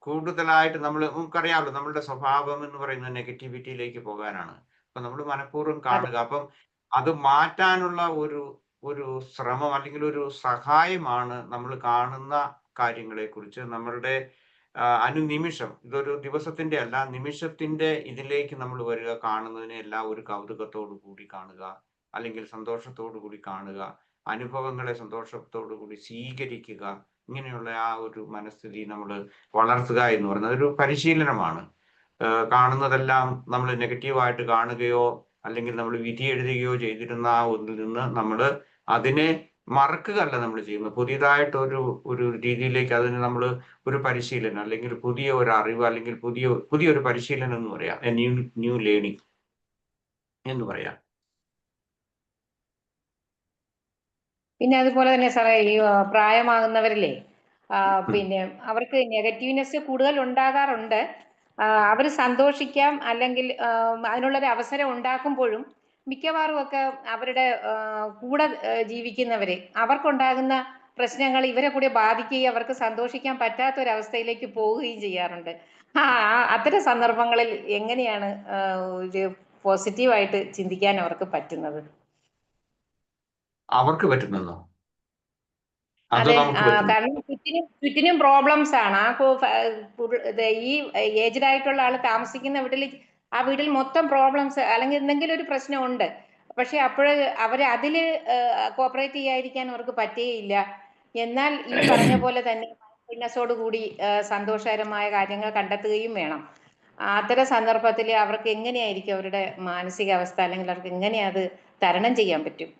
കൂടുതലായിട്ട് നമുക്കറിയാമല്ലോ, നമ്മളുടെ സ്വഭാവം എന്ന് പറയുന്നത് നെഗറ്റിവിറ്റിയിലേക്ക് പോകാനാണ്. അപ്പൊ നമ്മൾ മനഃപൂർവ്വം കാണുക. അപ്പം അത് മാറ്റാനുള്ള ഒരു ശ്രമം അല്ലെങ്കിൽ ഒരു സഹായമാണ് നമ്മൾ കാണുന്ന കാര്യങ്ങളെ കുറിച്ച് നമ്മളുടെ അനുനിമിഷം, ഇതൊരു ദിവസത്തിന്റെ അല്ല, നിമിഷത്തിന്റെ ഇതിലേക്ക് നമ്മൾ വരിക, കാണുന്നതിനെ എല്ലാം ഒരു കൗതുകത്തോടു കൂടി കാണുക, അല്ലെങ്കിൽ സന്തോഷത്തോടു കൂടി കാണുക, അനുഭവങ്ങളെ സന്തോഷത്തോടു കൂടി സ്വീകരിക്കുക. ഇങ്ങനെയുള്ള ആ ഒരു മനസ്ഥിതി നമ്മൾ വളർത്തുക എന്ന് പറയുന്നത് ഒരു പരിശീലനമാണ്. കാണുന്നതെല്ലാം നമ്മൾ നെഗറ്റീവായിട്ട് കാണുകയോ അല്ലെങ്കിൽ നമ്മൾ വിധി എഴുതുകയോ ചെയ്തിരുന്ന ആ ഒന്നിൽ നിന്ന് നമ്മൾ അതിനെ മറക്കുകയല്ല നമ്മൾ ചെയ്യുന്നത്. പുതിയതായിട്ടൊരു രീതിയിലേക്ക് അതിന് നമ്മൾ ഒരു പരിശീലനം അല്ലെങ്കിൽ പുതിയ ഒരു അറിവ് അല്ലെങ്കിൽ പുതിയൊരു പരിശീലനം എന്ന് പറയാം, ന്യൂ ലേണിംഗ് എന്ന് പറയാം. പിന്നെ അതുപോലെ തന്നെ സാറേ, ഈ പ്രായമാകുന്നവരില്ലേ, പിന്നെ അവർക്ക് നെഗറ്റീവ്നെസ് കൂടുതൽ ഉണ്ടാകാറുണ്ട്. അവർ സന്തോഷിക്കാം അല്ലെങ്കിൽ അതിനുള്ളൊരു അവസരം ഉണ്ടാക്കുമ്പോഴും മിക്കവാറും ഒക്കെ അവരുടെ കൂടെ ജീവിക്കുന്നവര് അവർക്കുണ്ടാകുന്ന പ്രശ്നങ്ങൾ ഇവരെ കൂടി ബാധിക്കുകയും അവർക്ക് സന്തോഷിക്കാൻ പറ്റാത്തൊരവസ്ഥയിലേക്ക് പോവുകയും ചെയ്യാറുണ്ട്. അത്തരം സന്ദർഭങ്ങളിൽ എങ്ങനെയാണ് ഇത് പോസിറ്റീവായിട്ട് ചിന്തിക്കാൻ അവർക്ക് പറ്റുന്നത്? അവർക്ക് പറ്റുന്നോ? അതെ, കാരണം ചുറ്റിനും പ്രോബ്ലംസ് ആണ്. ഈ ഏജ്ഡ് ആയിട്ടുള്ള ആള് താമസിക്കുന്ന വീട്ടിൽ മൊത്തം പ്രോബ്ലംസ് അല്ലെങ്കിൽ എന്തെങ്കിലും ഒരു പ്രശ്നമുണ്ട്. പക്ഷെ അവര് അതില് കോപ്പറേറ്റ് ചെയ്യാതിരിക്കാൻ അവർക്ക് പറ്റുകയില്ല. എന്നാൽ ഈ പറഞ്ഞ പോലെ തന്നെ മൈൻഡ്ഫുൾനെസ്സോട് കൂടി സന്തോഷകരമായ കാര്യങ്ങൾ കണ്ടെത്തുകയും വേണം. അത്തരം സന്ദർഭത്തിൽ അവർക്ക് എങ്ങനെയായിരിക്കും അവരുടെ മാനസികാവസ്ഥ, അല്ലെങ്കിൽ അവർക്ക് എങ്ങനെ അത് തരണം ചെയ്യാൻ പറ്റും?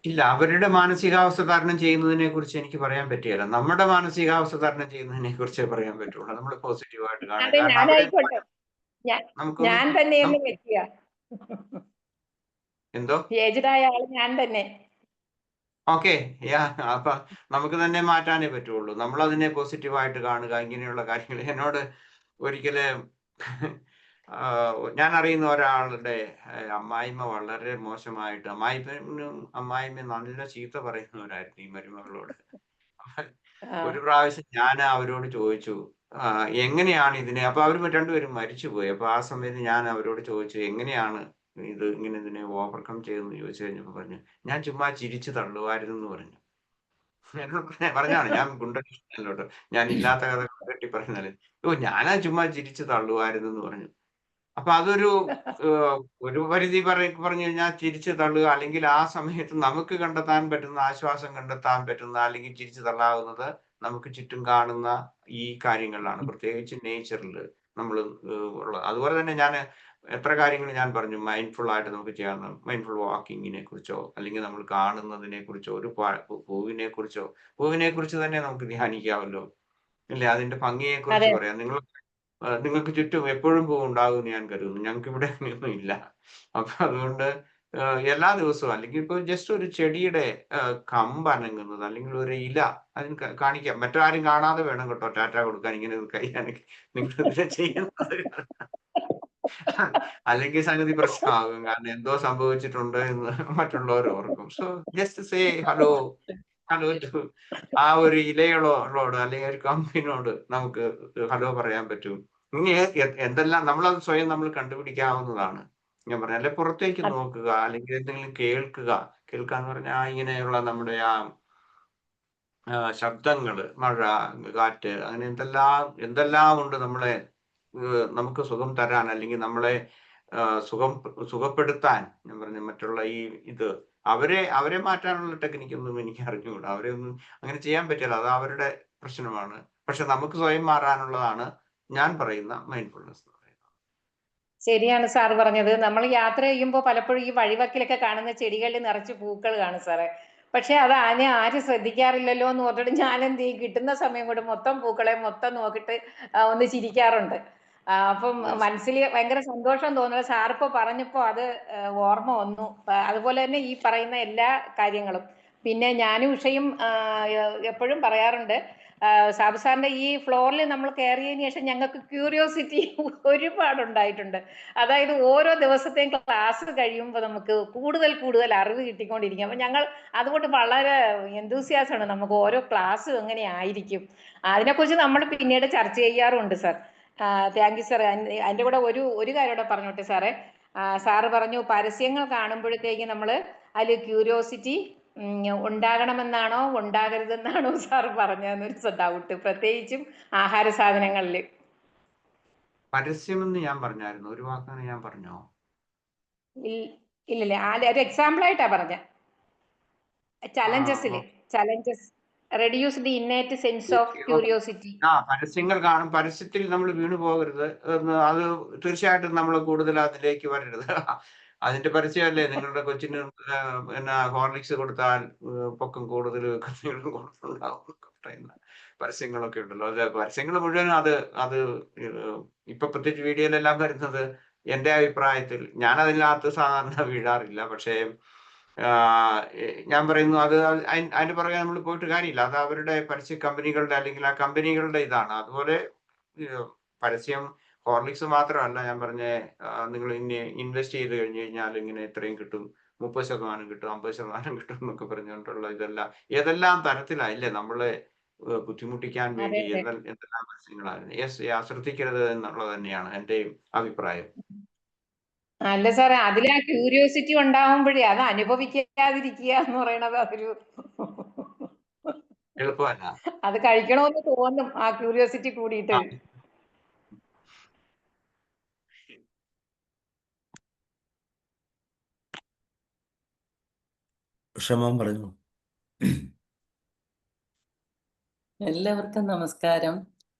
ഇല്ല, അവരുടെ മാനസികാവസ്ഥ തരണം ചെയ്യുന്നതിനെ കുറിച്ച് എനിക്ക് പറയാൻ പറ്റുകയില്ല. നമ്മുടെ മാനസികാവസ്ഥ തരണം ചെയ്യുന്നതിനെ കുറിച്ചേ പറയാൻ പറ്റുള്ളൂ. നമ്മൾ പോസിറ്റീവായിട്ട് കാണുക. ഞാൻ തന്നെ എന്തോ ഏജ്ഡായ ആള് ഞാൻ തന്നെ. ഓക്കെ, അപ്പൊ നമുക്ക് തന്നെ മാറ്റാനേ പറ്റുള്ളൂ. നമ്മൾ അതിനെ പോസിറ്റീവായിട്ട് കാണുക, ഇങ്ങനെയുള്ള കാര്യങ്ങൾ. എന്നോട് ഒരിക്കല് ഞാൻ അറിയുന്ന ഒരാളുടെ അമ്മായിമ്മ വളരെ മോശമായിട്ട്, അമ്മായിമ്മ നല്ല ചീത്ത പറയുന്നവരായിരുന്നു ഈ മരുമകളോട്. ഒരു പ്രാവശ്യം ഞാൻ അവരോട് ചോദിച്ചു, എങ്ങനെയാണ് ഇതിനെ, അപ്പൊ അവർ രണ്ടുപേരും മരിച്ചുപോയി. അപ്പൊ ആ സമയത്ത് ഞാൻ അവരോട് ചോദിച്ചു, എങ്ങനെയാണ് ഇതിനെ ഓവർകം ചെയ്തെന്ന് ചോദിച്ചു കഴിഞ്ഞപ്പോ പറഞ്ഞു, ഞാൻ ചുമ്മാ ചിരിച്ചു തള്ളുവായിരുന്നു എന്ന് പറഞ്ഞു. പറഞ്ഞാണ്, ഞാൻ ഗുണ്ടോട്ട് ഞാൻ ഇല്ലാത്ത കഥ കെട്ടി പറഞ്ഞാല്, ഞാനാ ചുമ്മാ ചിരിച്ചു തള്ളുവായിരുന്നു എന്ന് പറഞ്ഞു. അപ്പൊ ഒരു പരിധി പറഞ്ഞു കഴിഞ്ഞാൽ ചിരിച്ചു തള്ളുക, അല്ലെങ്കിൽ ആ സമയത്ത് നമുക്ക് കണ്ടെത്താൻ പറ്റുന്ന, ആശ്വാസം കണ്ടെത്താൻ പറ്റുന്ന, അല്ലെങ്കിൽ ചിരിച്ചു തള്ളാവുന്നത് നമുക്ക് ചുറ്റും കാണുന്ന ഈ കാര്യങ്ങളിലാണ്, പ്രത്യേകിച്ച് നേച്ചറിൽ നമ്മൾ ഉള്ളത്. അതുപോലെ തന്നെ ഞാൻ എത്ര കാര്യങ്ങൾ ഞാൻ പറഞ്ഞു, മൈൻഡ്ഫുൾ ആയിട്ട് നമുക്ക് ചെയ്യാവുന്ന മൈൻഡ്ഫുൾ വാക്കിങ്ങിനെ കുറിച്ചോ, അല്ലെങ്കിൽ നമ്മൾ കാണുന്നതിനെ കുറിച്ചോ, ഒരു പൂവിനെ കുറിച്ച് തന്നെ നമുക്ക് ധ്യാനിക്കാമല്ലോ, അല്ലേ? അതിന്റെ ഭംഗിയെ കുറിച്ച് പറയാം. നിങ്ങൾക്ക് ചുറ്റും എപ്പോഴും പൂവുണ്ടാകും എന്ന് ഞാൻ കരുതുന്നു. ഞങ്ങൾക്ക് ഇവിടെ അങ്ങനെയൊന്നും ഇല്ല. അപ്പൊ അതുകൊണ്ട് എല്ലാ ദിവസവും അല്ലെങ്കിൽ ഇപ്പോൾ ജസ്റ്റ് ഒരു ചെടിയുടെ കമ്പ് അനങ്ങുന്നത് അല്ലെങ്കിൽ ഒരു ഇല അതിന് കാണിക്കാം, മറ്റാരും കാണാതെ വേണം കേട്ടോ ടാറ്റ കൊടുക്കാൻ, ഇങ്ങനെ ഒരു കൈ അനക്കി നിങ്ങൾ ഇതിനെ ചെയ്യുന്നത്. അല്ലെങ്കിൽ സംഗതി പ്രശ്നമാകും, കാരണം എന്തോ സംഭവിച്ചിട്ടുണ്ട് എന്ന് മറ്റുള്ളവർ ഓർക്കും. So just say hello to ആ ഒരു ഇലകളോട് അല്ലെങ്കിൽ ഒരു കമ്പിനോട് നമുക്ക് ഹലോ പറയാൻ പറ്റും. ഇനി എന്തെല്ലാം നമ്മളത് സ്വയം നമ്മൾ കണ്ടുപിടിക്കാവുന്നതാണ്. ഞാൻ പറഞ്ഞ അല്ലെ പുറത്തേക്ക് നോക്കുക, അല്ലെങ്കിൽ എന്തെങ്കിലും കേൾക്കുക എന്ന് പറഞ്ഞാൽ ഇങ്ങനെയുള്ള നമ്മുടെ ആ ശബ്ദങ്ങള്, മഴ, കാറ്റ്, അങ്ങനെ എന്തെല്ലാം ഉണ്ട് നമ്മളെ നമുക്ക് സുഖം തരാൻ, അല്ലെങ്കിൽ നമ്മളെ സുഖപ്പെടുത്താൻ. ഞാൻ പറഞ്ഞ മറ്റുള്ള ഇത് അവരെ മാറ്റാനുള്ള ടെക്നിക്കൊന്നും എനിക്ക് അറിഞ്ഞുകൂടാ. അവരെ ഒന്നും അങ്ങനെ ചെയ്യാൻ പറ്റില്ല, അത് അവരുടെ പ്രശ്നമാണ്. പക്ഷെ നമുക്ക് സ്വയം മാറാനുള്ളതാണ് ഞാൻ പറയുന്ന മൈൻഡ്ഫുൾനെസ് എന്ന് പറയുന്നത്. ശരിയാണ് സാർ പറഞ്ഞത്. നമ്മൾ യാത്ര ചെയ്യുമ്പോൾ പലപ്പോഴും ഈ വഴിവക്കിലൊക്കെ കാണുന്ന ചെടികളിൽ നിറച്ച് പൂക്കൾ കാണും സാറേ. പക്ഷെ അത് ആരും ശ്രദ്ധിക്കാറില്ലല്ലോ എന്ന് പറഞ്ഞിട്ട് ഞാൻ എന്ത് ചെയ്യും, കിട്ടുന്ന സമയം കൊണ്ട് മൊത്തം പൂക്കളെ മൊത്തം നോക്കിയിട്ട് ഒന്ന് ചിരിക്കാറുണ്ട്. അപ്പം മനസ്സിൽ ഭയങ്കര സന്തോഷം തോന്നുന്നത് സാറിപ്പോ പറഞ്ഞപ്പോ അത് ഓർമ്മ വന്നു. അതുപോലെ തന്നെ ഈ പറയുന്ന എല്ലാ കാര്യങ്ങളും. പിന്നെ ഞാനും ഉഷയും എപ്പോഴും പറയാറുണ്ട്, സാബു സാറിന്റെ ഈ ഫ്ലോറിൽ നമ്മൾ കയറിയതിനു ശേഷം ഞങ്ങൾക്ക് ക്യൂരിയോസിറ്റി ഒരുപാടുണ്ടായിട്ടുണ്ട്. അതായത് ഓരോ ദിവസത്തെയും ക്ലാസ് കഴിയുമ്പോൾ നമുക്ക് കൂടുതൽ അറിവ് കിട്ടിക്കൊണ്ടിരിക്കും. അപ്പൊ ഞങ്ങൾ അതുകൊണ്ട് വളരെ എന്തൂസിയാസമാണ്, നമുക്ക് ഓരോ ക്ലാസ് എങ്ങനെ ആയിരിക്കും അതിനെക്കുറിച്ച് നമ്മൾ പിന്നീട് ചർച്ച ചെയ്യാറുണ്ട് സാർ. Thank you sir. അതിന്റെ കൂടെ ഒരു കാര്യം കൂടെ പറഞ്ഞോട്ടെ സാറേ. സാറ് പറഞ്ഞു പരസ്യങ്ങൾ കാണുമ്പോഴത്തേക്ക് നമ്മൾ അതിൽ ക്യൂരിയോസിറ്റി ഉണ്ടാകണമെന്നാണോ ഉണ്ടാകരുതെന്നാണോ സാർ പറഞ്ഞതെന്നൊരു ഡൗട്ട്, പ്രത്യേകിച്ചും ആഹാര സാധനങ്ങളിൽ. പരസ്യമെന്ന് ഞാൻ പറഞ്ഞായിരുന്നു, ഒരു വാക്കാണ് ഞാൻ പറഞ്ഞോ? ഇല്ലല്ലേ, ഒരു എക്സാമ്പിൾ ആയിട്ടാ പറഞ്ഞ challenges reduce the innate sense of curiosity. പരസ്യങ്ങൾ കാണും, പരസ്യത്തിൽ നമ്മൾ വീണു പോകരുത്. അത് തീർച്ചയായിട്ടും നമ്മൾ കൂടുതൽ അതിലേക്ക് വരരുത്. അതിന്റെ പരസ്യമല്ലേ നിങ്ങളുടെ കൊച്ചിന് ഹോർലിക്സ് കൊടുത്താൽ പൊക്കം കൂടുതൽ കൊടുത്തുണ്ടാവും പറയുന്ന പരസ്യങ്ങളൊക്കെ ഉണ്ടല്ലോ. അത് പരസ്യങ്ങൾ മുഴുവൻ അത് ഇപ്പൊ പ്രത്യേകിച്ച് വീഡിയോയിലെല്ലാം വരുന്നത്, എന്റെ അഭിപ്രായത്തിൽ ഞാൻ അതിനകത്ത് സാധാരണ വീഴാറില്ല. പക്ഷേ ഞാൻ പറയുന്നു അത് അതിന്റെ പുറകെ നമ്മൾ പോയിട്ട് കാര്യമില്ല. അത് അവരുടെ പരസ്യ കമ്പനികളുടെ അല്ലെങ്കിൽ ആ കമ്പനികളുടെ ഇതാണ്. അതുപോലെ പരസ്യം ഹോർലിക്സ് മാത്രമല്ല, ഞാൻ പറഞ്ഞ നിങ്ങൾ ഇൻവെസ്റ്റ് ചെയ്ത് കഴിഞ്ഞു കഴിഞ്ഞാൽ ഇങ്ങനെ എത്രയും കിട്ടും, 30% കിട്ടും, 50% കിട്ടും എന്നൊക്കെ പറഞ്ഞുകൊണ്ടുള്ള ഏതെല്ലാം തരത്തിലായില്ലേ നമ്മളെ ബുദ്ധിമുട്ടിക്കാൻ വേണ്ടി എന്തെല്ലാം പരസ്യങ്ങളായിരുന്നു. ശ്രദ്ധിക്കരുത് എന്നുള്ളത് തന്നെയാണ് എന്റെയും അഭിപ്രായം. അല്ല സാറേ, അതിൽ ആ ക്യൂരിയോസിറ്റി ഉണ്ടാവുമ്പോഴേ അത് അനുഭവിക്കാതിരിക്കുക എന്ന് പറയണത് അതൊരു എളുപ്പമല്ല. അത് കഴിക്കണമെന്ന് തോന്നും ആ ക്യൂരിയോസിറ്റി കൂടിയിട്ട്. ക്ഷമ പറഞ്ഞു. എല്ലാവർക്കും നമസ്കാരം.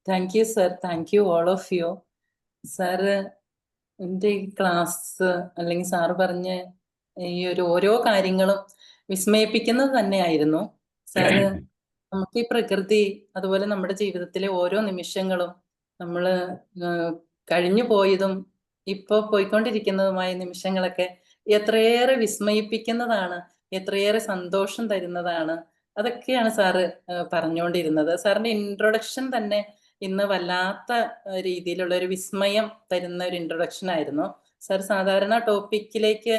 Thank you sir, thank you all of you. Sir എൻ്റെ ഈ ക്ലാസ് അല്ലെങ്കിൽ സാറ് പറഞ്ഞ ഈ ഓരോ കാര്യങ്ങളും വിസ്മയിപ്പിക്കുന്നത് തന്നെയായിരുന്നു. സാറ് നമുക്ക് ഈ പ്രകൃതി, അതുപോലെ നമ്മുടെ ജീവിതത്തിലെ ഓരോ നിമിഷങ്ങളും, നമ്മൾ കഴിഞ്ഞു പോയതും ഇപ്പൊ പോയിക്കൊണ്ടിരിക്കുന്നതുമായ നിമിഷങ്ങളൊക്കെ എത്രയേറെ വിസ്മയിപ്പിക്കുന്നതാണ്, എത്രയേറെ സന്തോഷം തരുന്നതാണ്. അതൊക്കെയാണ് സാറ് പറഞ്ഞുകൊണ്ടിരുന്നത്. സാറിന്റെ ഇൻട്രൊഡക്ഷൻ തന്നെ ഇന്ന് വല്ലാത്ത രീതിയിലുള്ള ഒരു വിസ്മയം തരുന്ന ഒരു ഇൻട്രൊഡക്ഷൻ ആയിരുന്നു. സാർ സാധാരണ ടോപ്പിക്കിലേക്ക്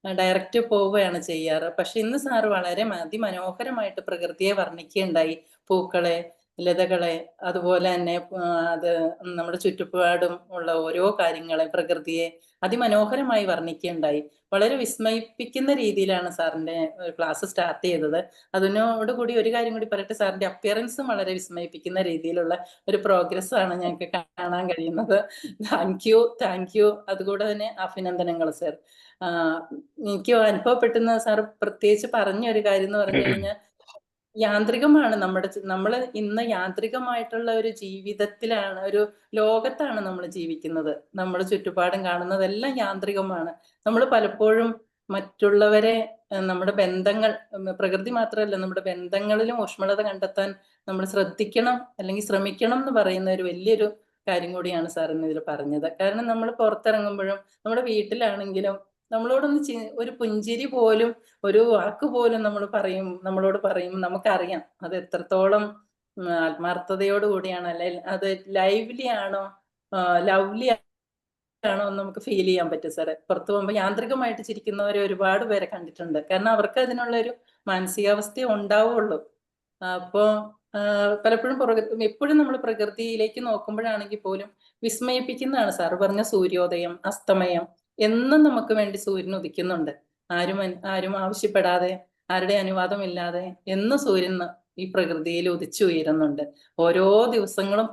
ഡയറക്റ്റ് പോവുകയാണ് ചെയ്യാറ്. പക്ഷെ ഇന്ന് സാറ് വളരെ അതിമനോഹരമായിട്ട് പ്രകൃതിയെ വർണ്ണിക്കുകയുണ്ടായി. പൂക്കളെ, ലതകളെ, അതുപോലെ തന്നെ അത് നമ്മുടെ ചുറ്റുപാടും ഉള്ള ഓരോ കാര്യങ്ങളെ, പ്രകൃതിയെ അതിമനോഹരമായി വർണ്ണിക്കുകയുണ്ടായി. വളരെ വിസ്മയിപ്പിക്കുന്ന രീതിയിലാണ് സാറിന്റെ ക്ലാസ് സ്റ്റാർട്ട് ചെയ്തത്. അതിനോടുകൂടി ഒരു കാര്യം കൂടി പറയട്ടെ, സാറിന്റെ അപ്പിയറൻസും വളരെ വിസ്മയിപ്പിക്കുന്ന രീതിയിലുള്ള ഒരു പ്രോഗ്രസ് ആണ് ഞങ്ങൾക്ക് കാണാൻ കഴിയുന്നത്. Thank you. അതുകൂടെ തന്നെ അഭിനന്ദനങ്ങൾ സർ. എനിക്ക് അനുഭവപ്പെട്ടുന്ന സാർ പ്രത്യേകിച്ച് പറഞ്ഞ ഒരു കാര്യം എന്ന് പറഞ്ഞു കഴിഞ്ഞാൽ, യാന്ത്രികമാണ് നമ്മൾ ഇന്ന് യാന്ത്രികമായിട്ടുള്ള ഒരു ജീവിതത്തിലാണ്, ഒരു ലോകത്താണ് നമ്മൾ ജീവിക്കുന്നത്. നമ്മൾ ചുറ്റുപാടും കാണുന്നതെല്ലാം യാന്ത്രികമാണ്. നമ്മൾ പലപ്പോഴും മറ്റുള്ളവരെ, നമ്മുടെ ബന്ധങ്ങൾ, പ്രകൃതി മാത്രമല്ല നമ്മുടെ ബന്ധങ്ങളിലും ഊഷ്മളത കണ്ടെത്താൻ നമ്മൾ ശ്രദ്ധിക്കണം അല്ലെങ്കിൽ ശ്രമിക്കണം എന്ന് പറയുന്ന ഒരു വലിയൊരു കാര്യം കൂടിയാണ് സാർ ഇന്ന് ഇതിൽ പറഞ്ഞത്. കാരണം നമ്മൾ പുറത്തിറങ്ങുമ്പോഴും നമ്മുടെ വീട്ടിലാണെങ്കിലും നമ്മളോടൊന്ന് ഒരു പുഞ്ചിരി പോലും, ഒരു വാക്ക് പോലും നമ്മളോട് പറയും, നമുക്കറിയാം അത് എത്രത്തോളം ആത്മാർത്ഥതയോട് കൂടിയാണ്, അല്ലെ അത് ലൈവ്ലി ആണോ, ലവ്ലി ആണോ എന്ന് നമുക്ക് ഫീൽ ചെയ്യാൻ പറ്റും സാറേ. പുറത്തു പോകുമ്പോൾ യാന്ത്രികമായിട്ട് ചിരിക്കുന്നവരെ ഒരുപാട് പേരെ കണ്ടിട്ടുണ്ട്. കാരണം അവർക്ക് അതിനുള്ള ഒരു മാനസികാവസ്ഥ ഉണ്ടാവുള്ളൂ. അപ്പോ പലപ്പോഴും എപ്പോഴും നമ്മൾ പ്രകൃതിയിലേക്ക് നോക്കുമ്പോഴാണെങ്കിൽ പോലും വിസ്മയിപ്പിക്കുന്നതാണ്. സാറ് പറഞ്ഞ സൂര്യോദയം, അസ്തമയം എന്നും നമുക്ക് വേണ്ടി സൂര്യൻ ഉദിക്കുന്നുണ്ട്. ആരും ആവശ്യപ്പെടാതെ, ആരുടെ അനുവാദമില്ലാതെ എന്നും സൂര്യൻ ഈ പ്രകൃതിയിൽ ഉദിച്ചുയരുന്നുണ്ട്. ഓരോ ദിവസങ്ങളും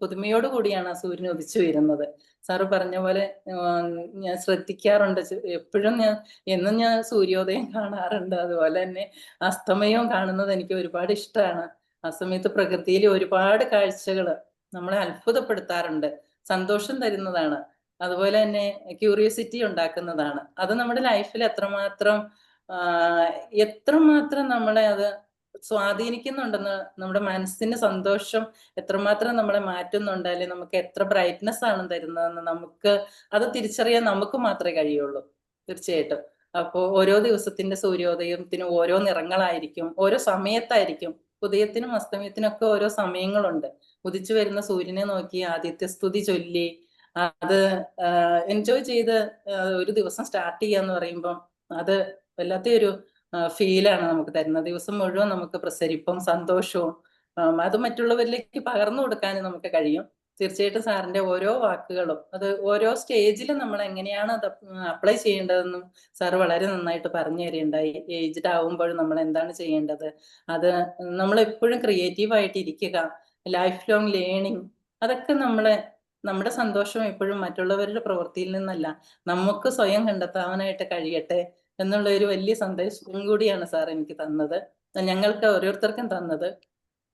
പുതുമയോട് കൂടിയാണ് ആ സൂര്യൻ ഉദിച്ചുയരുന്നത്. സാറ് പറഞ്ഞ പോലെ ഞാൻ ശ്രദ്ധിക്കാറുണ്ട്. എപ്പോഴും എന്നും ഞാൻ സൂര്യോദയം കാണാറുണ്ട്. അതുപോലെ തന്നെ അസ്തമയവും കാണുന്നത് എനിക്ക് ഒരുപാട് ഇഷ്ടമാണ്. ആ സമയത്ത് പ്രകൃതിയിൽ ഒരുപാട് കാഴ്ചകൾ നമ്മളെ അത്ഭുതപ്പെടുത്താറുണ്ട്, സന്തോഷം തരുന്നതാണ്, അതുപോലെ തന്നെ ക്യൂരിയോസിറ്റി ഉണ്ടാക്കുന്നതാണ്. അത് നമ്മുടെ ലൈഫിൽ എത്രമാത്രം നമ്മളെ അത് സ്വാധീനിക്കുന്നുണ്ടെന്ന്, നമ്മുടെ മനസ്സിന് സന്തോഷം എത്രമാത്രം നമ്മളെ മാറ്റുന്നുണ്ട്, അല്ലെങ്കിൽ നമുക്ക് എത്ര ബ്രൈറ്റ്നെസ് ആണ് തരുന്നതെന്ന് നമുക്ക് അത് തിരിച്ചറിയാൻ നമുക്ക് മാത്രമേ കഴിയുള്ളൂ. തീർച്ചയായിട്ടും. അപ്പോൾ ഓരോ ദിവസത്തിന്റെ സൂര്യോദയത്തിനും ഓരോ നിറങ്ങളായിരിക്കും, ഓരോ സമയത്തായിരിക്കും. ഉദയത്തിനും അസ്തമയത്തിനും ഒക്കെ ഓരോ സമയങ്ങളുണ്ട്. ഉദിച്ചു വരുന്ന സൂര്യനെ നോക്കി ആദിത്യസ്തുതി ചൊല്ലി അത് എൻജോയ് ചെയ്ത് ഒരു ദിവസം സ്റ്റാർട്ട് ചെയ്യാന്ന് പറയുമ്പോൾ അത് വല്ലാത്തൊരു ഫീലാണ് നമുക്ക് തരുന്നത്. ദിവസം മുഴുവൻ നമുക്ക് പ്രസരിപ്പും സന്തോഷവും അത് മറ്റുള്ളവരിലേക്ക് പകർന്നു കൊടുക്കാനും നമുക്ക് കഴിയും. തീർച്ചയായിട്ടും സാറിന്റെ ഓരോ വാക്കുകളും അത് ഓരോ സ്റ്റേജിലും നമ്മൾ എങ്ങനെയാണ് അത് അപ്ലൈ ചെയ്യേണ്ടതെന്നും സാറ് വളരെ നന്നായിട്ട് പറഞ്ഞു തരികയുണ്ടായി. ഏജ്ഡ് ആവുമ്പോഴും നമ്മൾ എന്താണ് ചെയ്യേണ്ടത്, അത് നമ്മൾ എപ്പോഴും ക്രിയേറ്റീവായിട്ട് ഇരിക്കുക, ലൈഫ് ലോങ് ലേണിംഗ്, അതൊക്കെ നമ്മുടെ സന്തോഷം എപ്പോഴും മറ്റുള്ളവരുടെ പ്രവൃത്തിയിൽ നിന്നല്ല, നമുക്ക് സ്വയം കണ്ടെത്താനായിട്ട് കഴിയട്ടെ എന്നുള്ള ഒരു വലിയ സന്ദേശം കൂടിയാണ് സാർ എനിക്ക് തന്നത്, ഞങ്ങൾക്ക് ഓരോരുത്തർക്കും തന്നത്.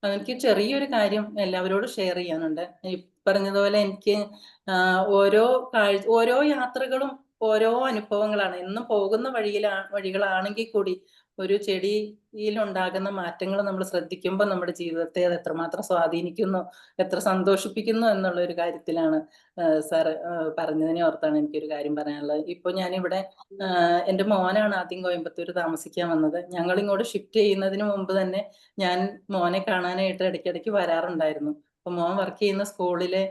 എനിക്ക് ചെറിയൊരു കാര്യം എല്ലാവരോടും ഷെയർ ചെയ്യാനുണ്ട്. ഈ പറഞ്ഞതുപോലെ എനിക്ക് ഓരോ യാത്രകളും ഓരോ അനുഭവങ്ങളാണ്. എന്നും പോകുന്ന വഴികളാണെങ്കിൽ കൂടി ഒരു ചെടിയിൽ ഉണ്ടാകുന്ന മാറ്റങ്ങൾ നമ്മൾ ശ്രദ്ധിക്കുമ്പോൾ നമ്മുടെ ജീവിതത്തെ അത് എത്രമാത്രം സ്വാധീനിക്കുന്നു, എത്ര സന്തോഷിപ്പിക്കുന്നു എന്നുള്ള ഒരു കാര്യത്തിലാണ് സാറ് പറഞ്ഞതിനെ ഓർത്താണ് എനിക്കൊരു കാര്യം പറയാനുള്ളത്. ഇപ്പൊ ഞാനിവിടെ എന്റെ മോനാണ് ആദ്യം കോയമ്പത്തൂർ താമസിക്കാൻ വന്നത്. ഞങ്ങൾ ഇങ്ങോട്ട് ഷിഫ്റ്റ് ചെയ്യുന്നതിന് മുമ്പ് തന്നെ ഞാൻ മോനെ കാണാനായിട്ട് ഇടയ്ക്കിടയ്ക്ക് വരാറുണ്ടായിരുന്നു. അപ്പൊ മോൻ വർക്ക് ചെയ്യുന്ന സ്കൂളിലെ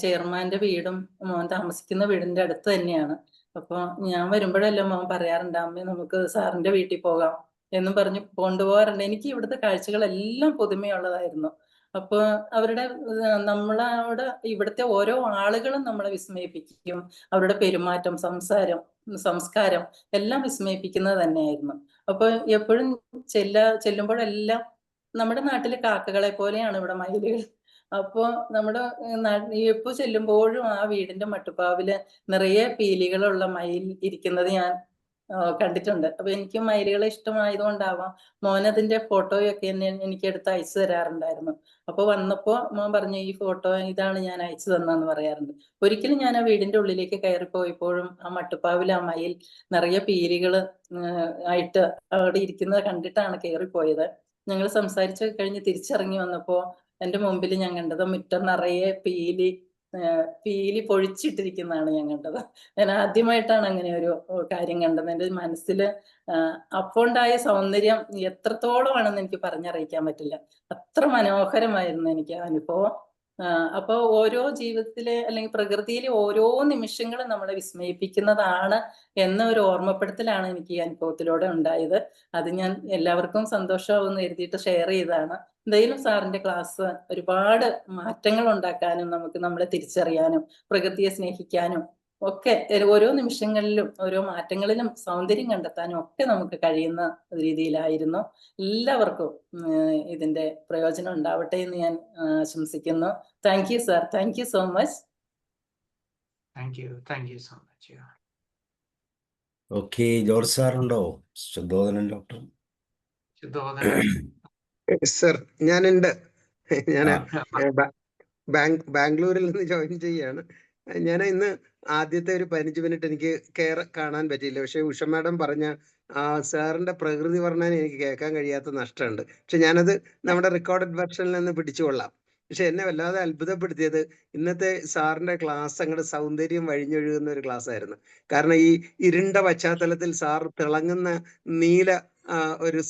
ചെയർമാന്റെ വീടും മോൻ താമസിക്കുന്ന വീടിന്റെ അടുത്ത് തന്നെയാണ്. അപ്പൊ ഞാൻ വരുമ്പോഴെല്ലാം മോൻ പറയാറുണ്ട്, അമ്മേ നമുക്ക് സാറിന്റെ വീട്ടിൽ പോകാം എന്നും പറഞ്ഞ് കൊണ്ടുപോകാറുണ്ട്. എനിക്ക് ഇവിടുത്തെ കാഴ്ചകളെല്ലാം പുതുമയുള്ളതായിരുന്നു. അപ്പൊ ഇവിടുത്തെ ഓരോ ആളുകളും നമ്മളെ വിസ്മയിപ്പിക്കും. അവരുടെ പെരുമാറ്റം, സംസ്കാരം എല്ലാം വിസ്മയിപ്പിക്കുന്നത് തന്നെയായിരുന്നു. അപ്പൊ എപ്പോഴും ചെല്ലുമ്പോഴെല്ലാം നമ്മുടെ നാട്ടിലെ കാക്കകളെ പോലെയാണ് ഇവിടെ മയിലുകൾ. അപ്പോ നമ്മുടെ എപ്പോ ചെല്ലുമ്പോഴും ആ വീടിന്റെ മട്ടുപ്പാവില് നിറയെ പീലികളുള്ള മയിൽ ഇരിക്കുന്നത് ഞാൻ കണ്ടിട്ടുണ്ട്. അപ്പൊ എനിക്ക് മയിലുകളെ ഇഷ്ടമായതുകൊണ്ടാവാം മോനതിന്റെ ഫോട്ടോയൊക്കെ എനിക്ക് എടുത്ത് അയച്ചു തരാറുണ്ടായിരുന്നു. അപ്പൊ വന്നപ്പോ മോൻ പറഞ്ഞു, ഈ ഫോട്ടോ ഇതാണ് ഞാൻ അയച്ചു തന്നെന്ന് പറയാറുണ്ട്. ഒരിക്കലും ഞാൻ ആ വീടിന്റെ ഉള്ളിലേക്ക് കയറി പോയപ്പോഴും ആ മട്ടുപ്പാവിൽ ആ മയിൽ നിറയെ പീലികള് ആയിട്ട് അവിടെ ഇരിക്കുന്നത് കണ്ടിട്ടാണ് കയറിപ്പോയത്. ഞങ്ങൾ സംസാരിച്ചു കഴിഞ്ഞ് തിരിച്ചിറങ്ങി വന്നപ്പോ എന്റെ മുമ്പിൽ ഞാൻ കണ്ടത് മുറ്റം നിറയെ പീലി പൊഴിച്ചിട്ടിരിക്കുന്നതാണ് ഞാൻ കണ്ടത്. ഞാൻ ആദ്യമായിട്ടാണ് അങ്ങനെ ഒരു കാര്യം കണ്ടത്. എൻ്റെ മനസ്സിൽ അപ്പോൾ ഉണ്ടായ സൗന്ദര്യം എത്രത്തോളമാണെന്ന് എനിക്ക് പറഞ്ഞറിയിക്കാൻ പറ്റില്ല. അത്ര മനോഹരമായിരുന്നു എനിക്ക് ആ അനുഭവം. അപ്പൊ ഓരോ ജീവിതത്തിലെ അല്ലെങ്കിൽ പ്രകൃതിയിലെ ഓരോ നിമിഷങ്ങളും നമ്മളെ വിസ്മയിപ്പിക്കുന്നതാണ് എന്ന ഒരു ഓർമ്മപ്പെടുത്തലാണ് എനിക്ക് ഈ അനുഭവത്തിലൂടെ ഉണ്ടായത്. അത് ഞാൻ എല്ലാവർക്കും സന്തോഷമാവുമെന്ന് കരുതിയിട്ട് ഷെയർ ചെയ്തതാണ്. എന്തായാലും സാറിന്റെ ക്ലാസ് ഒരുപാട് മാറ്റങ്ങൾ ഉണ്ടാക്കാനും നമുക്ക് നമ്മളെ തിരിച്ചറിയാനും പ്രകൃതിയെ സ്നേഹിക്കാനും ഒക്കെ ഓരോ നിമിഷങ്ങളിലും ഓരോ മാറ്റങ്ങളിലും സൗന്ദര്യം കണ്ടെത്താനും ഒക്കെ നമുക്ക് കഴിയുന്ന രീതിയിലായിരുന്നു. എല്ലാവർക്കും ഇതിന്റെ പ്രയോജനം ഉണ്ടാവട്ടെ എന്ന് ഞാൻ ആശംസിക്കുന്നു. Thank you sir, thank you so much. Thank you so much. Okay, ജോർജ് സാറുണ്ടോ? ശുദ്ധോദനൻ ഡോക്ടർ. സർ, ഞാനുണ്ട്. ഞാൻ ബാംഗ്ലൂരിൽ നിന്ന് ജോയിൻ ചെയ്യാണ്. ഞാൻ ഇന്ന് ആദ്യത്തെ ഒരു 15 മിനിറ്റ് എനിക്ക് കാണാൻ പറ്റിയില്ല. പക്ഷെ ഉഷ മാഡം പറഞ്ഞ സാറിന്റെ പ്രകൃതി വർണ്ണന എനിക്ക് കേൾക്കാൻ കഴിയാത്ത നഷ്ടമുണ്ട്. പക്ഷെ ഞാനത് നമ്മുടെ റെക്കോർഡഡ് വെർഷനിൽ നിന്ന് പിടിച്ചുകൊള്ളാം. പക്ഷെ എന്നെ വല്ലാതെ അത്ഭുതപ്പെടുത്തിയത് ഇന്നത്തെ സാറിന്റെ ക്ലാസ് അങ്ങോട്ട് സൗന്ദര്യം വഴിഞ്ഞൊഴുകുന്ന ഒരു ക്ലാസ് ആയിരുന്നു. കാരണം ഈ ഇരുണ്ട പശ്ചാത്തലത്തിൽ സാർ തിളങ്ങുന്ന നീല ഒരു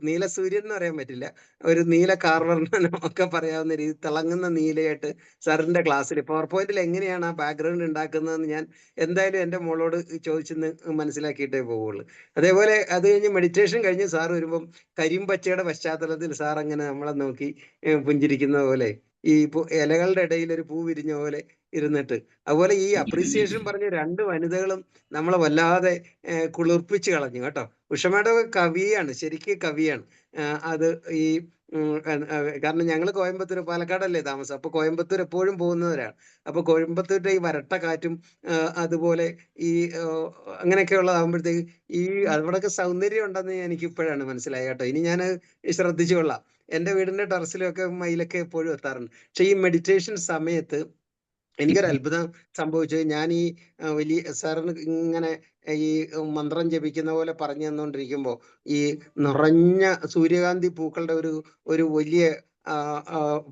നീല സൂര്യൻ എന്ന് പറയാൻ പറ്റില്ല, ഒരു നീല കാർവർണ്ണനം ഒക്കെ പറയാവുന്ന രീതി തിളങ്ങുന്ന നീലയായിട്ട് സാറിന്റെ ക്ലാസ്സിൽ പവർ പോയിന്റിൽ എങ്ങനെയാണ് ആ ബാക്ക്ഗ്രൗണ്ട് ഉണ്ടാക്കുന്നതെന്ന് ഞാൻ എന്തായാലും എൻ്റെ മോളോട് ചോദിച്ചെന്ന് മനസ്സിലാക്കിയിട്ടേ പോവുള്ളൂ. അതേപോലെ അത് കഴിഞ്ഞ് മെഡിറ്റേഷൻ കഴിഞ്ഞ് സാർ വരുമ്പം കരിമ്പച്ചയുടെ പശ്ചാത്തലത്തിൽ സാർ അങ്ങനെ നമ്മളെ നോക്കി പുഞ്ചിരിക്കുന്ന പോലെ, ഈ ഇലകളുടെ ഇടയിൽ ഒരു പൂ വിരിഞ്ഞ പോലെ ഇരുന്നിട്ട്, അതുപോലെ ഈ അപ്രീസിയേഷൻ പറഞ്ഞ രണ്ട് വനിതകളും നമ്മളെ വല്ലാതെ കുളിർപ്പിച്ച് കളഞ്ഞു കേട്ടോ. ഉഷമയുടെ കവിയാണ്, ശരിക്കും കവിയാണ്. അത് ഈ കാരണം ഞങ്ങൾ കോയമ്പത്തൂർ, പാലക്കാടല്ലേ താമസം, അപ്പൊ കോയമ്പത്തൂർ എപ്പോഴും പോകുന്നവരാണ്. അപ്പൊ കോയമ്പത്തൂരിന്റെ ഈ വരട്ട കാറ്റും അതുപോലെ ഈ അങ്ങനെയൊക്കെ ഉള്ളതാകുമ്പോഴത്തേക്ക് ഈ അവിടെയൊക്കെ സൗന്ദര്യം ഉണ്ടെന്ന് എനിക്ക് ഇപ്പോഴാണ് മനസ്സിലായത് കേട്ടോ. ഇനി ഞാൻ ശ്രദ്ധിച്ചു കൊള്ളാം. എൻ്റെ വീടിന്റെ ടെറസിലൊക്കെ മയിലൊക്കെ എപ്പോഴും എത്താറുണ്ട്. പക്ഷെ ഈ മെഡിറ്റേഷൻ സമയത്ത് എനിക്കൊരു അത്ഭുതം സംഭവിച്ചത്, ഞാൻ ഈ വലിയ സാറിന് ഇങ്ങനെ ഈ മന്ത്രം ജപിക്കുന്ന പോലെ പറഞ്ഞു തന്നുകൊണ്ടിരിക്കുമ്പോൾ ഈ നിറഞ്ഞ സൂര്യകാന്തി പൂക്കളുടെ ഒരു വലിയ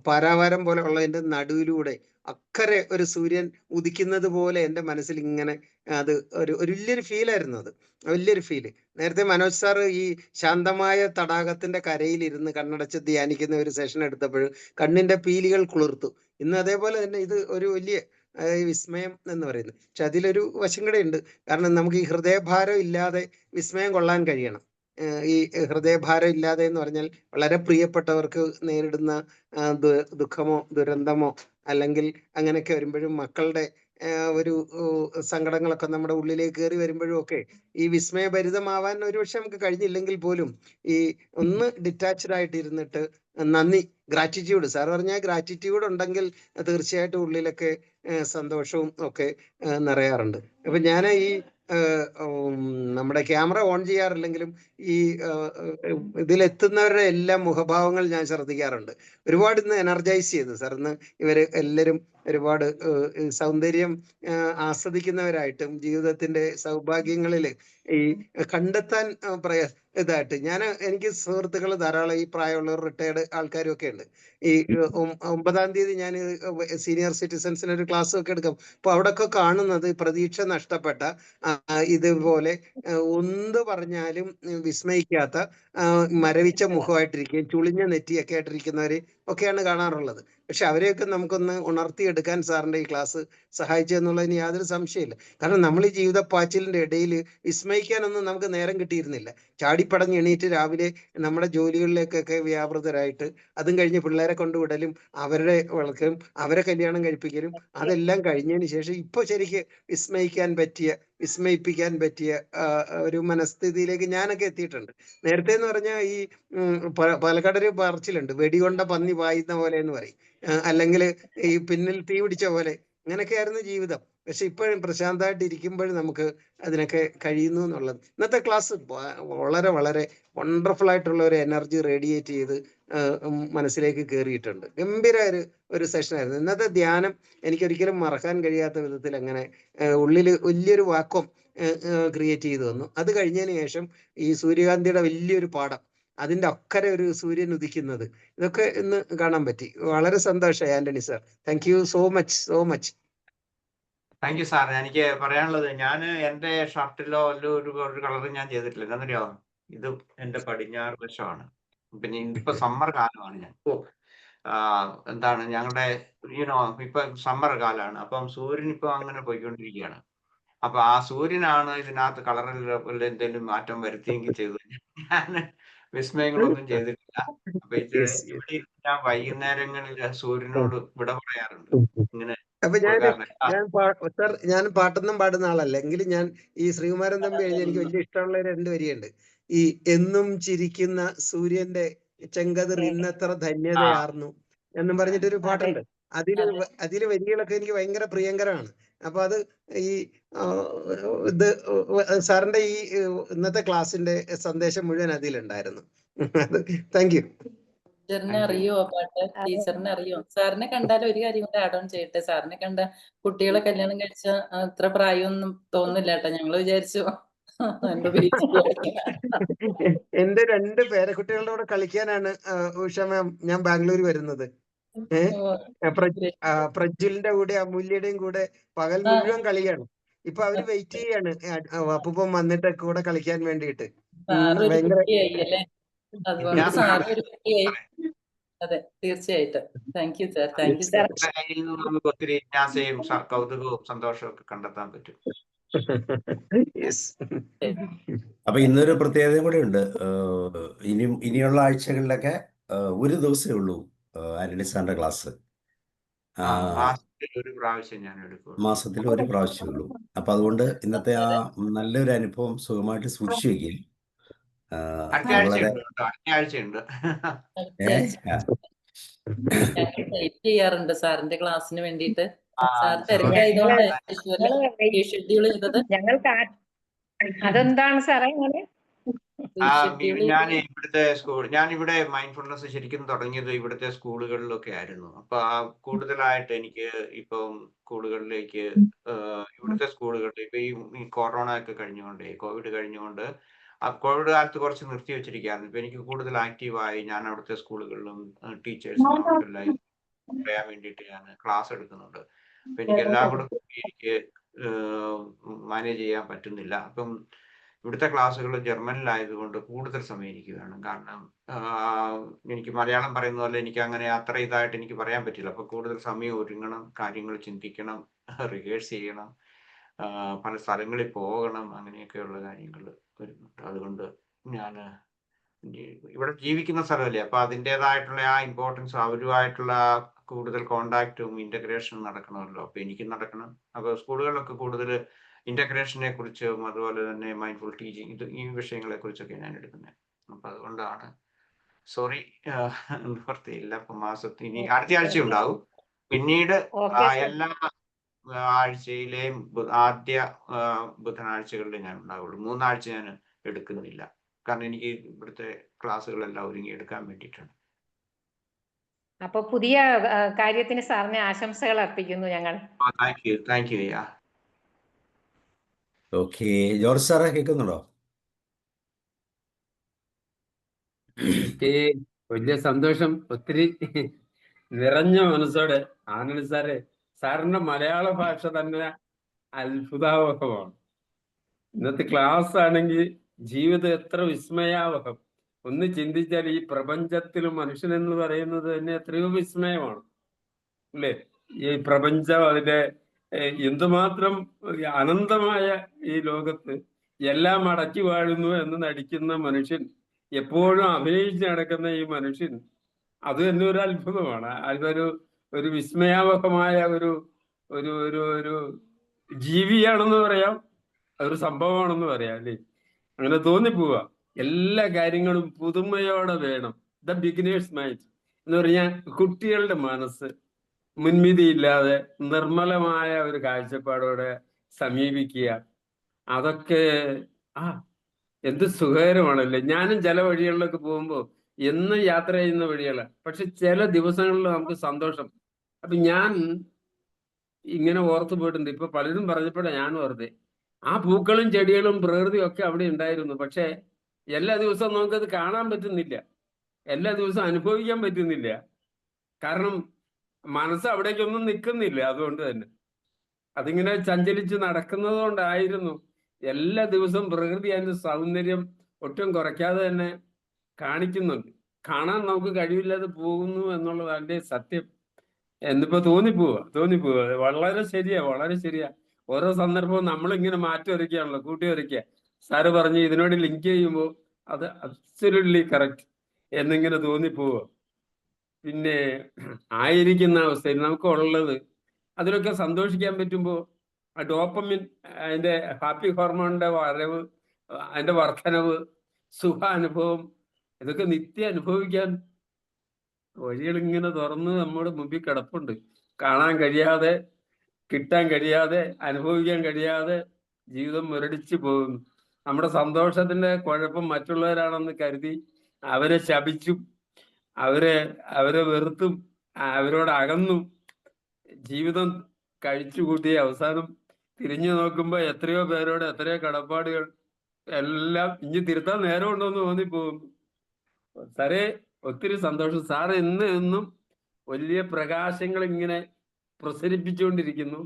പാരാവാരം പോലെ ഉള്ളതിന്റെ നടുവിലൂടെ അക്കരെ ഒരു സൂര്യൻ ഉദിക്കുന്നത് പോലെ എൻ്റെ മനസ്സിൽ ഇങ്ങനെ അത് ഒരു വലിയൊരു ഫീലായിരുന്നു. അത് വലിയൊരു ഫീല്. നേരത്തെ മനോജ് സാറ് ഈ ശാന്തമായ തടാകത്തിന്റെ കരയിലിരുന്ന് കണ്ണടച്ച് ധ്യാനിക്കുന്ന ഒരു സെഷൻ എടുത്തപ്പോൾ കണ്ണിന്റെ പീലികൾ കുളിർത്തു. ഇന്ന് അതേപോലെ തന്നെ ഇത് ഒരു വലിയ വിസ്മയം എന്ന് പറയുന്നത്. പക്ഷെ അതിലൊരു വശം കൂടെ ഉണ്ട്. കാരണം നമുക്ക് ഈ ഹൃദയഭാരം ഇല്ലാതെ വിസ്മയം കൊള്ളാൻ കഴിയണം. ഈ ഹൃദയഭാരം ഇല്ലാതെ എന്ന് പറഞ്ഞാൽ വളരെ പ്രിയപ്പെട്ടവർക്ക് നേരിടുന്ന ദുഃഖമോ ദുരന്തമോ അല്ലെങ്കിൽ അങ്ങനെയൊക്കെ വരുമ്പോഴും മക്കളുടെ ഒരു സങ്കടങ്ങളൊക്കെ നമ്മുടെ ഉള്ളിലേക്ക് കയറി വരുമ്പോഴും ഒക്കെ ഈ വിസ്മയഭരിതമാവാൻ ഒരുപക്ഷെ നമുക്ക് കഴിഞ്ഞില്ലെങ്കിൽ പോലും ഈ ഒന്ന് ഡിറ്റാച്ച്ഡ് ആയിട്ട് ഇരുന്നിട്ട് നന്ദി, ഗ്രാറ്റിറ്റ്യൂഡ്, സാർ പറഞ്ഞാൽ ഗ്രാറ്റിറ്റ്യൂഡ് ഉണ്ടെങ്കിൽ തീർച്ചയായിട്ടും ഉള്ളിലൊക്കെ സന്തോഷവും ഒക്കെ നിറയാറുണ്ട്. അപ്പൊ ഞാൻ ഈ നമ്മുടെ ക്യാമറ ഓൺ ചെയ്യാറില്ലെങ്കിലും ഈ ഇതിലെത്തുന്നവരുടെ എല്ലാ മുഖഭാവങ്ങൾ ഞാൻ ശ്രദ്ധിക്കാറുണ്ട്. ഒരുപാട് ഇന്ന് എനർജൈസ് ചെയ്തു സാർ. ഇന്ന് ഇവര് എല്ലാവരും ഒരുപാട് സൗന്ദര്യം ആസ്വദിക്കുന്നവരായിട്ടും ജീവിതത്തിന്റെ സൗഭാഗ്യങ്ങളിൽ ഈ കണ്ടെത്താൻ ഇതായിട്ട് എനിക്ക് സുഹൃത്തുക്കൾ ധാരാളം ഈ പ്രായമുള്ളവർ, റിട്ടയർഡ് ആൾക്കാരും ഒക്കെ ഉണ്ട്. ഈ 9-ാം തീയതി ഞാൻ സീനിയർ സിറ്റിസൺസിന് ഒരു ക്ലാസ് ഒക്കെ എടുക്കാം. അപ്പൊ അവിടെയൊക്കെ കാണുന്നത് പ്രതീക്ഷ നഷ്ടപ്പെട്ട ഇതുപോലെ എന്ത് പറഞ്ഞാലും വിസ്മയിക്കാത്ത മരവിച്ച മുഖമായിട്ടിരിക്കുകയും ചുളിഞ്ഞ നെറ്റിയൊക്കെ ആയിട്ടിരിക്കുന്നവര് ഒക്കെയാണ് കാണാറുള്ളത്. പക്ഷെ അവരെയൊക്കെ നമുക്കൊന്ന് ഉണർത്തിയെടുക്കാൻ സാറിന്റെ ഈ ക്ലാസ് സഹായിച്ചു എന്നുള്ളതിന് യാതൊരു സംശയമില്ല. കാരണം നമ്മൾ ഈ ജീവിതപ്പാച്ചിലിന്റെ ഇടയിൽ വിസ്മയിക്കാനൊന്നും നമുക്ക് നേരം കിട്ടിയിരുന്നില്ല. ചാടിപ്പടഞ്ഞ് എണീറ്റ് രാവിലെ നമ്മുടെ ജോലികളിലേക്കൊക്കെ വ്യാപൃതരായിട്ട് അതും കഴിഞ്ഞ് പിള്ളേരെ കൊണ്ടുവിടലും അവരുടെ വളർക്കലും അവരെ കല്യാണം കഴിപ്പിക്കലും അതെല്ലാം കഴിഞ്ഞതിന് ശേഷം ഇപ്പൊ ശരിക്ക് വിസ്മയിപ്പിക്കാൻ പറ്റിയ ഒരു മനസ്ഥിതിയിലേക്ക് ഞാനൊക്കെ എത്തിയിട്ടുണ്ട്. നേരത്തെ എന്ന് പറഞ്ഞാൽ ഈ പാലക്കാട് ഒരു പറച്ചിലുണ്ട്, വെടികൊണ്ട പന്നി പായുന്ന പോലെ എന്ന് പറയും, അല്ലെങ്കിൽ ഈ പിന്നിൽ തീ പിടിച്ച പോലെ. അങ്ങനെയൊക്കെയായിരുന്നു ജീവിതം. പക്ഷെ ഇപ്പോഴും പ്രശാന്തമായിട്ട് ഇരിക്കുമ്പോഴും നമുക്ക് അതിനൊക്കെ കഴിയുന്നു എന്നുള്ളത്. ഇന്നത്തെ ക്ലാസ് വളരെ വളരെ വണ്ടർഫുൾ ആയിട്ടുള്ള ഒരു എനർജി റേഡിയേറ്റ് ചെയ്ത് മനസ്സിലേക്ക് കയറിയിട്ടുണ്ട്. ഗംഭീര ഒരു സെഷനായിരുന്നു ഇന്നത്തെ ധ്യാനം. എനിക്കൊരിക്കലും മറക്കാൻ കഴിയാത്ത വിധത്തിൽ അങ്ങനെ ഉള്ളിൽ വലിയൊരു വാക്വം ക്രിയേറ്റ് ചെയ്തു വന്നു. അത് കഴിഞ്ഞതിന് ശേഷം ഈ സൂര്യകാന്തിയുടെ വലിയൊരു പാടം, അതിന്റെ അക്കരെ ഒരു സൂര്യൻ ഉദിക്കുന്നത്, ഇതൊക്കെ ഇന്ന് കാണാൻ പറ്റി. വളരെ സന്തോഷമായി Antony sir. Thank you so much. Thank you sir. എനിക്ക് പറയാനുള്ളത്, ഞാൻ എൻ്റെ ഷർട്ടിലോ ഒരു കളർ ഞാൻ ചെയ്തിട്ടില്ല. എന്നറിയോ, ഇത് എൻ്റെ പടിഞ്ഞാറ് വശമാണ്. പിന്നെ ഇപ്പൊ സമ്മർ കാലമാണ്. ഞാൻ എന്താണ് ഞങ്ങളുടെ ഇപ്പൊ സമ്മർ കാലമാണ്. അപ്പം സൂര്യൻ ഇപ്പൊ അങ്ങനെ പോയിക്കൊണ്ടിരിക്കുകയാണ്. അപ്പൊ ആ സൂര്യനാണ് ഇതിനകത്ത് കളറിൽ എന്തെങ്കിലും മാറ്റം വരുത്തിയെങ്കിൽ ചെയ്തു. ഞാൻ വിസ്മയങ്ങളൊന്നും ചെയ്തിട്ടില്ല. അപ്പൊ ഇവിടെ ഞാൻ വൈകുന്നേരങ്ങളിൽ സൂര്യനോട് വിട പറയാറുണ്ട്. ഇങ്ങനെ അപ്പൊ ഞാൻ പാട്ടൊന്നും പാടുന്ന ആളല്ല, എങ്കിലും ഞാൻ ഈ ശ്രീകുമാരൻ തമ്പി എഴുതി എനിക്ക് വലിയ ഇഷ്ടമുള്ള 2 വരിയുണ്ട്. ഈ എന്നും ചിരിക്കുന്ന സൂര്യന്റെ ചെങ്കതിർ ഇന്നത്ര ധന്യതയാർന്നു എന്നും പറഞ്ഞിട്ടൊരു പാട്ടുണ്ട്. അതില് വരികളൊക്കെ എനിക്ക് ഭയങ്കര പ്രിയങ്കരമാണ്. അപ്പൊ അത് ഈ ഇത് സാറിന്റെ ഈ ഇന്നത്തെ ക്ലാസ്സിന്റെ സന്ദേശം മുഴുവൻ അതിലുണ്ടായിരുന്നു. Thank you. ടീച്ചറിനെ അറിയോ പാട്ട്? ടീച്ചറിനെ അറിയോ? സാറിനെ കണ്ടാൽ ഒരു കാര്യം കൂടെ ആഡ് ഓൺ ചെയ്യട്ടെ. സാറിനെ കണ്ട കുട്ടികളെ കല്യാണം കഴിച്ച അത്ര പ്രായമൊന്നും തോന്നില്ല കേട്ടോ. ഞങ്ങള് വിചാരിച്ചു എന്റെ 2 പേരക്കുട്ടികളുടെ കൂടെ കളിക്കാനാണ് ഉഷ മാം ഞാൻ ബാംഗ്ലൂർ വരുന്നത്. പ്രജ്വലിന്റെ കൂടെ അമൂല്യയുടെയും കൂടെ പകൽ മുഴുവൻ കളിയാണ്. ഇപ്പൊ അവര് വെയിറ്റ് ചെയ്യാണ് അപ്പൂപ്പൻ വന്നിട്ട് കൂടെ കളിക്കാൻ വേണ്ടിയിട്ട്. സാറൊരു ഭയങ്കര കുട്ടിയായി അല്ലേ? അതുകൊണ്ട് ഞാൻ സാറ് ഒരു കുട്ടിയായി. അതെ, തീർച്ചയായിട്ടും. Thank you sir, thank you sir. കയ്യിൽ നിന്ന് നമുക്ക് ഒത്തിരി ജിജ്ഞാസയും കൗതുകവും സന്തോഷവും ഒക്കെ കണ്ടെത്താൻ പറ്റും. അപ്പൊ ഇന്നൊരു പ്രത്യേകത കൂടെ ഉണ്ട്. ഇനിയുള്ള ആഴ്ചകളിലൊക്കെ ഒരു ദിവസമേ ഉള്ളൂ ആന്റണി സാറിന്റെ ക്ലാസ്. മാസത്തിൽ ഒരു പ്രാവശ്യം ഞാൻ എടുക്കും. മാസത്തിൽ ഒരു പ്രാവശ്യമേ ഉള്ളൂ. അപ്പൊ അതുകൊണ്ട് ഇന്നത്തെ ആ നല്ലൊരു അനുഭവം സുഖമായിട്ട് സൂക്ഷിച്ചു വയ്ക്കും. അടുത്ത ആഴ്ചയുണ്ട്. ഞങ്ങൾ വെയിറ്റ് ചെയ്യാറുണ്ട് സാറിന്റെ ക്ലാസ്സിന് വേണ്ടിയിട്ട്. സാർ തിരക്കായതുകൊണ്ട് ഷെഡ്യൂൾ ചെയ്തത്. ഞങ്ങൾക്ക് അതെന്താണ് സാറേ? ഞാൻ ഇവിടെ മൈൻഡ്ഫുൾനെസ് ശരിക്കും തുടങ്ങിയത് ഇവിടുത്തെ സ്കൂളുകളിലൊക്കെ ആയിരുന്നു. അപ്പൊ കൂടുതലായിട്ട് എനിക്ക് ഇപ്പം സ്കൂളുകളിലേക്ക് ഇവിടുത്തെ സ്കൂളുകളിൽ ഇപ്പൊ ഈ കൊറോണ ഒക്കെ കഴിഞ്ഞുകൊണ്ട് കോവിഡ് കഴിഞ്ഞുകൊണ്ട് കോവിഡ് കാലത്ത് കുറച്ച് നിർത്തി വെച്ചിരിക്കുകയായിരുന്നു. ഇപ്പൊ എനിക്ക് കൂടുതൽ ആക്റ്റീവായി ഞാൻ അവിടുത്തെ സ്കൂളുകളിലും ടീച്ചേഴ്സിനും അവർക്കെല്ലാം പറയാൻ വേണ്ടിയിട്ട് ഞാൻ ക്ലാസ് എടുക്കുന്നുണ്ട്. അപ്പൊ എനിക്ക് എല്ലാം കൂടെ എനിക്ക് മാനേജ് ചെയ്യാൻ പറ്റുന്നില്ല. അപ്പം ഇവിടുത്തെ ക്ലാസ്സുകൾ ജർമ്മനിലായതുകൊണ്ട് കൂടുതൽ സമയം എനിക്ക് വേണം. കാരണം എനിക്ക് മലയാളം പറയുന്ന പോലെ എനിക്ക് അങ്ങനെ അത്ര ഇതായിട്ട് എനിക്ക് പറയാൻ പറ്റില്ല. അപ്പൊ കൂടുതൽ സമയം ഒരുങ്ങണം, കാര്യങ്ങൾ ചിന്തിക്കണം, റിഹേഴ്സ് ചെയ്യണം, പല സ്ഥലങ്ങളിൽ പോകണം, അങ്ങനെയൊക്കെയുള്ള കാര്യങ്ങൾ വരുന്നുണ്ട്. അതുകൊണ്ട് ഞാൻ ഇവിടെ ജീവിക്കുന്ന സ്ഥലമല്ലേ, അപ്പൊ അതിൻ്റെതായിട്ടുള്ള ആ ഇമ്പോർട്ടൻസ് അവരുമായിട്ടുള്ള കൂടുതൽ കോണ്ടാക്റ്റും ഇന്റഗ്രേഷനും നടക്കണമല്ലോ. അപ്പൊ എനിക്കും നടക്കണം. അപ്പൊ സ്കൂളുകളിലൊക്കെ കൂടുതൽ ഇന്റഗ്രേഷനെ കുറിച്ചും അതുപോലെ തന്നെ മൈൻഡ്ഫുൾ ടീച്ചിങ് ഈ വിഷയങ്ങളെ കുറിച്ചൊക്കെ ഞാൻ എടുക്കുന്നത്. അപ്പൊ അതുകൊണ്ടാണ് സോറി നിവർത്തിയില്ല. അപ്പൊ മാസത്തിന് അടുത്ത ആഴ്ച ഉണ്ടാവും. പിന്നീട് എല്ലാ ആഴ്ചയിലെയും ആദ്യ ബുധനാഴ്ചകളിൽ ഞാൻ ഉണ്ടാവുള്ളൂ. 3 ആഴ്ച ഞാൻ എടുക്കുന്നില്ല. കാരണം എനിക്ക് ഇവിടുത്തെ ക്ലാസ്സുകളെല്ലാം ഒരുങ്ങി എടുക്കാൻ വേണ്ടിയിട്ടാണ്. അപ്പൊ പുതിയ കാര്യത്തിന് സാറിന് ആശംസകൾ അർപ്പിക്കുന്നു ഞങ്ങൾ. Thank you. ഓക്കെ, ജോർജ് സാറെ കേൾക്കുന്നുണ്ടോ? വലിയ സന്തോഷം. ഒത്തിരി നിറഞ്ഞ മനസ്സോടെ ആനന്ദ് സാറിന്റെ മലയാള ഭാഷ തന്നെ അത്ഭുതാവഹമാണ്. ഇന്നത്തെ ക്ലാസ് ആണെങ്കിൽ ജീവിതം എത്ര വിസ്മയാവഹം. ഒന്ന് ചിന്തിച്ചാൽ ഈ പ്രപഞ്ചത്തിൽ മനുഷ്യൻ എന്ന് പറയുന്നത് തന്നെ എത്രയോ വിസ്മയമാണ് അല്ലേ? ഈ പ്രപഞ്ചം അതിന്റെ എന്തുമാത്രം അനന്തമായ ഈ ലോകത്ത് എല്ലാം അടക്കി വാഴുന്നു എന്ന് നടിക്കുന്ന മനുഷ്യൻ, എപ്പോഴും അഭിനയിച്ച് നടക്കുന്ന ഈ മനുഷ്യൻ, അത് തന്നെ ഒരു അത്ഭുതമാണ്. അതൊരു വിസ്മയാവഹമായ ഒരു ഒരു ഒരു ഒരു ജീവിയാണെന്ന് പറയാം, അതൊരു സംഭവമാണെന്ന് പറയാം അല്ലേ? അങ്ങനെ തോന്നിപ്പോവുക. എല്ലാ കാര്യങ്ങളും പുതുമയോടെ വേണം. ദ ബിഗിനേഴ്സ് മൈൻഡ് എന്ന് പറഞ്ഞാൽ കുട്ടികളുടെ മനസ്സ് മുൻവിധിയില്ലാതെ നിർമ്മലമായ ഒരു കാഴ്ചപ്പാടോടെ സമീപിക്കുക. അതൊക്കെ എന്ത് സുഖകരമാണല്ലേ. ഞാനും ചില വഴികളിലൊക്കെ പോകുമ്പോൾ എന്നും യാത്ര ചെയ്യുന്ന വഴികളാണ്, പക്ഷെ ചില ദിവസങ്ങളിൽ നമുക്ക് സന്തോഷം. അപ്പൊ ഞാൻ ഇങ്ങനെ ഓർത്തു പോയിട്ടുണ്ട്. ഇപ്പൊ പലരും പറഞ്ഞപ്പോഴാണ് ഞാൻ ഓർത്തേ, ആ പൂക്കളും ചെടികളും പ്രകൃതിയും ഒക്കെ അവിടെ ഉണ്ടായിരുന്നു. പക്ഷെ എല്ലാ ദിവസവും നമുക്കത് കാണാൻ പറ്റുന്നില്ല, എല്ലാ ദിവസവും അനുഭവിക്കാൻ പറ്റുന്നില്ല. കാരണം മനസ്സ് അവിടേക്കൊന്നും നിൽക്കുന്നില്ല. അതുകൊണ്ട് തന്നെ അതിങ്ങനെ ചഞ്ചലിച്ച് നടക്കുന്നത് കൊണ്ടായിരുന്നു. എല്ലാ ദിവസവും പ്രകൃതി അതിന്റെ സൗന്ദര്യം ഒട്ടും കുറയ്ക്കാതെ തന്നെ കാണിക്കുന്നുണ്ട്. കാണാൻ നമുക്ക് കഴിവില്ലാതെ പോകുന്നു എന്നുള്ളത് അതിന്റെ സത്യം. എന്നിപ്പോ തോന്നിപ്പോവുക. വളരെ ശരിയാ, വളരെ ശരിയാ. ഓരോ സന്ദർഭവും നമ്മളിങ്ങനെ മാറ്റി വരയ്ക്കുകയാണല്ലോ, കൂട്ടി വരയ്ക്കുക. സാറ് പറഞ്ഞ് ഇതിനോട് ലിങ്ക് ചെയ്യുമ്പോൾ അത് അബ്സല്യൂട്ട്ലി കറക്റ്റ് എന്നിങ്ങനെ തോന്നിപ്പോവുക. പിന്നെ ആയിരിക്കുന്ന അവസ്ഥയിൽ നമുക്ക് ഉള്ളത് അതിലൊക്കെ സന്തോഷിക്കാൻ പറ്റുമ്പോൾ ആ ഡോപ്പമിൻ, അതിന്റെ ഹാപ്പി ഹോർമോണിന്റെ വരവ്, അതിന്റെ വർധനവ്, സുഖാനുഭവം, ഇതൊക്കെ നിത്യം അനുഭവിക്കാൻ വഴികൾ ഇങ്ങനെ തുറന്ന് നമ്മുടെ മുമ്പിൽ കിടപ്പുണ്ട്. കാണാൻ കഴിയാതെ, കിട്ടാൻ കഴിയാതെ, അനുഭവിക്കാൻ കഴിയാതെ ജീവിതം മുരടിച്ചു പോകുന്നു. നമ്മുടെ സന്തോഷത്തിന്റെ കുഴപ്പം മറ്റുള്ളവരാണെന്ന് കരുതി അവരെ ശപിച്ചും അവരെ വെറുത്തും അവരോട് അകന്നും ജീവിതം കഴിച്ചുകൂട്ടിയ അവസാനം തിരിഞ്ഞു നോക്കുമ്പോൾ എത്രയോ പേരോട് എത്രയോ കടപ്പാടുകൾ എല്ലാം ഇനി തിരുത്താൻ നേരമുണ്ടോ എന്ന് തോന്നിപ്പോകുന്നു. സാറേ ഒത്തിരി സന്തോഷം. സാറ് എന്നും വലിയ പ്രകാശങ്ങൾ ഇങ്ങനെ പ്രസരിപ്പിച്ചുകൊണ്ടിരിക്കുന്നു.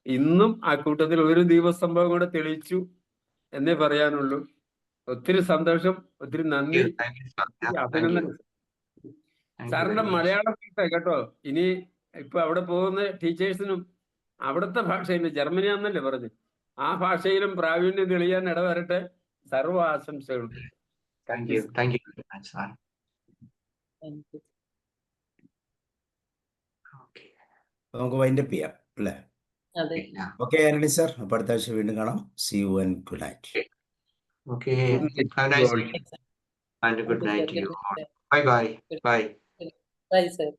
ഇന്നും ആ കൂട്ടത്തിൽ ഒരു ദീപസ്തംഭം കൂടെ തെളിയിച്ചു എന്നേ പറയാനുള്ളൂ. ഒത്തിരി സന്തോഷം, ഒത്തിരി നന്ദി, അഭിനന്ദനം. സാറിന്റെ മലയാളം ഭാഷ കേട്ടോ, ഇനി ഇപ്പൊ അവിടെ പോകുന്ന ടീച്ചേഴ്സിനും അവിടുത്തെ ഭാഷയിൽ, ജർമ്മനി ആണെന്നല്ലേ പറഞ്ഞു, ആ ഭാഷയിലും പ്രാവീണ്യം തെളിയാൻ ഇടവരട്ടെ. സർവ്വ ആശംസകളും. Thank you very much, sir. Okay. നമുക്ക് വൈൻഡപ്പ് ചെയ്യാം അല്ലേ? അതെ. ഓക്കെ ആന്റണി സാർ, അപ്പോൾ അടുത്ത ആഴ്ച വീണ്ടും കാണാം. See you and good night. Okay. Have a nice day and good night to you all. Bye bye. Bye. Bye, sir.